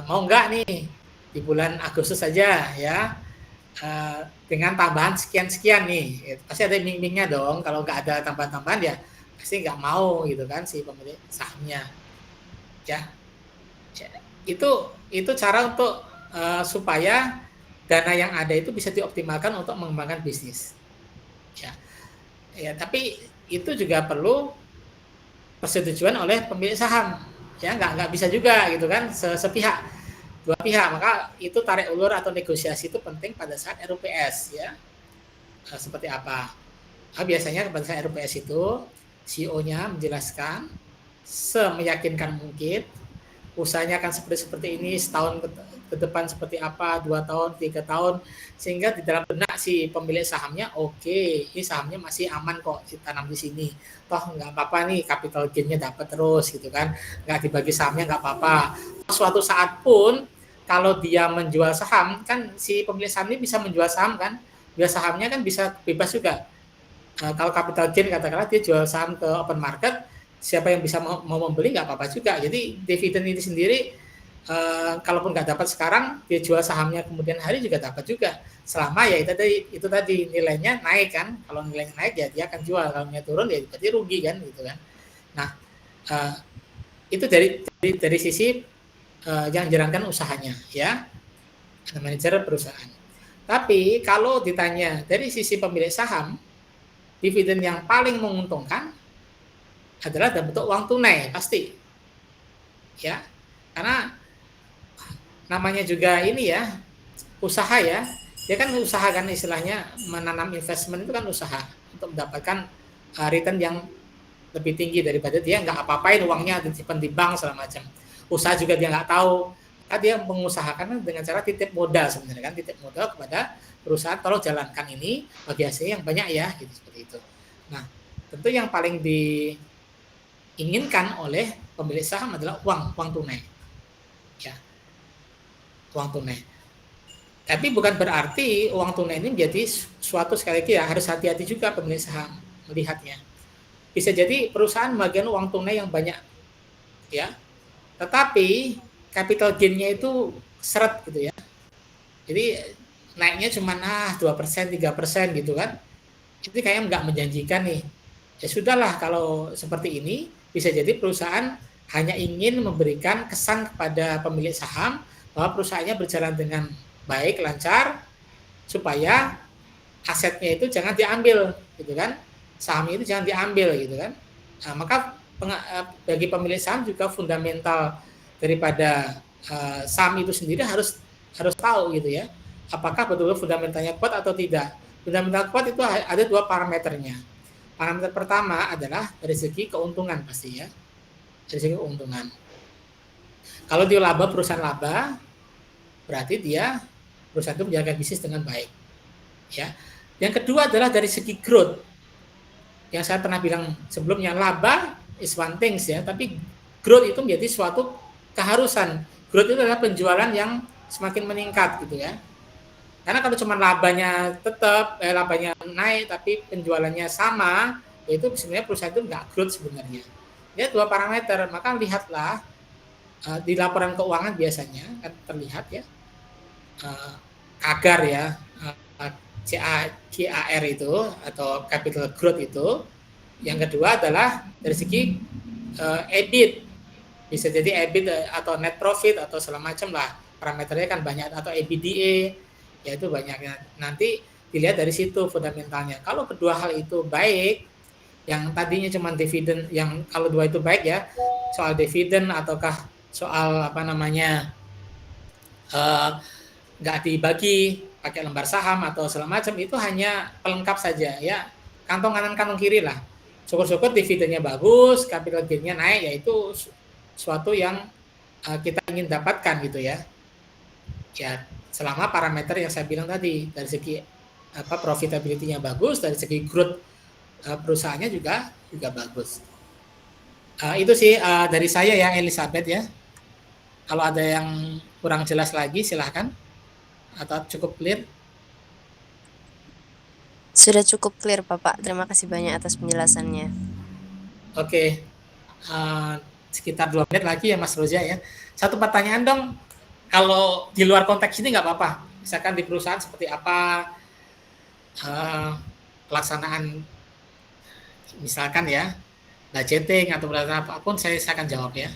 mau enggak nih di bulan Agustus saja ya, dengan tambahan sekian-sekian nih, pasti ada iming-imingnya dong. Kalau nggak ada tambahan-tambahan ya pasti nggak mau gitu kan si pemilik sahamnya ya. Itu cara untuk supaya dana yang ada itu bisa dioptimalkan untuk mengembangkan bisnis ya, tapi itu juga perlu persetujuan oleh pemilik saham ya, nggak bisa juga gitu kan sepihak, dua pihak. Maka itu tarik ulur atau negosiasi itu penting pada saat RUPS ya. Seperti apa? Biasanya pada saat RUPS itu CEO-nya menjelaskan semeyakinkan mungkin usahanya akan seperti ini, setahun ke depan seperti apa, 2 tahun, 3 tahun, sehingga di dalam benak si pemilik sahamnya, oke, ini sahamnya masih aman kok ditanam di sini, toh nggak apa-apa nih, capital gain-nya dapat terus gitu kan, nggak dibagi sahamnya nggak apa-apa. Suatu saat pun kalau dia menjual saham, kan si pemilik saham ini bisa menjual saham kan, jual sahamnya kan bisa bebas juga. Kalau capital gain katakanlah dia jual saham ke open market, siapa yang bisa mau membeli nggak apa-apa juga. Jadi dividen ini sendiri kalaupun nggak dapat sekarang, dia jual sahamnya kemudian hari juga dapat juga, selama ya itu tadi nilainya naik kan. Kalau nilainya naik ya dia akan jual, kalau nilainya turun ya berarti rugi kan gitu kan. Nah itu dari sisi yang menjalankan usahanya ya, manajer perusahaan. Tapi kalau ditanya dari sisi pemilik saham, dividen yang paling menguntungkan adalah dalam bentuk uang tunai pasti ya, karena namanya juga ini ya usaha ya, dia kan usaha kan, istilahnya menanam investment itu kan usaha untuk mendapatkan return yang lebih tinggi daripada dia nggak apa-apain uangnya disimpan di bank segala macam. Usaha juga dia nggak tahu, maka dia mengusahakan dengan cara titip modal sebenarnya kan, titip modal kepada perusahaan, tolong jalankan ini bagi hasil yang banyak ya gitu, seperti itu. Nah tentu yang paling diinginkan oleh pemilik saham adalah uang tunai ya, uang tunai. Tapi bukan berarti uang tunai ini menjadi suatu, sekali lagi ya harus hati-hati juga pemilik saham melihatnya. Bisa jadi perusahaan bagian uang tunai yang banyak ya, tetapi capital gain-nya itu seret gitu ya. Jadi naiknya cuma 2%, 3% gitu kan. Itu kayaknya nggak menjanjikan nih. Ya sudahlah, kalau seperti ini bisa jadi perusahaan hanya ingin memberikan kesan kepada pemilik saham bahwa perusahaannya berjalan dengan baik, lancar, supaya asetnya itu jangan diambil gitu kan. Sahamnya itu jangan diambil gitu kan. Nah, maka bagi pemilik saham juga fundamental daripada saham itu sendiri harus tahu gitu ya, apakah betul-betul fundamentalnya kuat atau tidak. Fundamental kuat itu ada dua parameternya. Parameter pertama adalah dari segi keuntungan pasti ya, dari segi keuntungan. Kalau dia laba, perusahaan laba, berarti dia perusahaan itu menjaga bisnis dengan baik. Ya. Yang kedua adalah dari segi growth. Yang saya pernah bilang sebelumnya, laba is one thing ya, tapi growth itu menjadi suatu keharusan. Growth itu adalah penjualan yang semakin meningkat gitu ya. Karena kalau cuma labanya tetap, labanya naik tapi penjualannya sama, itu sebenarnya perusahaan itu nggak growth sebenarnya. Ya dua parameter, maka lihatlah di laporan keuangan biasanya kan terlihat ya, CAGR ya, CAGR itu atau capital growth itu. Yang kedua adalah dari segi EBIT, bisa jadi EBIT atau net profit atau segala macam lah, parameternya kan banyak, atau EBITDA, yaitu banyaknya. Nanti dilihat dari situ fundamentalnya. Kalau kedua hal itu baik, yang tadinya cuma dividen, yang kalau dua itu baik ya, soal dividen ataukah soal apa namanya nggak dibagi pakai lembar saham atau segala macam, itu hanya pelengkap saja ya, kantong kanan kantong kiri lah. Syukur-syukur dividennya bagus, capital gain-nya naik, yaitu suatu yang kita ingin dapatkan gitu ya. Ya selama parameter yang saya bilang tadi, dari segi profitability-nya bagus, dari segi growth perusahaannya juga bagus. Itu sih dari saya ya, Elizabeth ya. Kalau ada yang kurang jelas lagi silahkan, atau cukup clear? Sudah cukup clear Bapak, terima kasih banyak atas penjelasannya. Oke, sekitar 2 menit lagi ya Mas Roja ya. Satu pertanyaan dong, kalau di luar konteks ini nggak apa-apa, misalkan di perusahaan seperti apa pelaksanaan, misalkan ya budgeting atau apapun, saya akan jawab ya,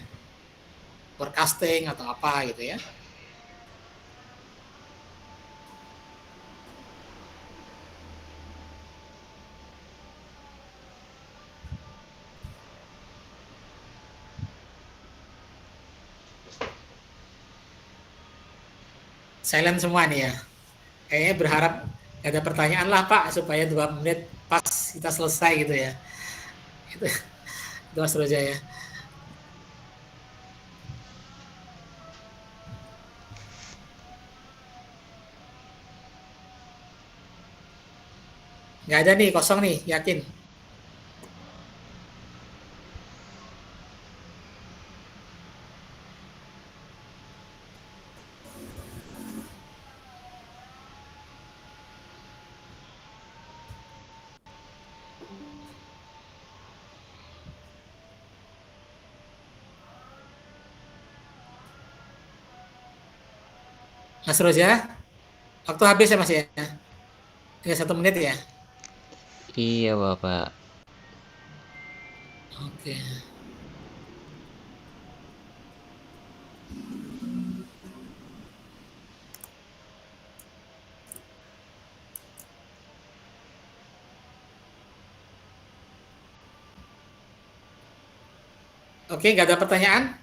forecasting atau apa gitu ya. Silent semua nih ya. Kayaknya berharap ada pertanyaan lah Pak, supaya 2 menit pas kita selesai gitu ya. Itu Mas Roja ya. Nggak ada nih, kosong nih, yakin. Mas Roja, waktu habis ya Mas ya? Tinggal 1 menit ya? Iya Bapak. Oke. Oke, nggak ada pertanyaan?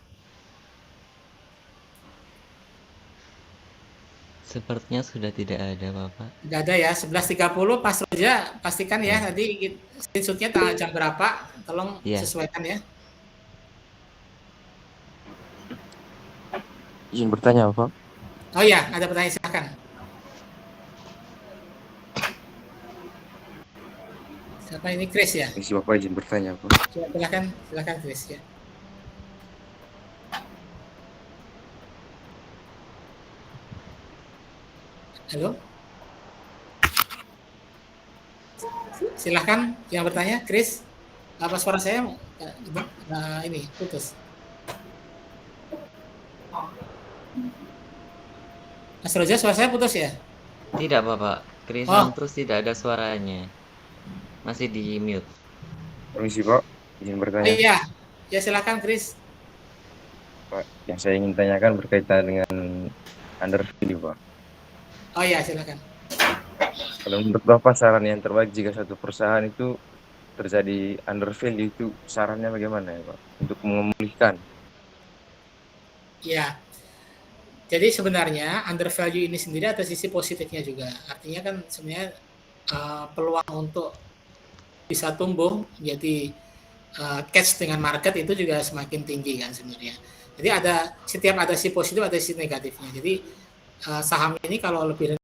Sepertinya sudah tidak ada Bapak. Nggak ada ya, 11.30 Mas Roja, pastikan ya tadi screenshotnya jam berapa, tolong sesuaikan ya. Izin bertanya Bapak. Oh iya, ada pertanyaan, silakan. Siapa ini, Chris ya? Isi Bapak izin bertanya Bapak. Silakan Chris ya. Halo? Silahkan yang bertanya, Chris. Apa suara saya ini putus? Mas Roja, suara saya putus ya? Tidak Bapak, Chris terus tidak ada suaranya. Masih di mute. Permisi Pak, izin bertanya. Iya, ya silakan Chris. Pak, yang saya ingin tanyakan berkaitan dengan undervalue Pak. Oh iya, silakan. Kalau menurut Bapak saran yang terbaik jika satu perusahaan itu terjadi undervalue, itu sarannya bagaimana ya Pak untuk memulihkan? Ya, Jadi sebenarnya undervalue ini sendiri ada sisi positifnya juga. Artinya kan sebenarnya peluang untuk bisa tumbuh jadi catch dengan market itu juga semakin tinggi kan sebenarnya. Jadi setiap ada sisi positif ada sisi negatifnya. Jadi saham ini kalau lebih